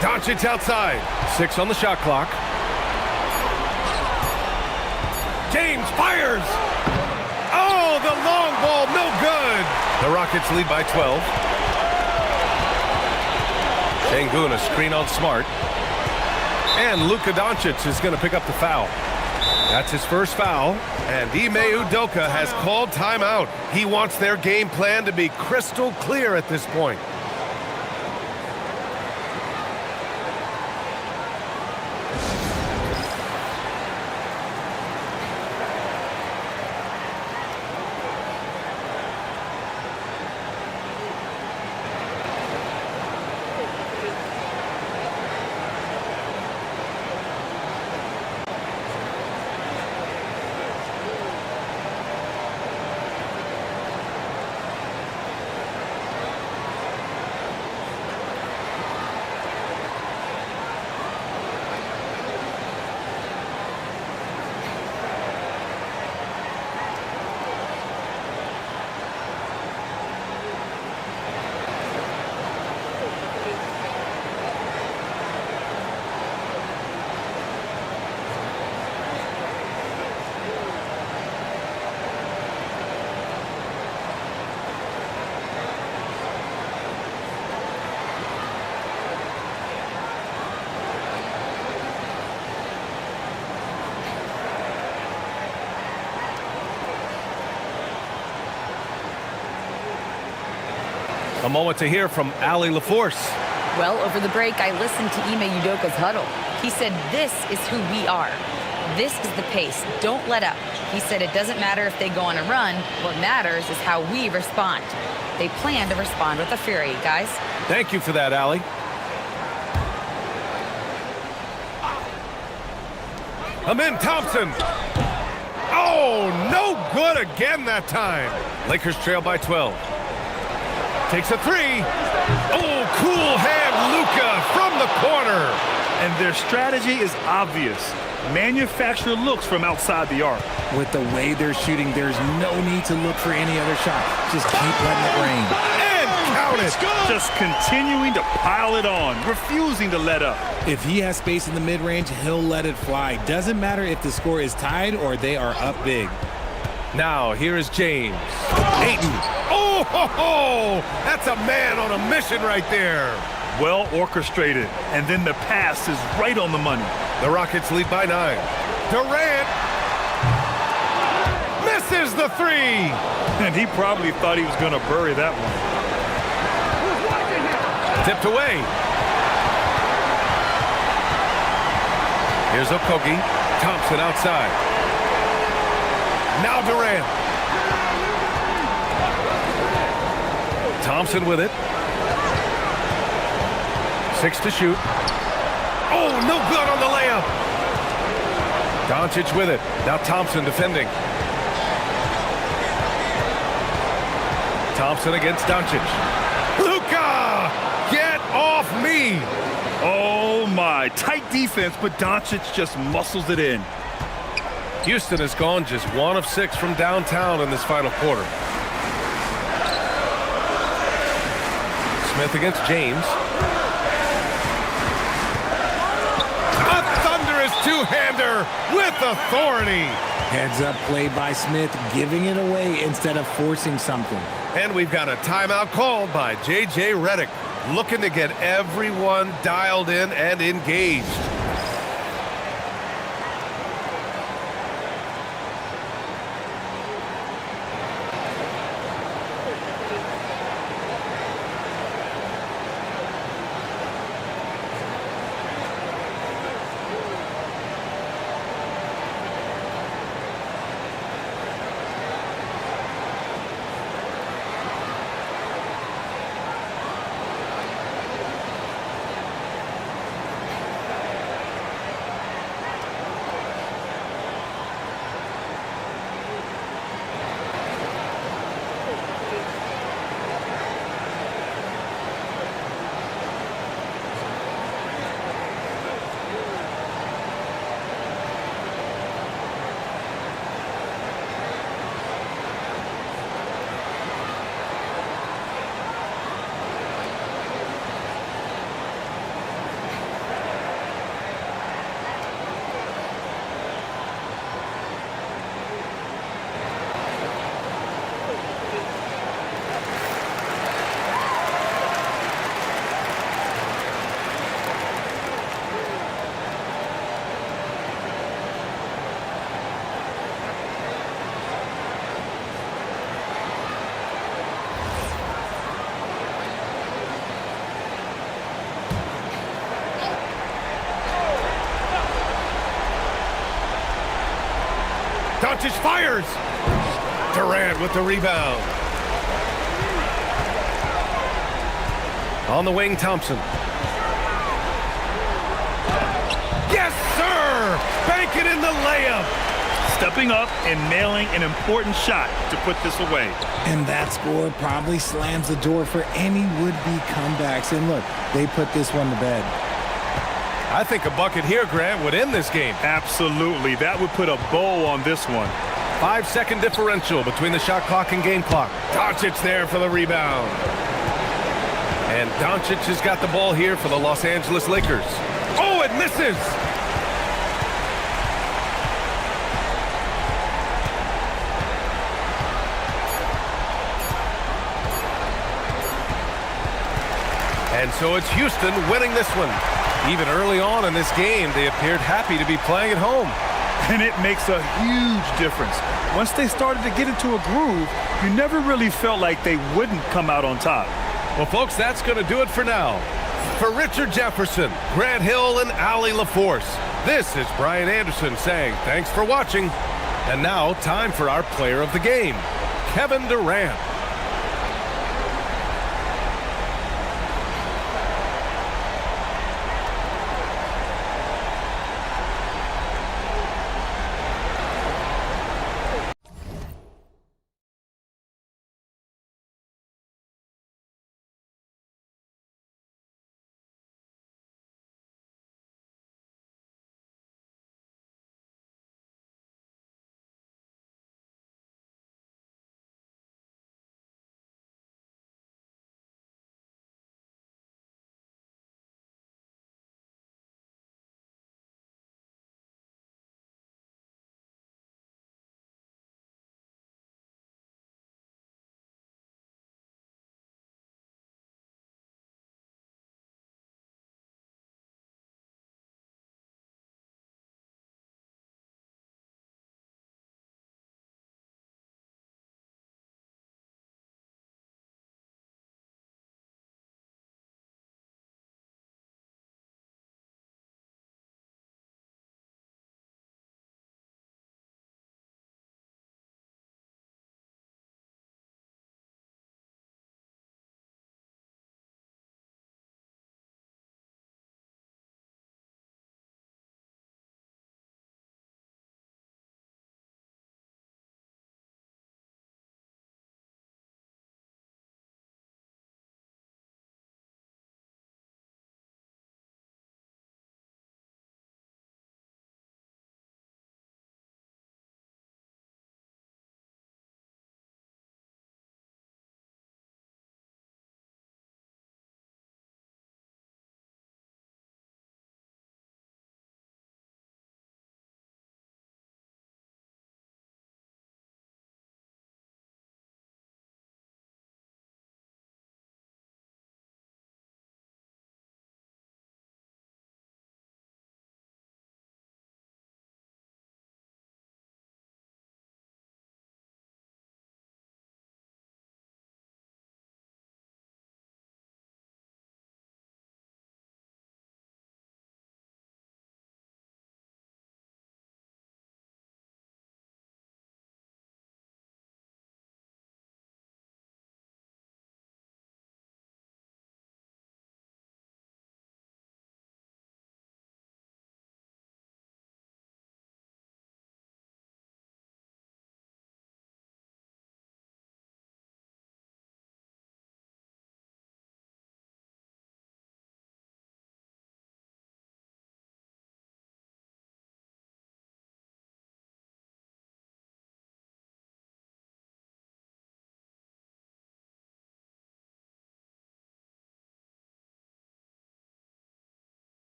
Doncic outside. 6 on the shot clock. James fires. Oh, the long ball, no good. The Rockets lead by 12. Şengün, a screen on Smart. And Luka Doncic is going to pick up the foul. That's his first foul. And Ime Udoka has called timeout. He wants their game plan to be crystal clear at this point. A moment to hear from Ali LaForce. Well, over the break, I listened to Ime Udoka's huddle. He said, this is who we are. This is the pace. Don't let up. He said it doesn't matter if they go on a run. What matters is how we respond. They plan to respond with a fury, guys. Thank you for that, Ali. Amin Thompson. Oh, no good again that time. Lakers trail by 12. Takes a three. Oh, cool hand, Luka from the corner. And their strategy is obvious. Manufacture looks from outside the arc. With the way they're shooting, there's no need to look for any other shot. Just keep letting it rain. And count it. Just continuing to pile it on, refusing to let up. If he has space in the mid-range, he'll let it fly. Doesn't matter if the score is tied or they are up big. Now, here is James. Ayton. Oh, ho, ho! That's a man on a mission right there. Well orchestrated, and then the pass is right on the money. The Rockets lead by 9. Durant misses the three. And he probably thought he was going to bury that one. Tipped away. Here's Okogie. Thompson outside. Now Durant. Thompson with it. 6 to shoot. Oh, no good on the layup. Doncic with it. Now Thompson defending. Thompson against Doncic. Luka! Get off me! Oh, my. Tight defense, but Doncic just muscles it in. Houston has gone just 1 of 6 from downtown in this final quarter. Smith against James. A thunderous two-hander with authority. Heads up play by Smith, giving it away instead of forcing something. And we've got a timeout called by J.J. Redick, looking to get everyone dialed in and engaged. Doncic fires. Durant with the rebound. On the wing, Thompson. Yes, sir! Bank it in the layup. Stepping up and nailing an important shot to put this away. And that score probably slams the door for any would-be comebacks. And look, they put this one to bed. I think a bucket here, Grant, would end this game. Absolutely. That would put a bow on this one. 5-second differential between the shot clock and game clock. Doncic there for the rebound. And Doncic has got the ball here for the Los Angeles Lakers. Oh, it misses! And so it's Houston winning this one. Even early on in this game, they appeared happy to be playing at home. And it makes a huge difference. Once they started to get into a groove, you never really felt like they wouldn't come out on top. Well, folks, that's going to do it for now. For Richard Jefferson, Grant Hill, and Allie LaForce, this is Brian Anderson saying thanks for watching. And now, time for our player of the game, Kevin Durant.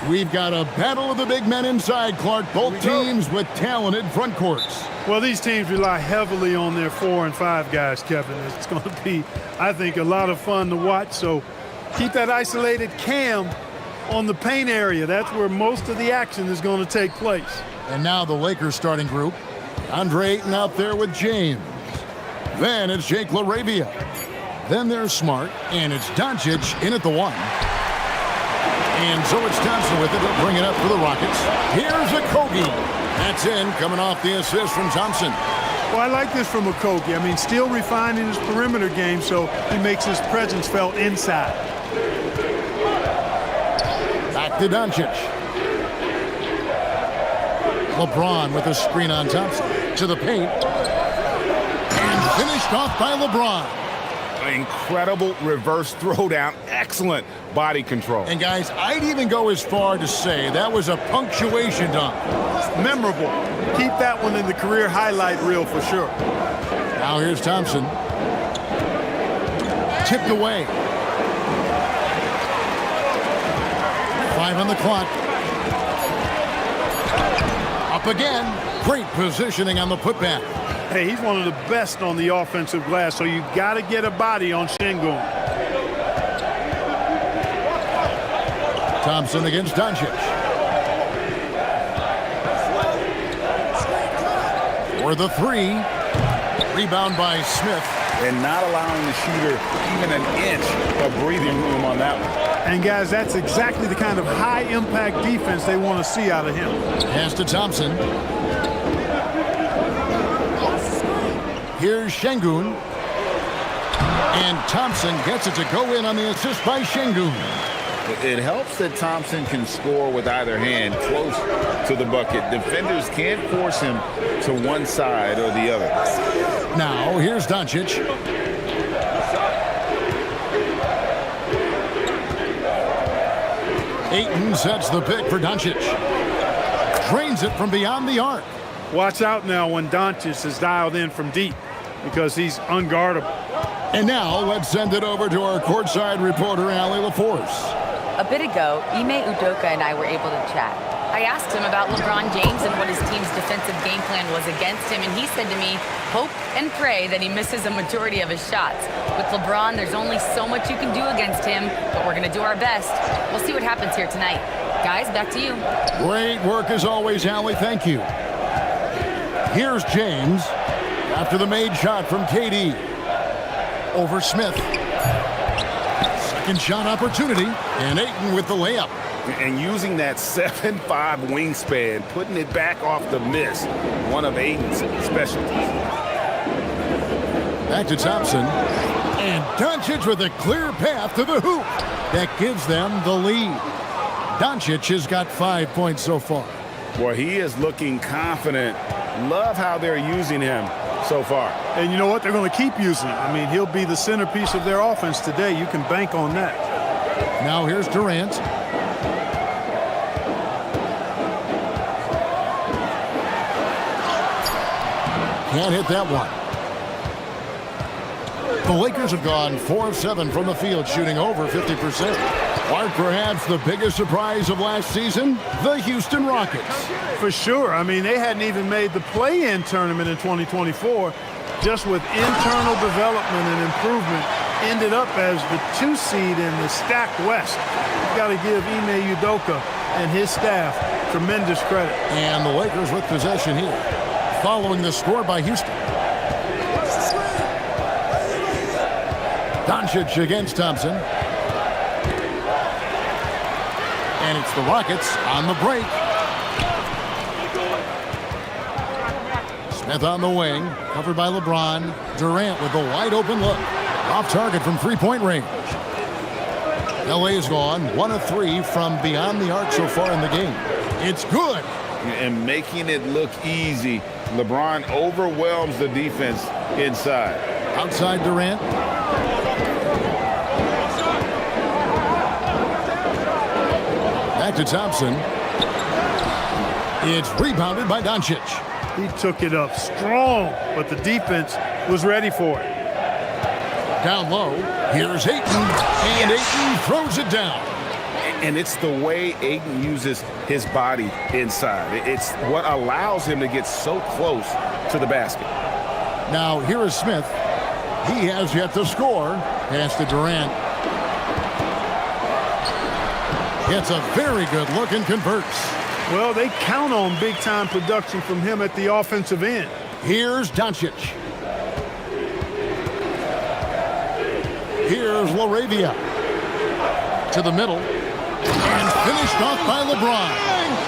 We've got a battle of the big men inside, Clark. Both teams with talented front courts. Well, these teams rely heavily on their 4 and 5 guys, Kevin. It's going to be, I think, a lot of fun to watch. So keep that isolated cam on the paint area. That's where most of the action is going to take place. And now the Lakers starting group. Andre Ayton out there with James. Then it's Jake LaRavia. Then there's Smart, and it's Doncic in at the 1. And so it's Thompson with it. They'll bring it up for the Rockets. Here's a Kogi. That's in, coming off the assist from Thompson. Well, I like this from Okogie. I mean, still refining his perimeter game, so he makes his presence felt inside. Back to Doncic. LeBron with a screen on Thompson. To the paint. And finished off by LeBron. Incredible reverse throwdown. Excellent body control. And guys, I'd even go as far to say that was a punctuation dunk. Memorable. Keep that one in the career highlight reel for sure. Now here's Thompson. Tipped away. 5 on the clock. Up again. Great positioning on the putback. Hey, he's one of the best on the offensive glass, so you got to get a body on Şengün. Thompson against Doncic. For the 3. Rebound by Smith. And not allowing the shooter even an inch of breathing room on that one. And guys, that's exactly the kind of high-impact defense they want to see out of him. Pass to Thompson. Here's Şengün. And Thompson gets it to go in on the assist by Şengün. It helps that Thompson can score with either hand close to the bucket. Defenders can't force him to one side or the other. Now, here's Doncic. Ayton sets the pick for Doncic. Drains it from beyond the arc. Watch out now when Doncic is dialed in from deep because he's unguardable. And now, let's send it over to our courtside reporter, Allie LaForce. A bit ago, Ime Udoka and I were able to chat. I asked him about LeBron James and what his team's defensive game plan was against him, and he said to me, hope and pray that he misses a majority of his shots. With LeBron, there's only so much you can do against him, but we're going to do our best. We'll see what happens here tonight. Guys, back to you. Great work as always, Allie. Thank you. Here's James after the made shot from KD. Over Smith. Second shot opportunity, and Ayton with the layup. And using that 7'5" wingspan, putting it back off the miss, one of Ayton's specialties. Back to Thompson. And Doncic with a clear path to the hoop. That gives them the lead. Doncic has got 5 points so far. Well, he is looking confident. Love how they're using him so far. And you know what? They're going to keep using him. I mean, he'll be the centerpiece of their offense today. You can bank on that. Now here's Durant. Can't hit that one. The Lakers have gone 4 of 7 from the field, shooting over 50%. Or perhaps the biggest surprise of last season, the Houston Rockets. For sure. I mean, they hadn't even made the play-in tournament in 2024. Just with internal development and improvement, ended up as the 2 seed in the stacked West. You've got to give Ime Udoka and his staff tremendous credit. And the Lakers with possession here, following the score by Houston. Doncic against Thompson. And it's the Rockets on the break. Smith on the wing, covered by LeBron. Durant with a wide open look. Off target from three-point range. LA's gone 1 of 3 from beyond the arc so far in the game. It's good. And making it look easy. LeBron overwhelms the defense inside. Outside Durant. Back to Thompson. It's rebounded by Doncic. He took it up strong, but the defense was ready for it. Down low, here's Ayton, and Ayton throws it down. And it's the way Ayton uses his body inside. It's what allows him to get so close to the basket. Now, here is Smith. He has yet to score. Pass to Durant. Gets a very good look and converts. Well, they count on big-time production from him at the offensive end. Here's Doncic. Here's LaRavia. To the middle. And finished off by LeBron.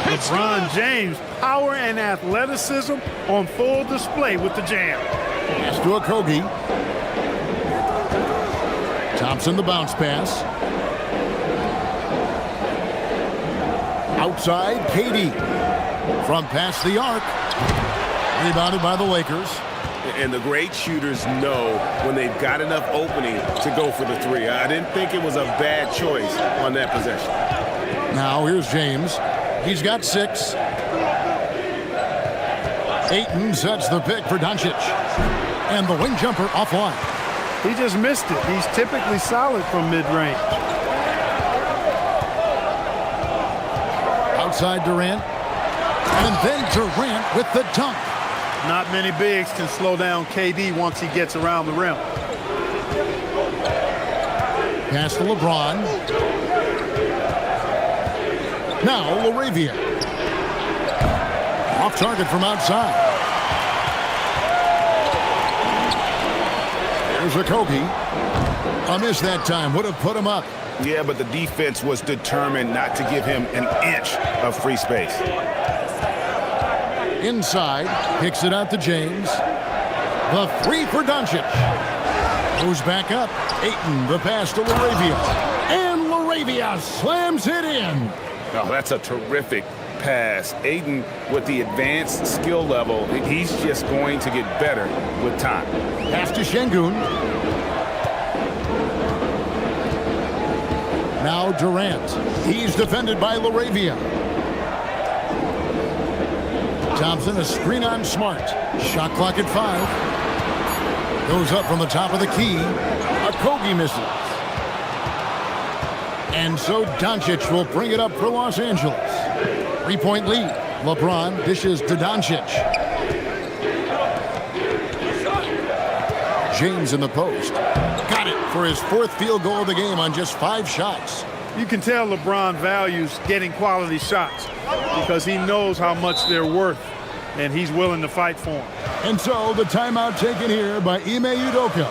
LeBron James, power and athleticism on full display with the jam. Pass to Okogie. Thompson the bounce pass. outside, KD. From past the arc. Rebounded by the Lakers. And the great shooters know when they've got enough opening to go for the three. I didn't think it was a bad choice on that possession. Now here's James. He's got 6. Ayton sets the pick for Doncic. And the wing jumper offline. He just missed it. He's typically solid from mid-range. Outside Durant. And then Durant with the dunk. Not many bigs can slow down KD once he gets around the rim. Pass to LeBron. Now LaRavia. Off target from outside. There's a Kobe. A miss that time. Would have put him up. Yeah, but the defense was determined not to give him an inch of free space. Inside. Kicks it out to James. The 3 for Doncic. Goes back up. Ayton, the pass to LaRavia. And LaRavia slams it in. Oh, that's a terrific pass. Ayton, with the advanced skill level, he's just going to get better with time. Pass to Şengün. Now Durant. He's defended by LaRavia. Thompson, a screen on Smart. Shot clock at 5. Goes up from the top of the key. Okogie misses. And so Doncic will bring it up for Los Angeles. 3-point lead. LeBron dishes to Doncic. James in the post. Got it for his 4th field goal of the game on just 5 shots. You can tell LeBron values getting quality shots because he knows how much they're worth, and he's willing to fight for them. And so the timeout taken here by Ime Udoka.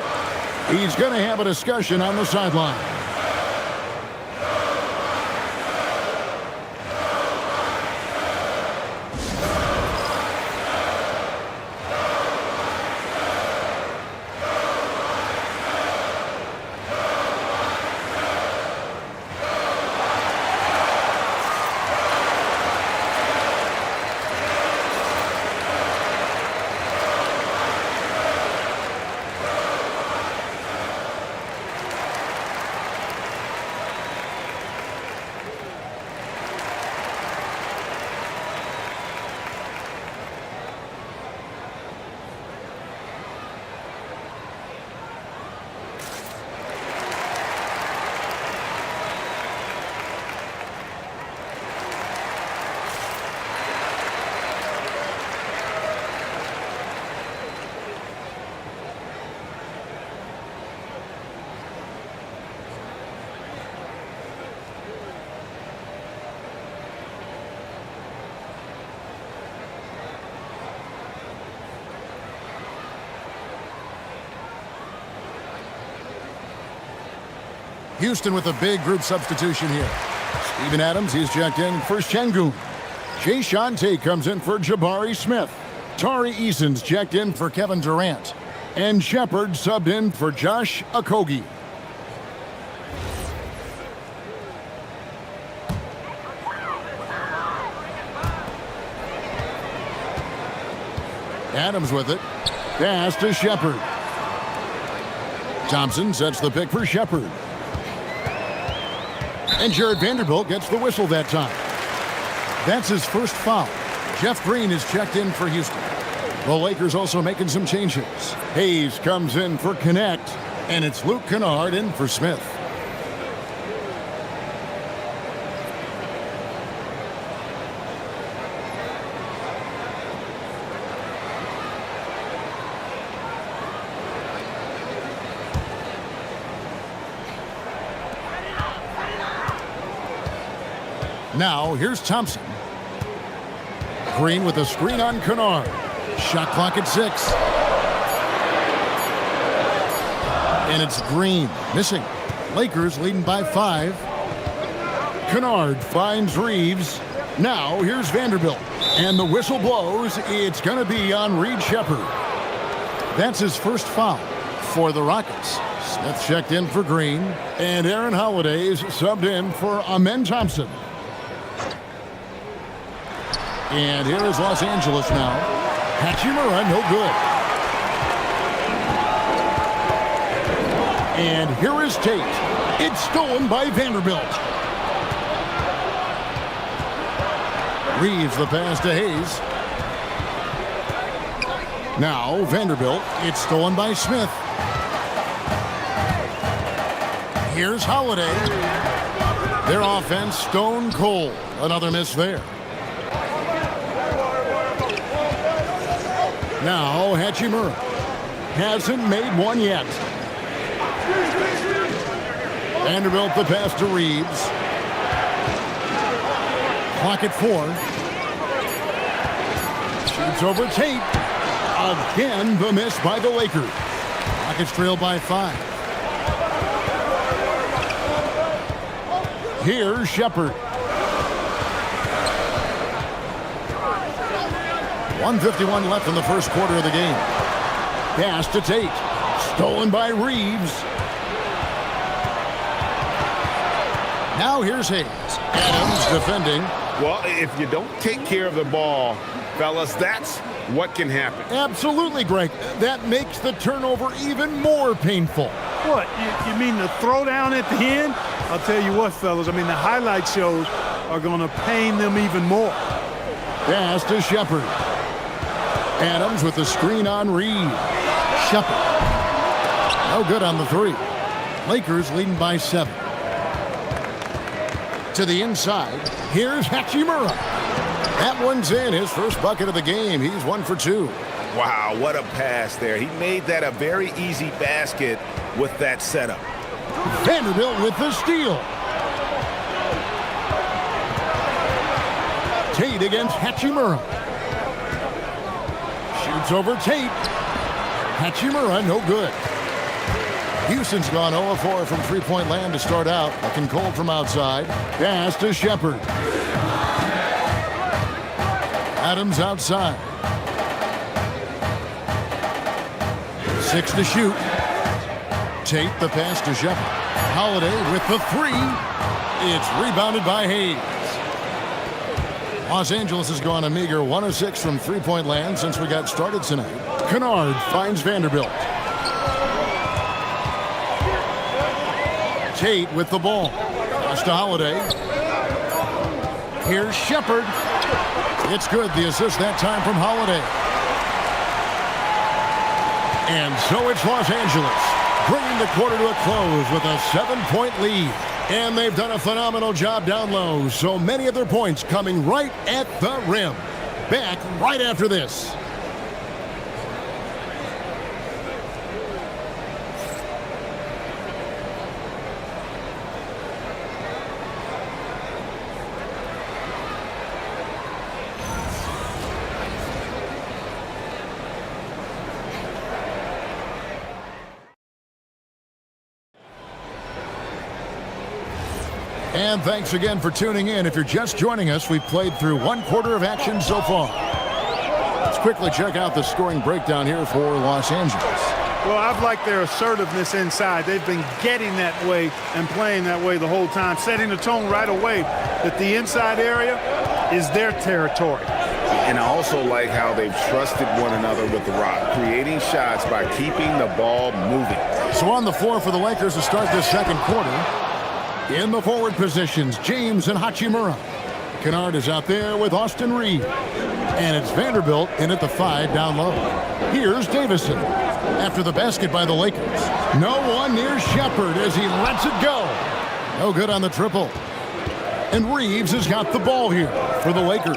He's going to have a discussion on the sideline. Houston with a big group substitution here. Steven Adams, he's checked in for Şengün. Jay Shante comes in for Jabari Smith. Tari Eason's checked in for Kevin Durant. And Shepard subbed in for Josh Okogie. Adams with it. Pass to Shepard. Thompson sets the pick for Shepard. And Jared Vanderbilt gets the whistle that time. That's his first foul. Jeff Green is checked in for Houston. The Lakers also making some changes. Hayes comes in for Connect, and it's Luke Kennard in for Smith. Now, here's Thompson. Green with a screen on Kennard. Shot clock at 6. And it's Green missing. Lakers leading by 5. Kennard finds Reeves. Now, here's Vanderbilt. And the whistle blows. It's going to be on Reed Shepard. That's his first foul for the Rockets. Smith checked in for Green. And Aaron Holiday's subbed in for Amen Thompson. And here is Los Angeles now. Hachimura, no good. And here is Tate. It's stolen by Vanderbilt. Reeves the pass to Hayes. Now Vanderbilt. It's stolen by Smith. Here's Holiday. Their offense stone cold. Another miss there. Now Hachimura hasn't made one yet. Vanderbilt the pass to Reeves. Clock at 4. Shoots over Tate. Again the miss by the Lakers. Rockets trail by 5. Here's Shepard. 1:51 left in the first quarter of the game. Pass to Tate. Stolen by Reeves. Now here's Hayes. Adams defending. Well, if you don't take care of the ball, fellas, that's what can happen. Absolutely, Greg. That makes the turnover even more painful. What, you mean the throwdown at the end? I'll tell you what, fellas, I mean, the highlight shows are going to pain them even more. Pass to Shepard. Adams with the screen on Reed. Shepard. No good on the 3. Lakers leading by 7. To the inside. Here's Hachimura. That one's in. His first bucket of the game. He's 1 for 2. Wow, what a pass there. He made that a very easy basket with that setup. Vanderbilt with the steal. Tate against Hachimura. Shoots over Tate. Hachimura, no good. Houston's gone 0-4 from three-point land to start out. Looking cold from outside. Pass to Shepard. Adams outside. 6 to shoot. Tate the pass to Shepard. Holiday with the 3. It's rebounded by Hayes. Los Angeles has gone a meager 1 of 6 from three-point land since we got started tonight. Kennard finds Vanderbilt. Tate with the ball. Pass to Holiday. Here's Shepard. It's good. The assist that time from Holiday. And so it's Los Angeles, bringing the quarter to a close with a 7-point lead. And they've done a phenomenal job down low. So many of their points coming right at the rim. Back right after this. And thanks again for tuning in. If you're just joining us, we've played through 1 quarter of action so far. Let's quickly check out the scoring breakdown here for Los Angeles. Well, I've liked their assertiveness inside. They've been getting that way and playing that way the whole time, setting the tone right away that the inside area is their territory. And I also like how they've trusted one another with the rock, creating shots by keeping the ball moving. So on the floor for the Lakers to start this second quarter. In the forward positions, James and Hachimura. Kennard is out there with Austin Reed. And it's Vanderbilt in at the 5 down low. Here's Davison. After the basket by the Lakers. No one near Shepard as he lets it go. No good on the triple. And Reeves has got the ball here for the Lakers.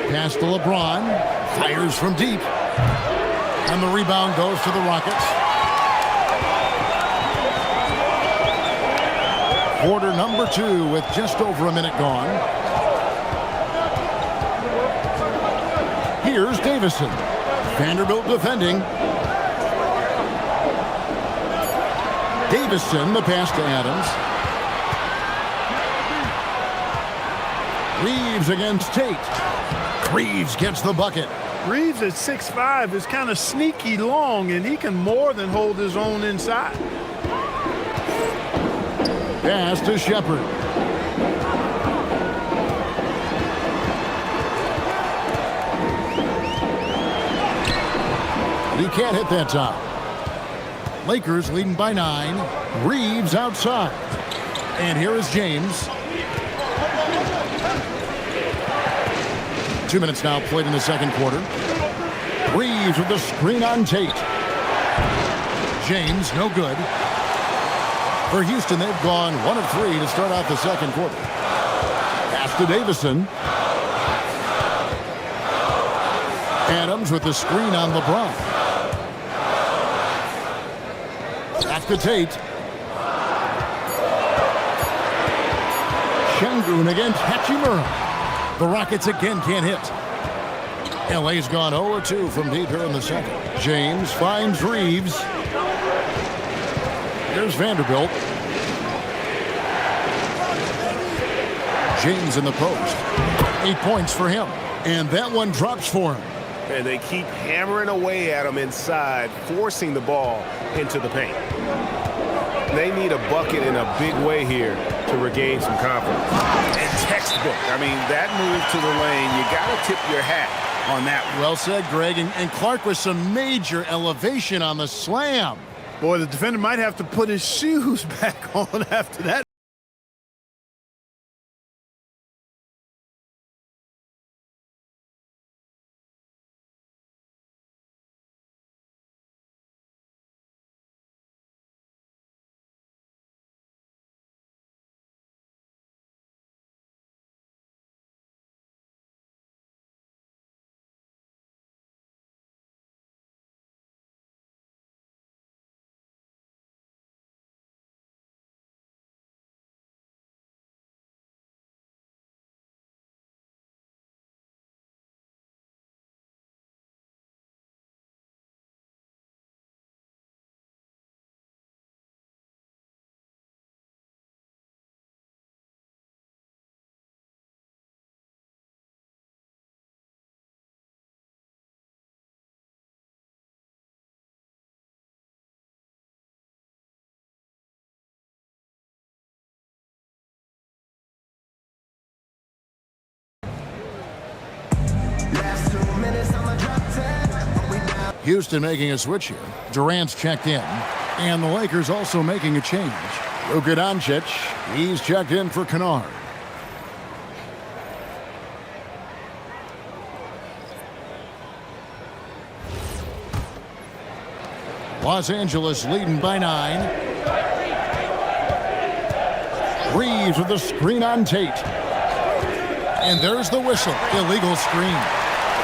Pass to LeBron. Fires from deep. And the rebound goes to the Rockets. Quarter number 2 with just over a minute gone. Here's Davison. Vanderbilt defending. Davison, the pass to Adams. Reeves against Tate. Reeves gets the bucket. Reeves at 6'5" is kind of sneaky long, and he can more than hold his own inside. Pass to Shepard. He can't hit that time. Lakers leading by 9. Reeves outside. And here is James. 2 minutes now played in the second quarter. Reeves with the screen on Tate. James, no good. For Houston, they've gone 1 of 3 to start out the second quarter. Pass to Davison. Adams with the screen on LeBron. Back to Tate. Şengün against Hachimura. The Rockets again can't hit. LA's gone 0-2 from deep here in the second. James finds Reeves. Here's Vanderbilt. James in the post. 8 points for him. And that one drops for him. And they keep hammering away at him inside, forcing the ball into the paint. They need a bucket in a big way here to regain some confidence. And textbook. I mean, that move to the lane, you got to tip your hat on that one. Well said, Greg. And Clark with some major elevation on the slam. Boy, the defender might have to put his shoes back on after that. Houston making a switch here. Durant's checked in. And the Lakers also making a change. Luka Doncic, he's checked in for Kennard. Los Angeles leading by 9. Reeves with the screen on Tate. And there's the whistle. Illegal screen.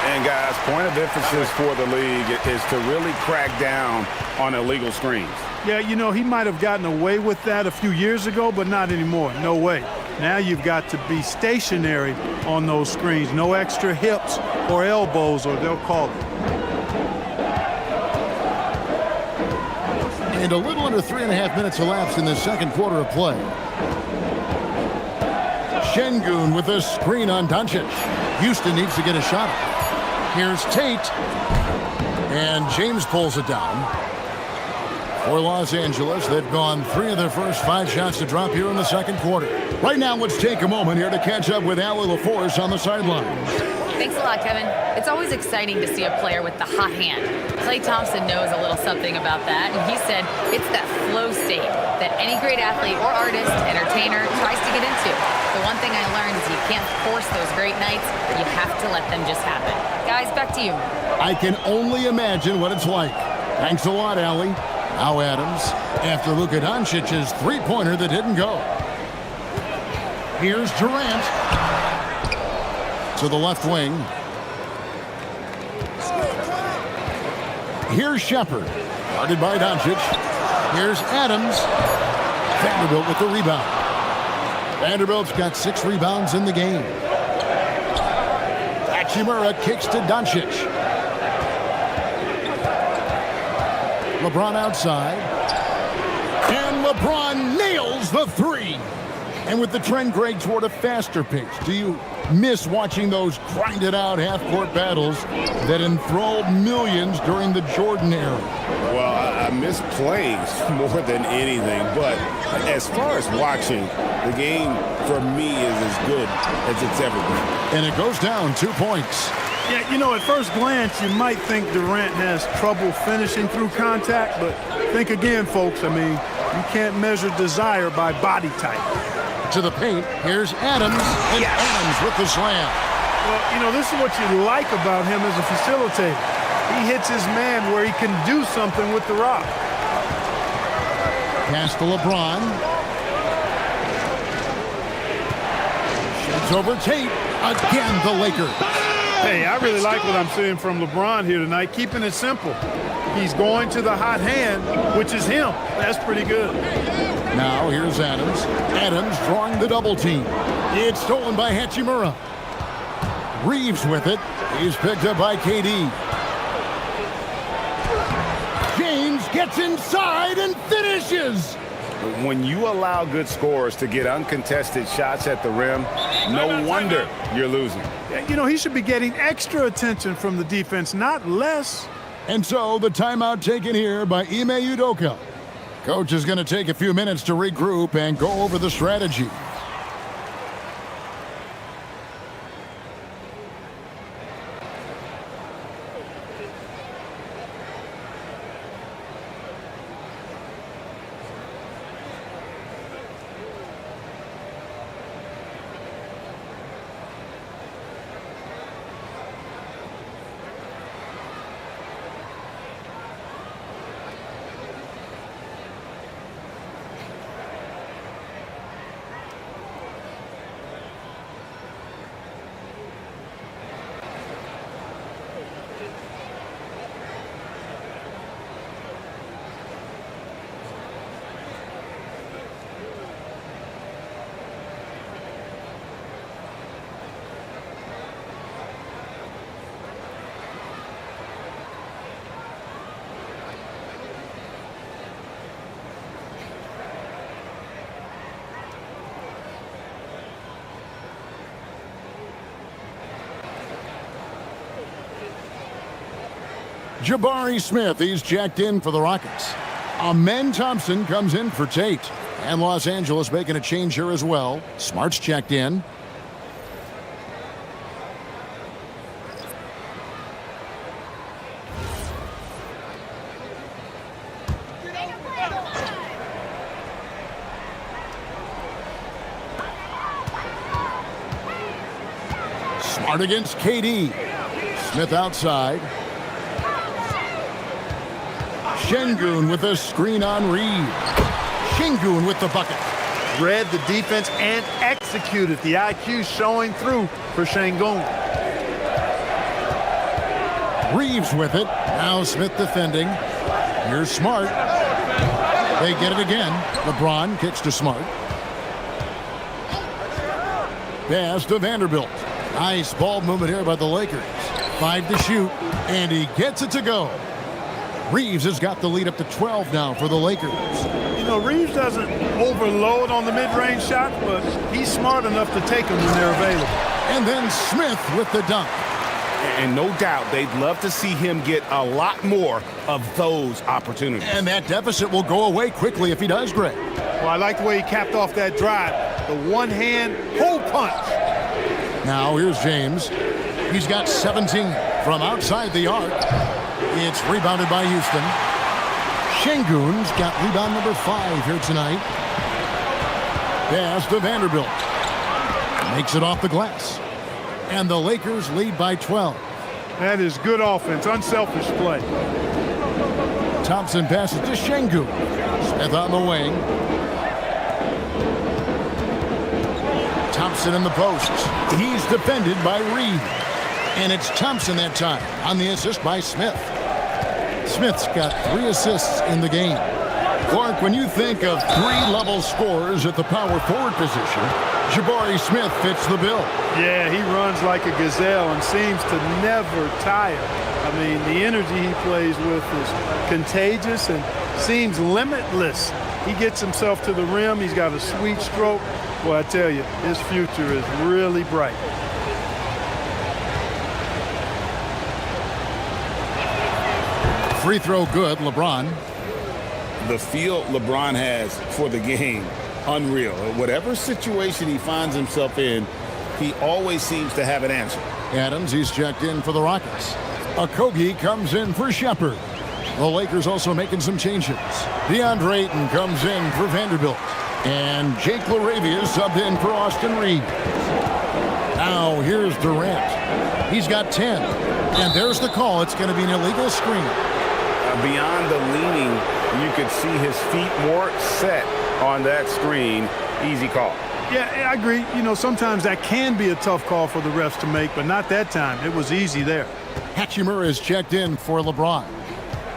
And guys, point of emphasis for the league is to really crack down on illegal screens. Yeah, you know, he might have gotten away with that a few years ago, but not anymore. No way. Now you've got to be stationary on those screens. No extra hips or elbows, or they'll call it. And a little under 3.5 minutes elapsed in the second quarter of play. Şengün with the screen on Doncic. Houston needs to get a shot off. Here's Tate. And James pulls it down. For Los Angeles, they've gone 3 of their first 5 shots to drop here in the second quarter. Right now, let's take a moment here to catch up with Allie LaForce on the sideline. Thanks a lot, Kevin. It's always exciting to see a player with the hot hand. Klay Thompson knows a little something about that, and he said it's that flow state that any great athlete or artist, entertainer, tries to get into. The one thing I learned is you can't force those great nights. You have to let them just happen. Guys, back to you. I can only imagine what it's like. Thanks a lot, Allie. Now Adams, after Luka Doncic's three-pointer that didn't go. Here's Durant. To the left wing. Here's Shepard. Guarded by Doncic. Here's Adams. Vanderbilt with the rebound. Vanderbilt's got 6 rebounds in the game. Hachimura kicks to Doncic. LeBron outside. And LeBron nails the 3. And with the trend, Greg, toward a faster pace, do you miss watching those grinded-out half-court battles that enthralled millions during the Jordan era? Well, I miss playing more than anything, but as far as watching, the game for me is as good as it's ever been. And it goes down 2 points. Yeah, you know, at first glance, you might think Durant has trouble finishing through contact, but think again, folks. I mean, you can't measure desire by body type. To the paint, here's Adams, and Adams with the slam. Well, you know, this is what you like about him as a facilitator. He hits his man where he can do something with the rock. Pass to LeBron. Sheds over Tate. Again, the Lakers. Hey, I really like what I'm seeing from LeBron here tonight, keeping it simple. He's going to the hot hand, which is him. That's pretty good. Now here's Adams. Adams drawing the double team. It's stolen by Hachimura. Reeves with it. He's picked up by KD. James gets inside and finishes. When you allow good scorers to get uncontested shots at the rim, no wonder you're losing. You know, he should be getting extra attention from the defense, not less. And so the timeout taken here by Ime Udoka. Coach is going to take a few minutes to regroup and go over the strategy. Jabari Smith, he's checked in for the Rockets. Amen Thompson comes in for Tate. And Los Angeles making a change here as well. Smart's checked in. Smart against KD. Smith outside. Şengün with a screen on Reed. Şengün with the bucket. Read the defense and executed. The IQ showing through for Şengün. Reeves with it. Now Smith defending. Here's Smart. They get it again. LeBron kicks to Smart. Pass to Vanderbilt. Nice ball movement here by the Lakers. 5 to shoot, and he gets it to go. Reeves has got the lead up to 12 now for the Lakers. You know, Reeves doesn't overload on the mid-range shot, but he's smart enough to take them when they're available. And then Smith with the dunk. And no doubt they'd love to see him get a lot more of those opportunities. And that deficit will go away quickly if he does, Greg. Well, I like the way he capped off that drive. The one-hand hole punch. Now here's James. He's got 17 from outside the arc. It's rebounded by Houston. Şengün's got rebound number 5 here tonight. Pass to Vanderbilt. Makes it off the glass. And the Lakers lead by 12. That is good offense, unselfish play. Thompson passes to Şengün. Smith on the wing. Thompson in the post. He's defended by Reed. And it's Thompson that time on the assist by Smith. Smith's got 3 assists in the game. Clark, when you think of 3-level scorers at the power forward position, Jabari Smith fits the bill. Yeah, he runs like a gazelle and seems to never tire. I mean, the energy he plays with is contagious and seems limitless. He gets himself to the rim. He's got a sweet stroke. Boy, I tell you, his future is really bright. Free throw good, LeBron. The feel LeBron has for the game, unreal. Whatever situation he finds himself in, he always seems to have an answer. Adams, he's checked in for the Rockets. Okogie comes in for Shepard. The Lakers also making some changes. DeAndre Ayton comes in for Vanderbilt. And Jake LaRavia subbed in for Austin Reed. Now here's Durant. He's got 10. And there's the call. It's going to be an illegal screen. Beyond the leaning, you could see his feet more set on that screen. Easy call. Yeah, I agree. You know, sometimes that can be a tough call for the refs to make, but not that time. It was easy there. Hachimura is checked in for LeBron.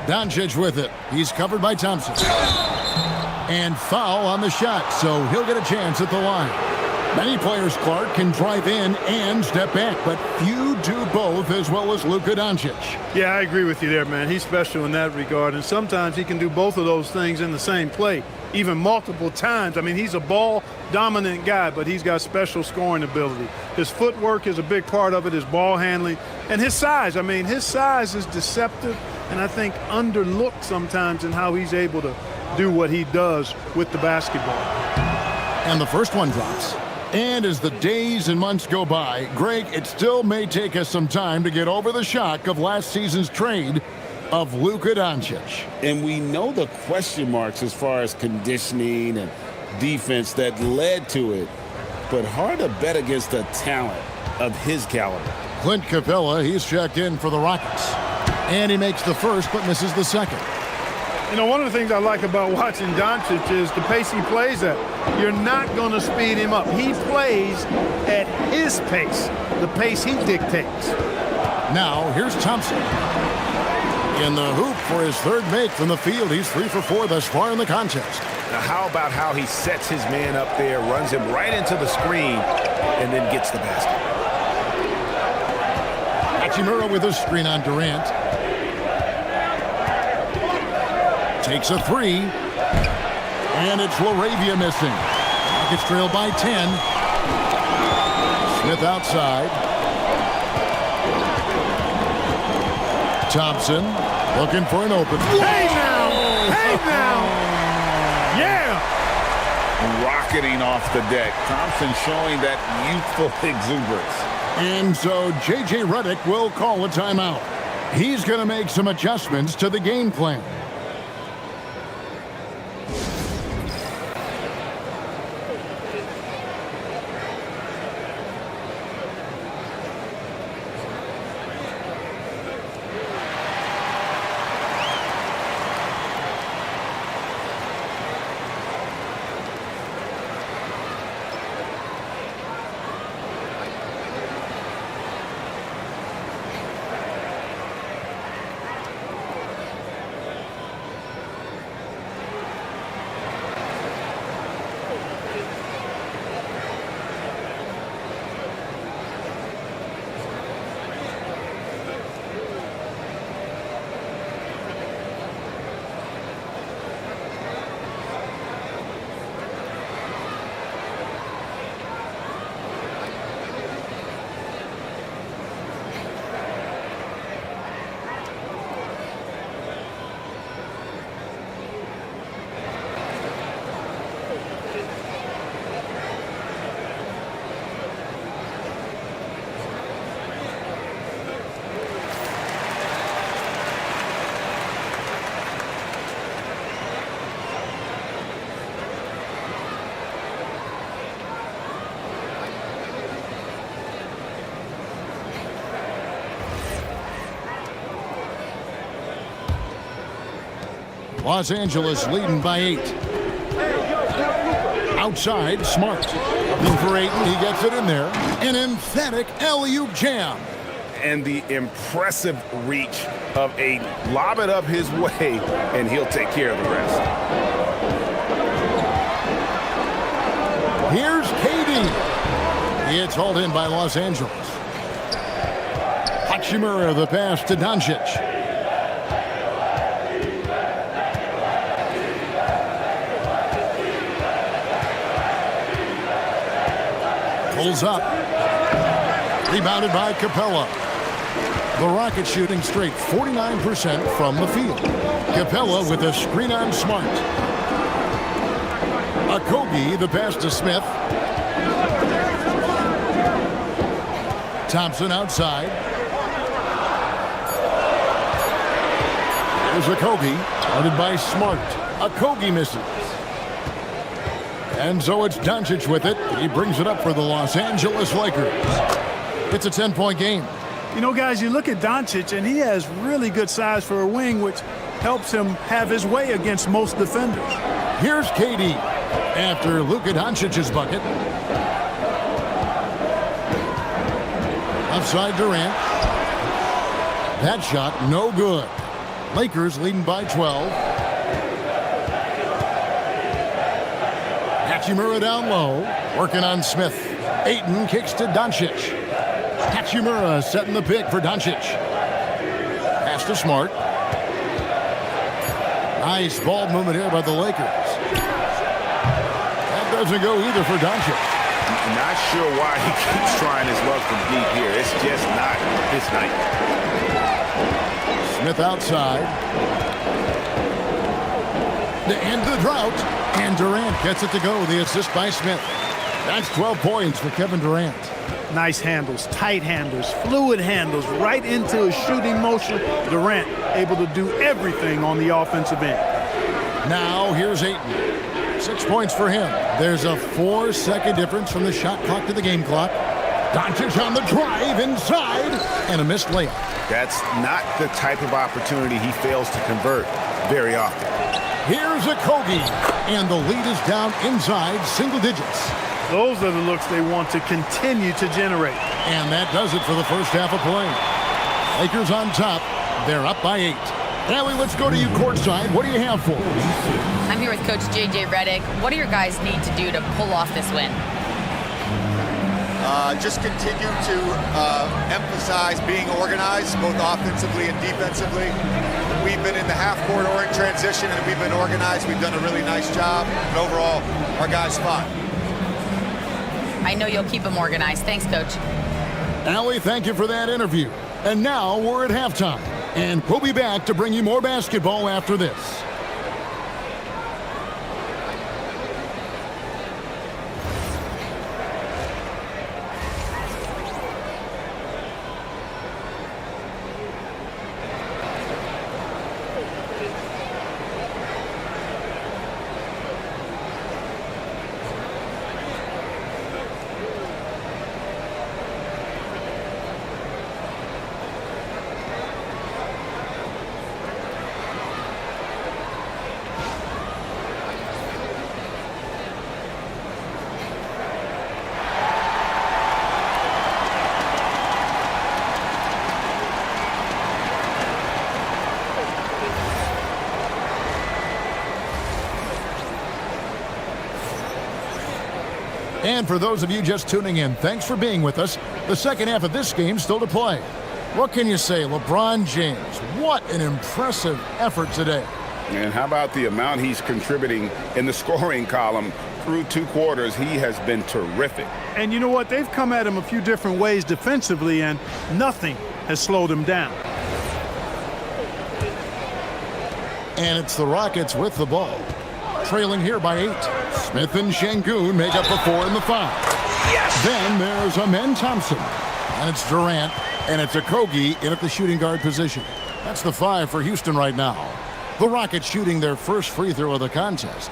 Doncic with it. He's covered by Thompson. And foul on the shot, so he'll get a chance at the line. Many players, Clark, can drive in and step back, but few do both as well as Luka Doncic. Yeah, I agree with you there, man. He's special in that regard, and sometimes he can do both of those things in the same play, even multiple times. I mean, he's a ball-dominant guy, but he's got special scoring ability. His footwork is a big part of it, his ball handling, and his size. I mean, his size is deceptive, and I think underlooked sometimes in how he's able to do what he does with the basketball. And the first one drops. And as the days and months go by, Greg, it still may take us some time to get over the shock of last season's trade of Luka Doncic. And we know the question marks as far as conditioning and defense that led to it, but hard to bet against the talent of his caliber. Clint Capella, he's checked in for the Rockets. And he makes the first but misses the second. You know, one of the things I like about watching Doncic is the pace he plays at. You're not going to speed him up. He plays at his pace, the pace he dictates. Now, here's Thompson. In the hoop for his third make from the field. He's 3 for 4 thus far in the contest. Now, how about how he sets his man up there, runs him right into the screen, and then gets the basket. Hachimura with a screen on Durant. Takes a 3. And it's LaRavia missing. Rockets trail by 10. Smith outside. Thompson looking for an open. Hey now! Hey now! Yeah! Rocketing off the deck. Thompson showing that youthful exuberance. And so J.J. Redick will call a timeout. He's going to make some adjustments to the game plan. Los Angeles leading by 8. Outside, Smart. Looking for Ayton. He gets it in there. An emphatic alley-oop jam. And the impressive reach of Ayton. Lob it up his way, and he'll take care of the rest. Here's KD. It's hauled in by Los Angeles. Hachimura, the pass to Doncic. Pulls up. Rebounded by Capella. The Rockets shooting straight 49% from the field. Capella with a screen on Smart. Okogie, the pass to Smith. Thompson outside. Here's Okogie, guarded by Smart. Okogie misses. And so it's Doncic with it. He brings it up for the Los Angeles Lakers. It's a 10-point game. You know, guys, you look at Doncic, and he has really good size for a wing, which helps him have his way against most defenders. Here's KD after Luka Doncic's bucket. Outside Durant. That shot, no good. Lakers leading by 12. Hachimura down low, working on Smith. Ayton kicks to Doncic. Hachimura setting the pick for Doncic. Pass to Smart. Nice ball movement here by the Lakers. That doesn't go either for Doncic. Not sure why he keeps trying his luck from deep here. It's just not his night. Smith outside. To end the drought. And Durant gets it to go. The assist by Smith. That's 12 points for Kevin Durant. Nice handles, tight handles, fluid handles, right into a shooting motion. Durant able to do everything on the offensive end. Now here's Ayton. 6 points for him. There's a 4-second difference from the shot clock to the game clock. Doncic on the drive inside and a missed layup. That's not the type of opportunity he fails to convert very often. Here's Okogie, and the lead is down inside single digits. Those are the looks they want to continue to generate. And that does it for the first half of play. Lakers on top. They're up by 8. Allie, let's go to you courtside. What do you have for us? I'm here with Coach J.J. Redick. What do your guys need to do to pull off this win? Just continue to emphasize being organized, both offensively and defensively. We've been in the half-court or in transition, and we've been organized. We've done a really nice job. And overall, our guys fought. I know you'll keep them organized. Thanks, Coach. Allie, thank you for that interview. And now we're at halftime. And we'll be back to bring you more basketball after this. And for those of you just tuning in, thanks for being with us. The second half of this game still to play. What can you say? LeBron James, what an impressive effort today. And how about the amount he's contributing in the scoring column through 2 quarters? He has been terrific. And you know what? They've come at him a few different ways defensively, and nothing has slowed him down. And it's the Rockets with the ball. Trailing here by 8. Smith and Şengün make up the 4 and the 5. Yes! Then there's Amen Thompson. And it's Durant. And it's Okogie in at the shooting guard position. That's the 5 for Houston right now. The Rockets shooting their first free throw of the contest.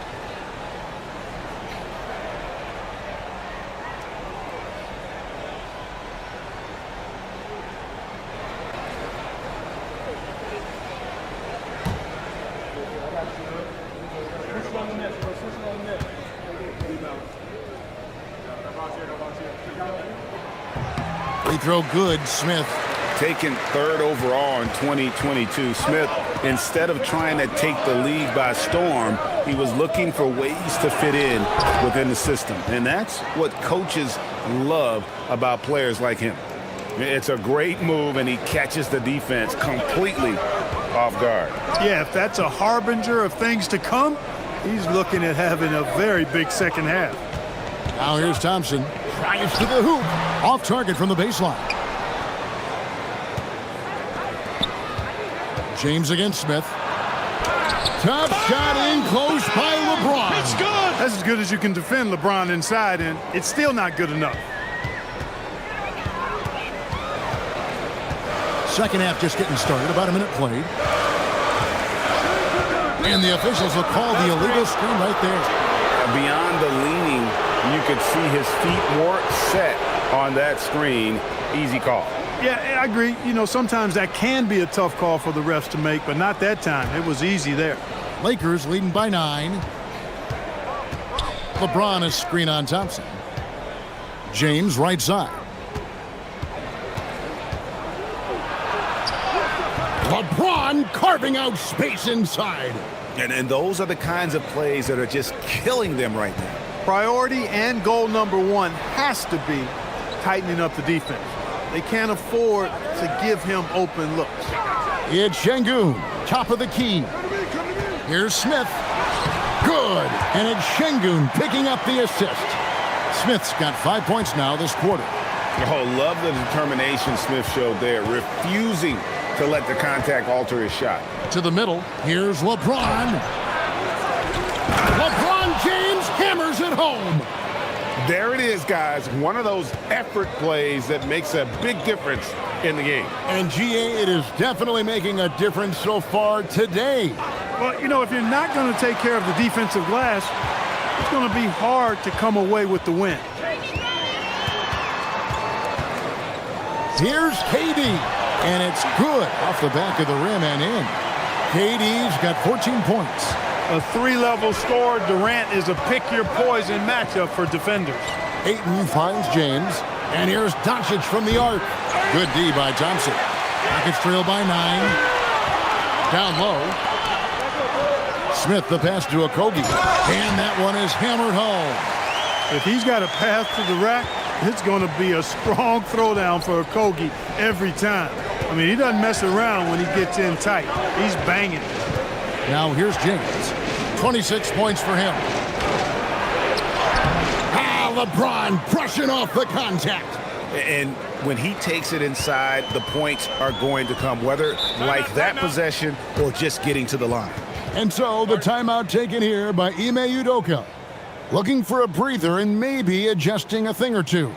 Free throw good, Smith. Taken 3rd overall in 2022, Smith, instead of trying to take the league by storm, he was looking for ways to fit in within the system. And that's what coaches love about players like him. It's a great move, and he catches the defense completely off guard. Yeah, if that's a harbinger of things to come, he's looking at having a very big second half. Now here's Thompson. Drives to the hoop. Off target from the baseline. James against Smith. Tough shot in close by LeBron. It's good. That's as good as you can defend LeBron inside, and it's still not good enough. Second half just getting started. About a minute played. And the officials will call the illegal screen right there. Beyond the leaning, you could see his feet more set on that screen. Easy call. Yeah, I agree. You know, sometimes that can be a tough call for the refs to make, but not that time. It was easy there. Lakers leading by 9. LeBron is screen on Thompson. James right side. LeBron carving out space inside. And those are the kinds of plays that are just killing them right now. Priority and goal number 1 has to be tightening up the defense. They can't afford to give him open looks. It's Şengün, top of the key. Here's Smith. Good. And it's Şengün picking up the assist. Smith's got 5 points now this quarter. Oh, love the determination Smith showed there, refusing to let the contact alter his shot. To the middle, here's LeBron. LeBron James hammers it home. There it is, guys. One of those effort plays that makes a big difference in the game. And GA, it is definitely making a difference so far today. Well, you know, if you're not going to take care of the defensive glass, it's going to be hard to come away with the win. Here's KD, and it's good off the back of the rim and in. KD's got 14 points. A 3-level score. Durant is a pick-your-poison matchup for defenders. Ayton finds James, and here's Doncic from the arc. Good D by Thompson. Rockets trail by 9. Down low. Smith the pass to Okogie, and that one is hammered home. If he's got a path to the rack, it's going to be a strong throwdown for Okogie every time. I mean, he doesn't mess around when he gets in tight. He's banging. Now here's James. 26 points for him. LeBron brushing off the contact. And when he takes it inside, the points are going to come, whether like that possession or just getting to the line. And so the timeout taken here by Ime Udoka. Looking for a breather and maybe adjusting a thing or two.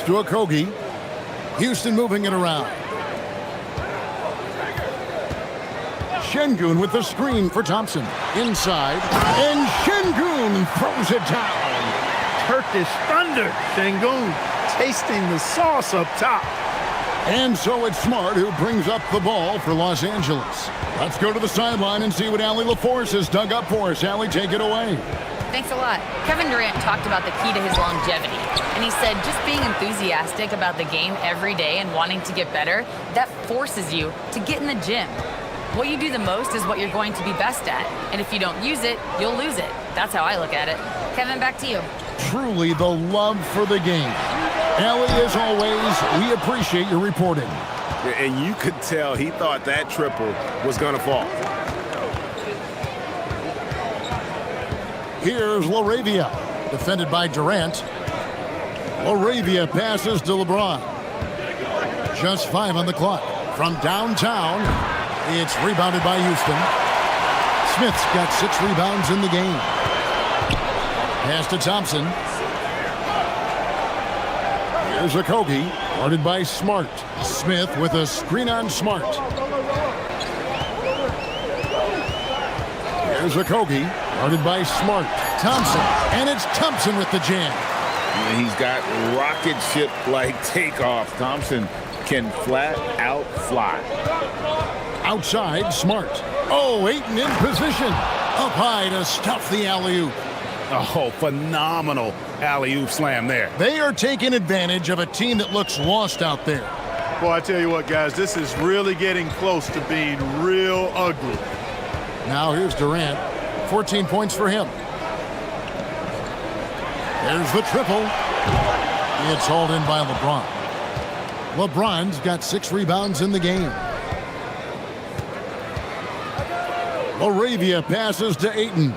To Okogie. Houston moving it around. Şengün with the screen for Thompson. Inside. And Şengün throws it down. Turkish thunder. Şengün tasting the sauce up top. And so it's Smart who brings up the ball for Los Angeles. Let's go to the sideline and see what Allie LaForce has dug up for us. Allie, take it away. Thanks a lot. Kevin Durant talked about the key to his longevity. And he said just being enthusiastic about the game every day and wanting to get better, that forces you to get in the gym. What you do the most is what you're going to be best at. And if you don't use it, you'll lose it. That's how I look at it. Kevin, back to you. Truly the love for the game. Allie, as always, we appreciate your reporting. And you could tell he thought that triple was going to fall. Here's LaRavia. Defended by Durant. Laravia passes to LeBron. Just 5 on the clock. From downtown, it's rebounded by Houston. Smith's got 6 rebounds in the game. Pass to Thompson. Here's Okogie, guarded by Smart. Smith with a screen on Smart. Here's Okogie, guarded by Smart. Thompson, and it's Thompson with the jam. He's got rocket ship-like takeoff. Thompson can flat out fly. Outside, Smart. Oh, Ayton in position. Up high to stuff the alley-oop. Oh, phenomenal alley-oop slam there. They are taking advantage of a team that looks lost out there. Well, I tell you what, guys, this is really getting close to being real ugly. Now here's Durant. 14 points for him. There's the triple. It's hauled in by LeBron. LeBron's got 6 rebounds in the game. Laravia passes to Ayton.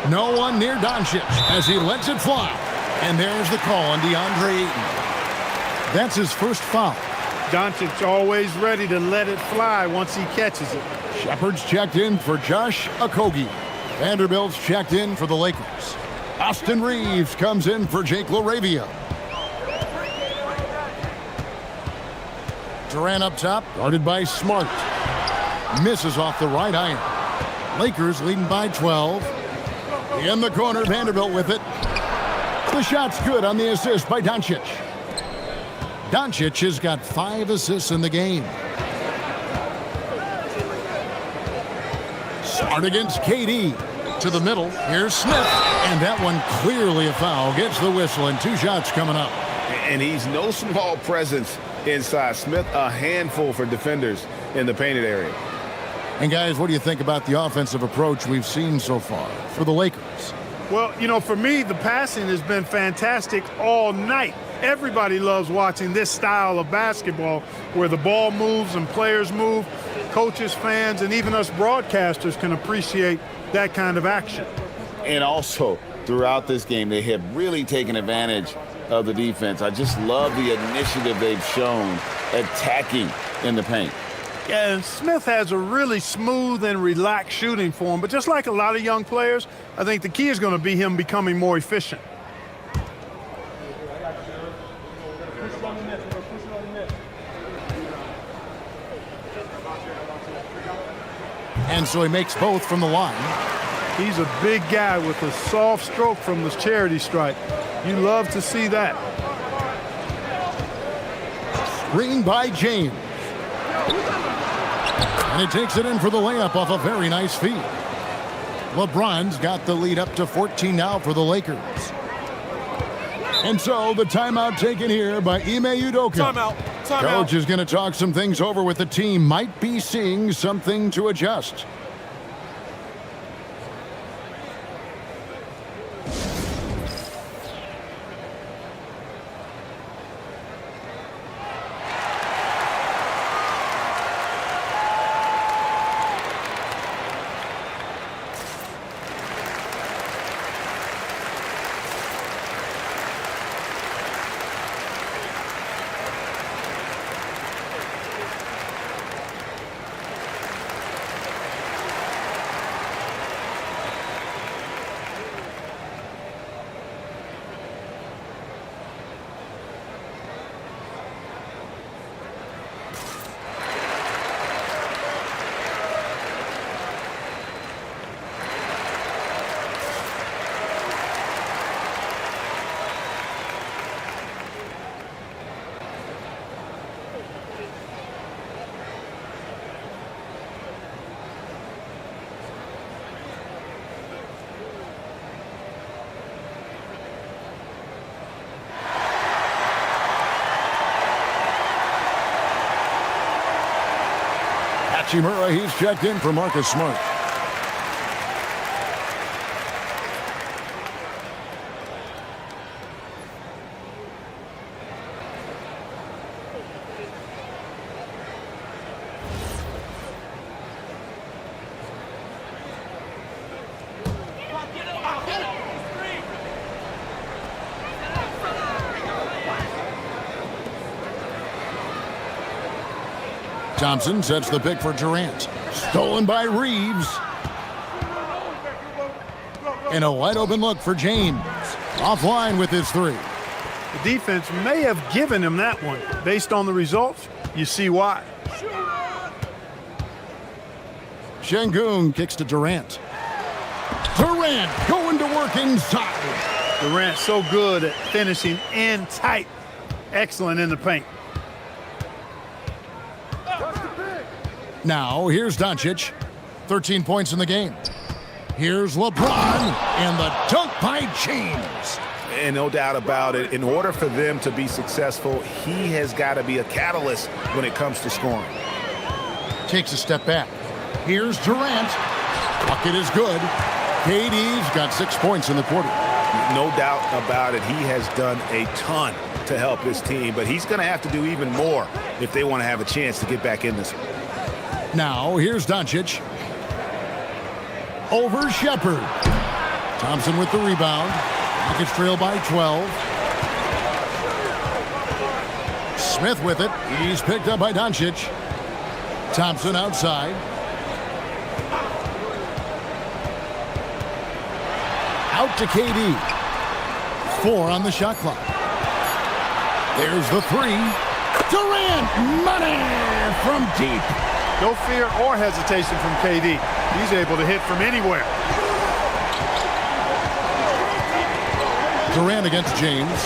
No one near Doncic as he lets it fly. And there's the call on DeAndre Ayton. That's his first foul. Doncic always ready to let it fly once he catches it. Shepard's checked in for Josh Okogie. Vanderbilt's checked in for the Lakers. Austin Reeves comes in for Jake Laravia. Durant up top, guarded by Smart. Misses off the right iron. Lakers leading by 12. In the corner, Vanderbilt with it. The shot's good on the assist by Doncic. Doncic has got 5 assists in the game. Smart against KD. To the middle. Here's Smith. And that one clearly a foul. Gets the whistle and 2 shots coming up. And he's no small presence inside. Smith, a handful for defenders in the painted area. And guys, what do you think about the offensive approach we've seen so far for the Lakers? Well, you know, for me, the passing has been fantastic all night. Everybody loves watching this style of basketball where the ball moves and players move. Coaches, fans, and even us broadcasters can appreciate that kind of action. And also, throughout this game, they have really taken advantage of the defense. I just love the initiative they've shown attacking in the paint. Yeah, and Smith has a really smooth and relaxed shooting form, but just like a lot of young players, I think the key is going to be him becoming more efficient. And so he makes both from the line. He's a big guy with a soft stroke from the charity stripe. You love to see that. Screen by James. And he takes it in for the layup off a very nice feed. LeBron's got the lead up to 14 now for the Lakers. And so the timeout taken here by Ime Udoka. Timeout. Coach is going to talk some things over with the team. Might be seeing something to adjust. Hachimura, he's checked in for Marcus Smart. Thompson sets the pick for Durant. Stolen by Reeves. And a wide open look for James. Offline with his three. The defense may have given him that one. Based on the results, you see why. Şengün kicks to Durant. Durant going to work inside. Durant so good at finishing in tight. Excellent in the paint. Now, here's Doncic. 13 points in the game. Here's LeBron, and the dunk by James. And no doubt about it, in order for them to be successful, he has got to be a catalyst when it comes to scoring. Takes a step back. Here's Durant. Bucket is good. KD's got 6 points in the quarter. No doubt about it, he has done a ton to help his team, but he's going to have to do even more if they want to have a chance to get back in this one. Now, here's Doncic. Over Shepherd. Thompson with the rebound. Rockets trail by 12. Smith with it. He's picked up by Doncic. Thompson outside. Out to KD. 4 on the shot clock. There's the three. Durant, money from deep. No fear or hesitation from KD. He's able to hit from anywhere. Durant against James.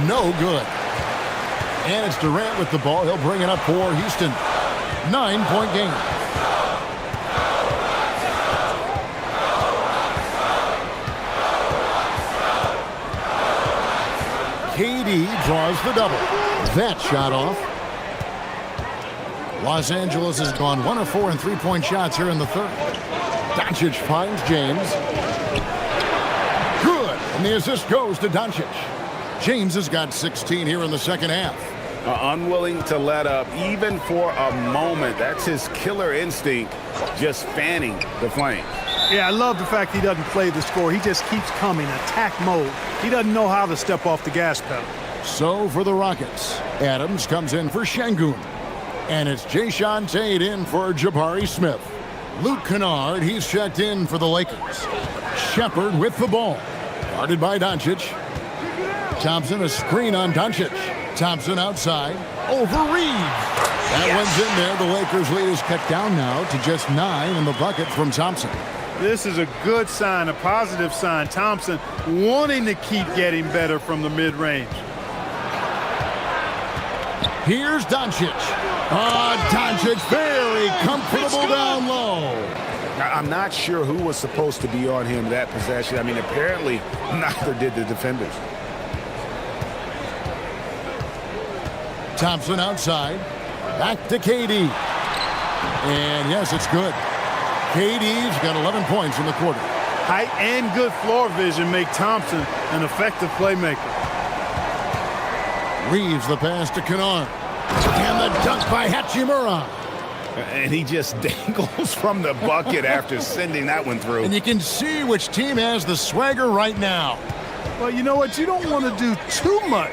No good. And it's Durant with the ball. He'll bring it up for Houston. 9-point game. KD draws the double. That shot off. Los Angeles has gone 1 of 4 in three-point shots here in the third. Doncic finds James. Good. And the assist goes to Doncic. James has got 16 here in the second half. Unwilling to let up even for a moment. That's his killer instinct, just fanning the flame. Yeah, I love the fact he doesn't play the score. He just keeps coming, attack mode. He doesn't know how to step off the gas pedal. So for the Rockets, Adams comes in for Şengün. And it's Jason Tate in for Jabari Smith. Luke Kennard, he's checked in for the Lakers. Shepherd with the ball. Guarded by Doncic. Thompson, a screen on Doncic. Thompson outside. Over Reeves. That one's in there. The Lakers' lead is cut down now to just 9 in the bucket from Thompson. This is a good sign, a positive sign. Thompson wanting to keep getting better from the mid-range. Here's Doncic. Doncic very comfortable down low. I'm not sure who was supposed to be on him that possession. I mean, apparently neither did the defenders. Thompson outside. Back to KD. And yes, it's good. KD's got 11 points in the quarter. Height and good floor vision make Thompson an effective playmaker. Reeves the pass to Kennard. And the dunk by Hachimura. And he just dangles from the bucket after sending that one through. And you can see which team has the swagger right now. Well, you know what? You don't want to do too much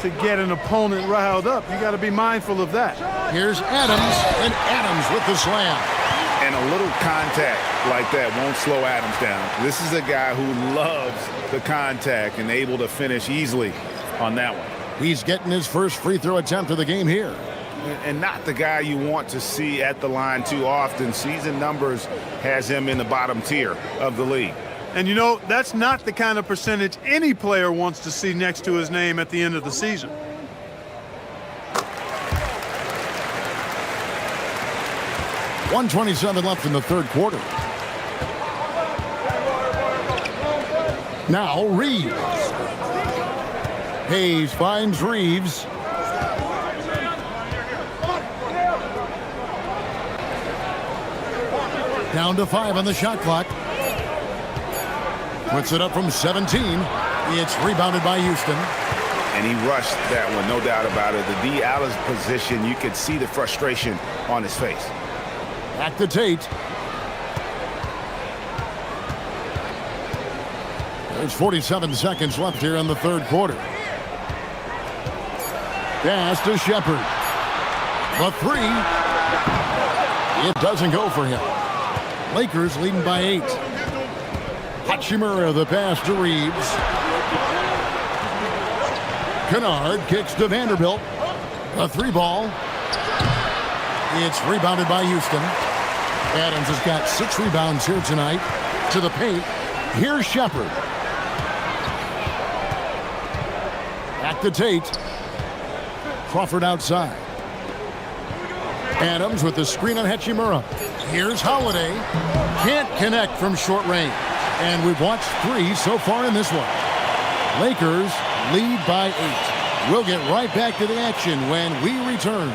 to get an opponent riled up. You got to be mindful of that. Here's Adams, and Adams with the slam. And a little contact like that won't slow Adams down. This is a guy who loves the contact and able to finish easily on that one. He's getting his first free throw attempt of the game here. And not the guy you want to see at the line too often. Season numbers has him in the bottom tier of the league. And you know, that's not the kind of percentage any player wants to see next to his name at the end of the season. .127 left in the third quarter. Now Reeves. Hayes finds Reeves. Down to 5 on the shot clock. Puts it up from 17. It's rebounded by Houston. And he rushed that one, no doubt about it. The D out of position, you could see the frustration on his face. Back to Tate. There's 47 seconds left here in the third quarter. Pass to Shepard. The three. It doesn't go for him. Lakers leading by 8. Hachimura the pass to Reeves. Kennard kicks to Vanderbilt. A 3-ball. It's rebounded by Houston. Adams has got 6 rebounds here tonight. To the paint. Here's Shepard. Back to Tate. Crawford outside. Adams with the screen on Hachimura. Here's Holiday. Can't connect from short range. And we've watched 3 so far in this one. Lakers lead by 8. We'll get right back to the action when we return.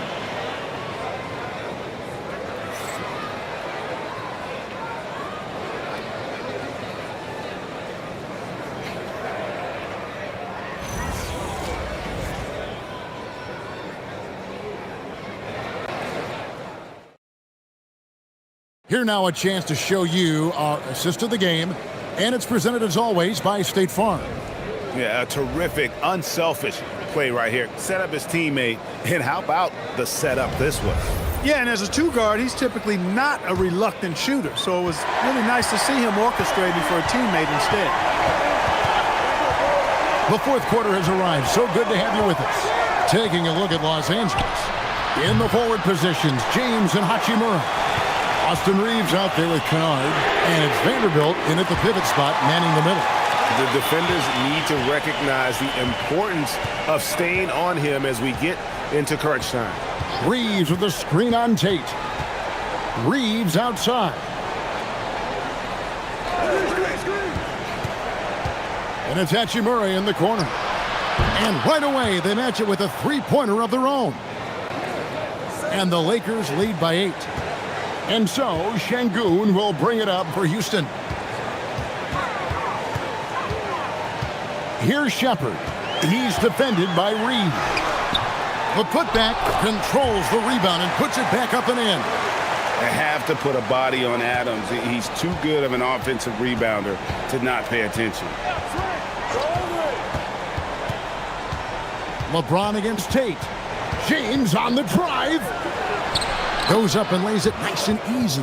Here now a chance to show you our assist of the game, and it's presented as always by State Farm. Yeah, a terrific, unselfish play right here. Set up his teammate, and how about the setup this way? Yeah, and as a 2-guard, he's typically not a reluctant shooter, so it was really nice to see him orchestrating for a teammate instead. The fourth quarter has arrived. So good to have you with us. Taking a look at Los Angeles. In the forward positions, James and Hachimura. Austin Reeves out there with Kennard, and it's Vanderbilt in at the pivot spot, manning the middle. The defenders need to recognize the importance of staying on him as we get into crunch time. Reeves with the screen on Tate. Reeves outside. And it's Hachimura in the corner. And right away, they match it with a 3-pointer of their own. And the Lakers lead by 8. And so, Şengün will bring it up for Houston. Here's Shepard. He's defended by Reed. The putback controls the rebound and puts it back up and in. They have to put a body on Adams. He's too good of an offensive rebounder to not pay attention. LeBron against Tate. James on the drive. Goes up and lays it nice and easy.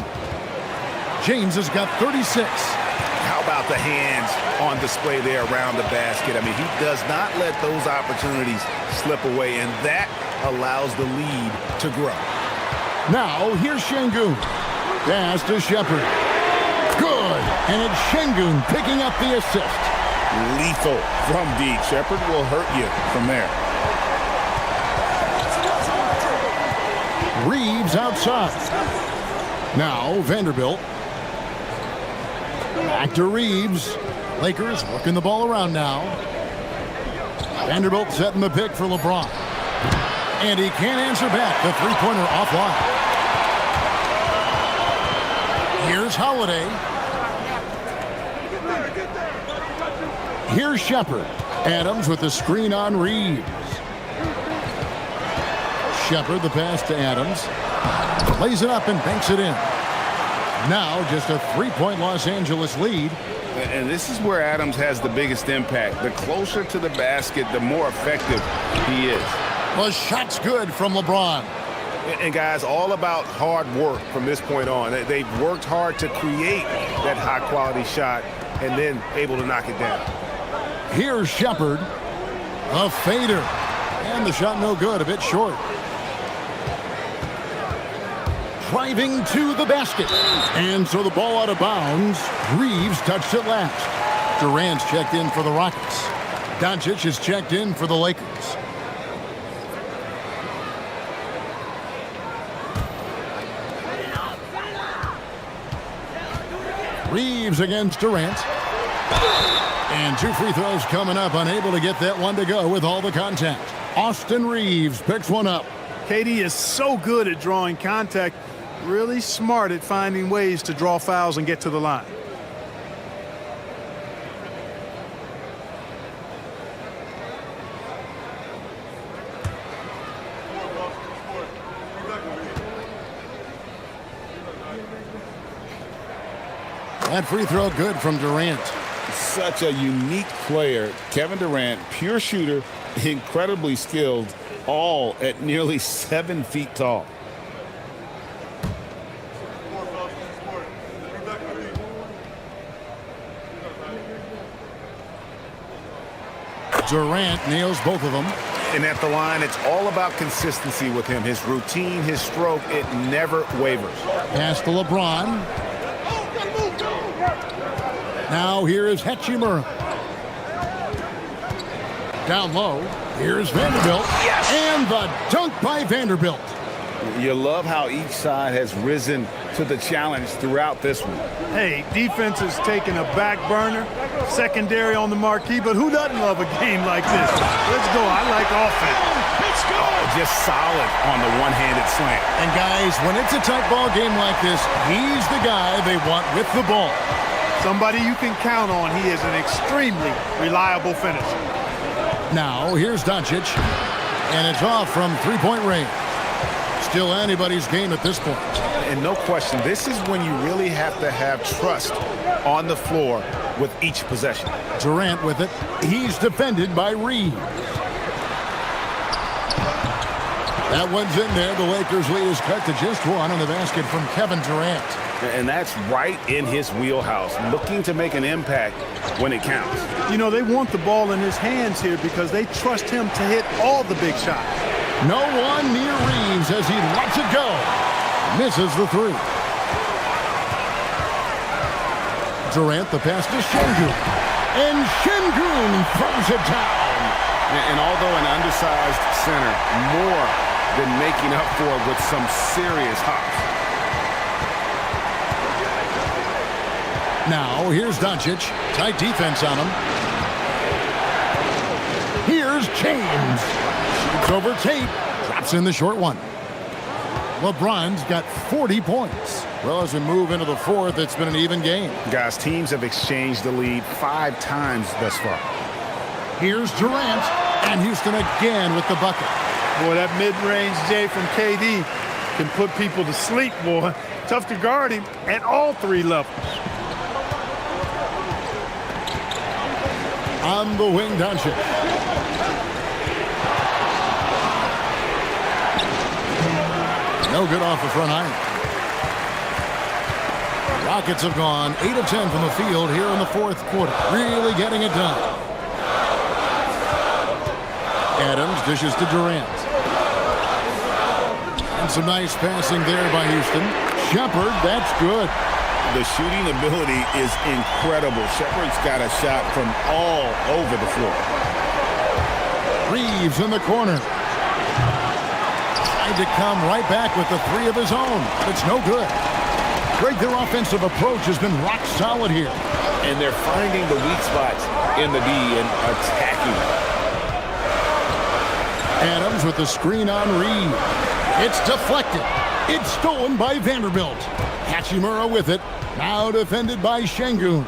James has got 36. How about the hands on display there around the basket? I mean, he does not let those opportunities slip away, and that allows the lead to grow. Now, here's Şengün. Pass to Shepard. Good. And it's Şengün picking up the assist. Lethal from deep. Shepard will hurt you from there. Reeves outside. Now Vanderbilt. Back to Reeves. Lakers working the ball around now. Vanderbilt setting the pick for LeBron. And he can't answer back. The 3-pointer offline. Here's Holiday. Here's Shepard. Adams with the screen on Reeves. Shepard, the pass to Adams. Lays it up and banks it in. Now just a 3-point Los Angeles lead. And this is where Adams has the biggest impact. The closer to the basket, the more effective he is. The shot's good from LeBron. And guys, all about hard work from this point on. They've worked hard to create that high-quality shot and then able to knock it down. Here's Shepard. A fader. And the shot no good, a bit short. Driving to the basket. And so the ball out of bounds. Reeves touched it last. Durant's checked in for the Rockets. Doncic is checked in for the Lakers. Reeves against Durant. And 2 free throws coming up. Unable to get that one to go with all the contact. Austin Reeves picks one up. KD is so good at drawing contact. Really smart at finding ways to draw fouls and get to the line. That free throw good from Durant. Such a unique player. Kevin Durant, pure shooter, incredibly skilled all at nearly 7 feet tall. Durant nails both of them. And at the line, it's all about consistency with him. His routine, his stroke, it never wavers. Pass to LeBron. Now here is Hachimura. Down low. Here's Vanderbilt. Yes! And the dunk by Vanderbilt. You love how each side has risen to the challenge throughout this one. Hey, defense has taken a back burner, secondary on the marquee, but who doesn't love a game like this? Let's go. I like offense. Let's go! Just solid on the one-handed slant. And guys, when it's a tight ball game like this, he's the guy they want with the ball. Somebody you can count on. He is an extremely reliable finisher. Now, here's Doncic, and it's off from three-point range. Still anybody's game at this point. And no question, this is when you really have to have trust on the floor with each possession. Durant with it. He's defended by Reed. That one's in there. The Lakers lead is cut to just one on the basket from Kevin Durant. And that's right in his wheelhouse, looking to make an impact when it counts. You know, they want the ball in his hands here because they trust him to hit all the big shots. No one near Reeves as he lets it go. Misses the three. Durant, the pass to Şengün. And Şengün throws it down. And although an undersized center, more than making up for it with some serious hops. Now, here's Doncic. Tight defense on him. Here's James. Shoots over Tate. Drops in the short one. LeBron's got 40 points. Well, as we move into the fourth, it's been an even game. Guys, teams have exchanged the lead 5 times thus far. Here's Durant. And Houston again with the bucket. Boy, that mid-range J from KD can put people to sleep, boy. Tough to guard him at all 3 levels. On the wing, Doncic. No good off the front iron. Rockets have gone 8 of 10 from the field here in the fourth quarter. Really getting it done. Adams dishes to Durant. And some nice passing there by Houston. Shepard, that's good. The shooting ability is incredible. Shepard's got a shot from all over the floor. Reeves in the corner. Tried to come right back with the 3 of his own. It's no good. Greg, their offensive approach has been rock solid here. And they're finding the weak spots in the D and attacking. Adams with the screen on Reed. It's deflected. It's stolen by Vanderbilt. Hachimura with it. Now defended by Şengün.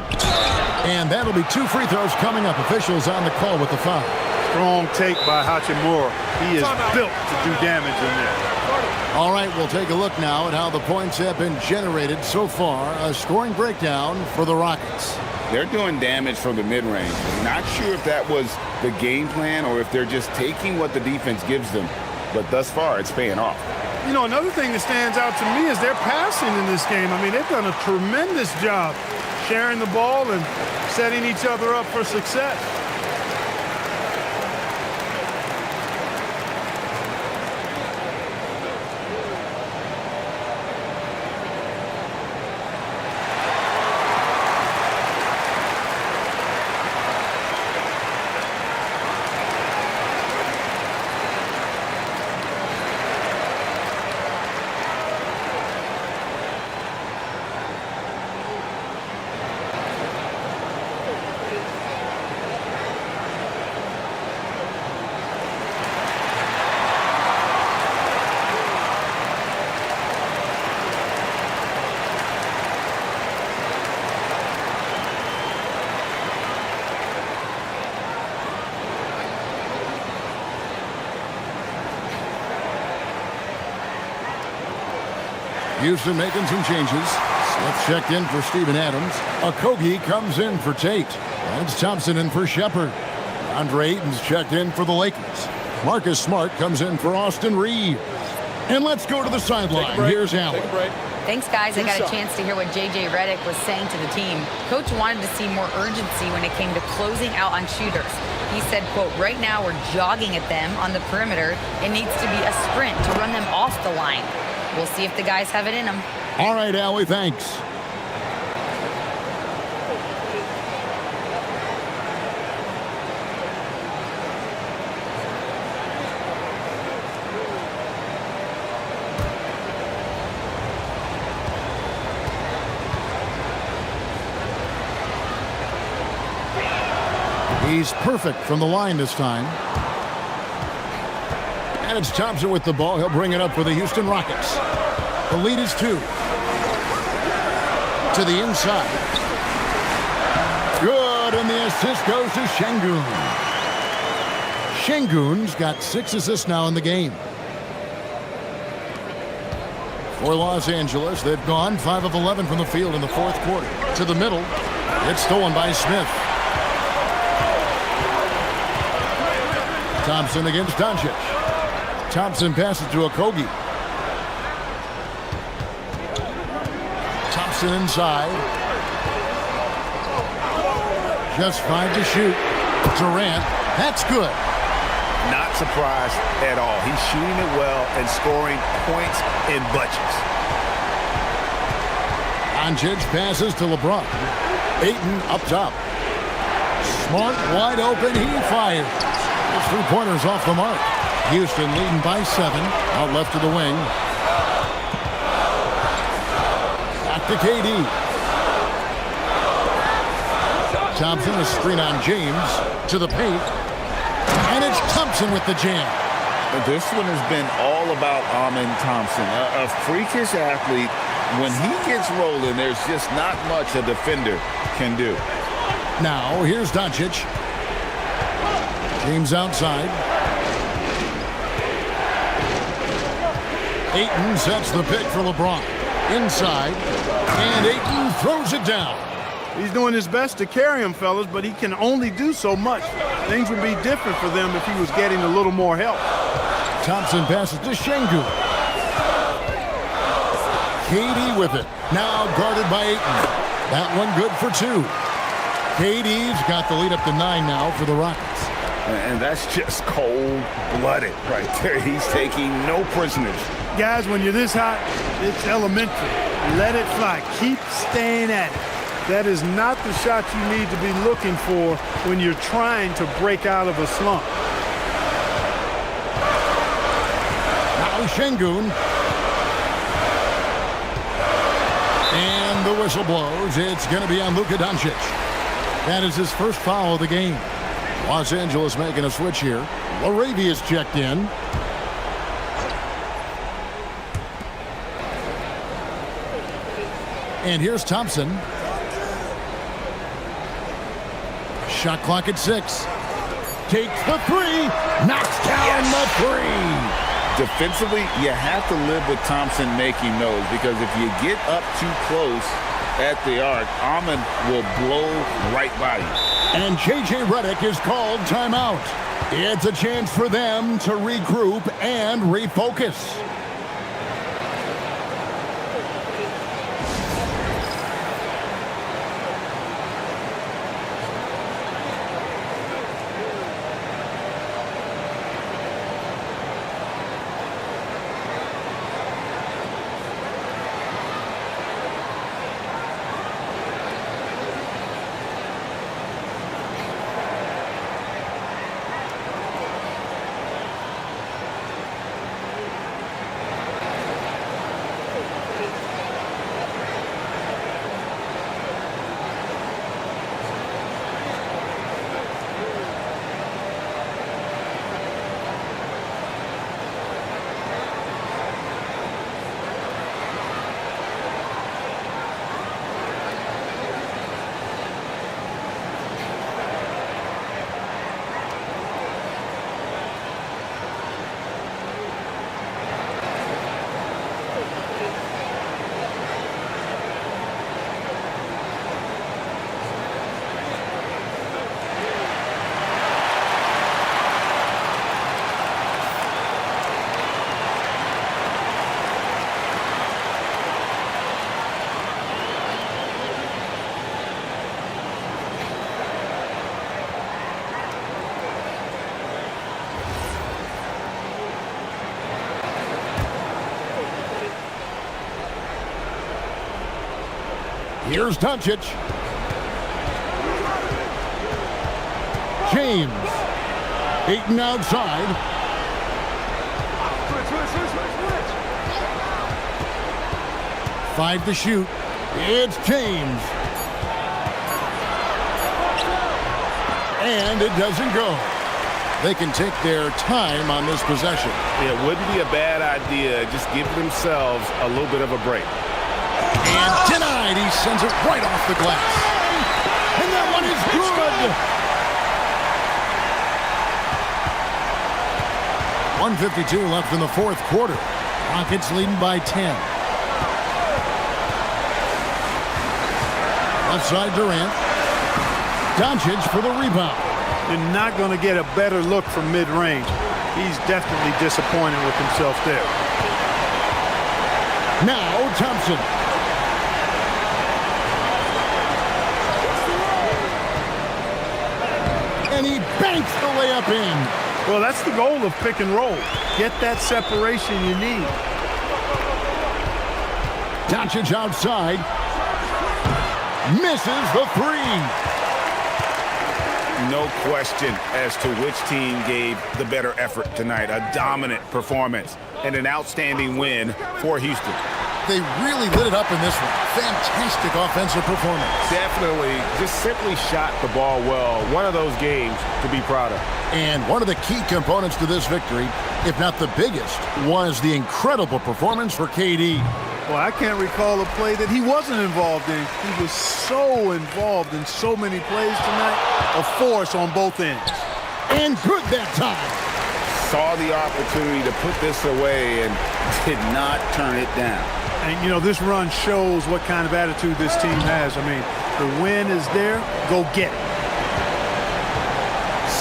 And that'll be 2 free throws coming up. Officials on the call with the foul. Strong take by Hachimura. He is built to do damage in there. All right, we'll take a look now at how the points have been generated so far. A scoring breakdown for the Rockets. They're doing damage from the mid-range. Not sure if that was the game plan or if they're just taking what the defense gives them. But thus far, it's paying off. You know, another thing that stands out to me is their passing in this game. I mean, they've done a tremendous job sharing the ball and setting each other up for success. Houston making some changes. Smith checked in for Steven Adams. Okogie comes in for Tate. And it's Thompson in for Shepard. Andre Ayton's checked in for the Lakers. Marcus Smart comes in for Austin Reeves. And let's go to the sideline. Here's Allen. Thanks, guys. I got a chance to hear what J.J. Redick was saying to the team. Coach wanted to see more urgency when it came to closing out on shooters. He said, quote, right now we're jogging at them on the perimeter. It needs to be a sprint to run them off the line. We'll see if the guys have it in them. All right, Allie, thanks. He's perfect from the line this time. And it's Thompson with the ball. He'll bring it up for the Houston Rockets. The lead is 2. To the inside. Good, and the assist goes to Şengün. Şengün's got 6 assists now in the game. For Los Angeles, they've gone 5 of 11 from the field in the fourth quarter. To the middle. It's stolen by Smith. Thompson against Doncic. Thompson passes to Okogie. Thompson inside. Just 5 to shoot. Durant. That's good. Not surprised at all. He's shooting it well and scoring points in bunches. Doncic passes to LeBron. Ayton up top. Smart wide open. He fires. His 3-pointers off the mark. Houston leading by 7. Out left to the wing. Back to KD. Thompson, a screen on James. To the paint. And it's Thompson with the jam. This one has been all about Amen Thompson. A freakish athlete. When he gets rolling, there's just not much a defender can do. Now, here's Doncic. James outside. Ayton sets the pick for LeBron. Inside. And Ayton throws it down. He's doing his best to carry him, fellas, but he can only do so much. Things would be different for them if he was getting a little more help. Thompson passes to Şengün. KD with it. Now guarded by Ayton. That one good for 2. KD's got the lead up to 9 now for the Rockets. And that's just cold-blooded right there. He's taking no prisoners. Guys, when you're this hot, it's elementary. Let it fly. Keep staying at it. That is not the shot you need to be looking for when you're trying to break out of a slump. Now Şengün. And the whistle blows. It's going to be on Luka Doncic. That is his first foul of the game. Los Angeles making a switch here. Laravia's checked in. And here's Thompson. Shot clock at 6. Takes the 3. Knocks down the 3. Defensively, you have to live with Thompson making those, because if you get up too close at the arc, Amen will blow right by you. And J.J. Redick is called timeout. It's a chance for them to regroup and refocus. Here's Doncic. James. Ayton outside. Five to shoot. It's James. And it doesn't go. They can take their time on this possession. It wouldn't be a bad idea. Just give themselves a little bit of a break. And denied. He sends it right off the glass. And that one is good. 1:52 left in the fourth quarter. Rockets leading by 10. Left side Durant. Doncic for the rebound. You're not going to get a better look from mid-range. He's definitely disappointed with himself there. Now Thompson. And he banks the layup in. Well, that's the goal of pick and roll. Get that separation you need. Doncic outside. Misses the three. No question as to which team gave the better effort tonight. A dominant performance and an outstanding win for Houston. They really lit it up in this one. Fantastic offensive performance. Definitely just simply shot the ball well. One of those games to be proud of. And one of the key components to this victory, if not the biggest, was the incredible performance for KD. Well, I can't recall a play that he wasn't involved in. He was so involved in so many plays tonight. A force on both ends. And good that time. Saw the opportunity to put this away and did not turn it down. And, you know, this run shows what kind of attitude this team has. I mean, the win is there. Go get it.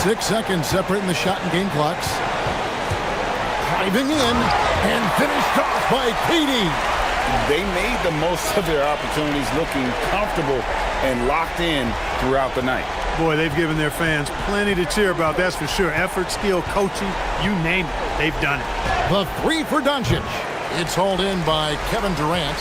6 seconds separating the shot and game clocks. Driving in and finished off by KD. They made the most of their opportunities, looking comfortable and locked in throughout the night. Boy, they've given their fans plenty to cheer about, that's for sure. Effort, skill, coaching, you name it, they've done it. The three for Doncic. It's hauled in by Kevin Durant.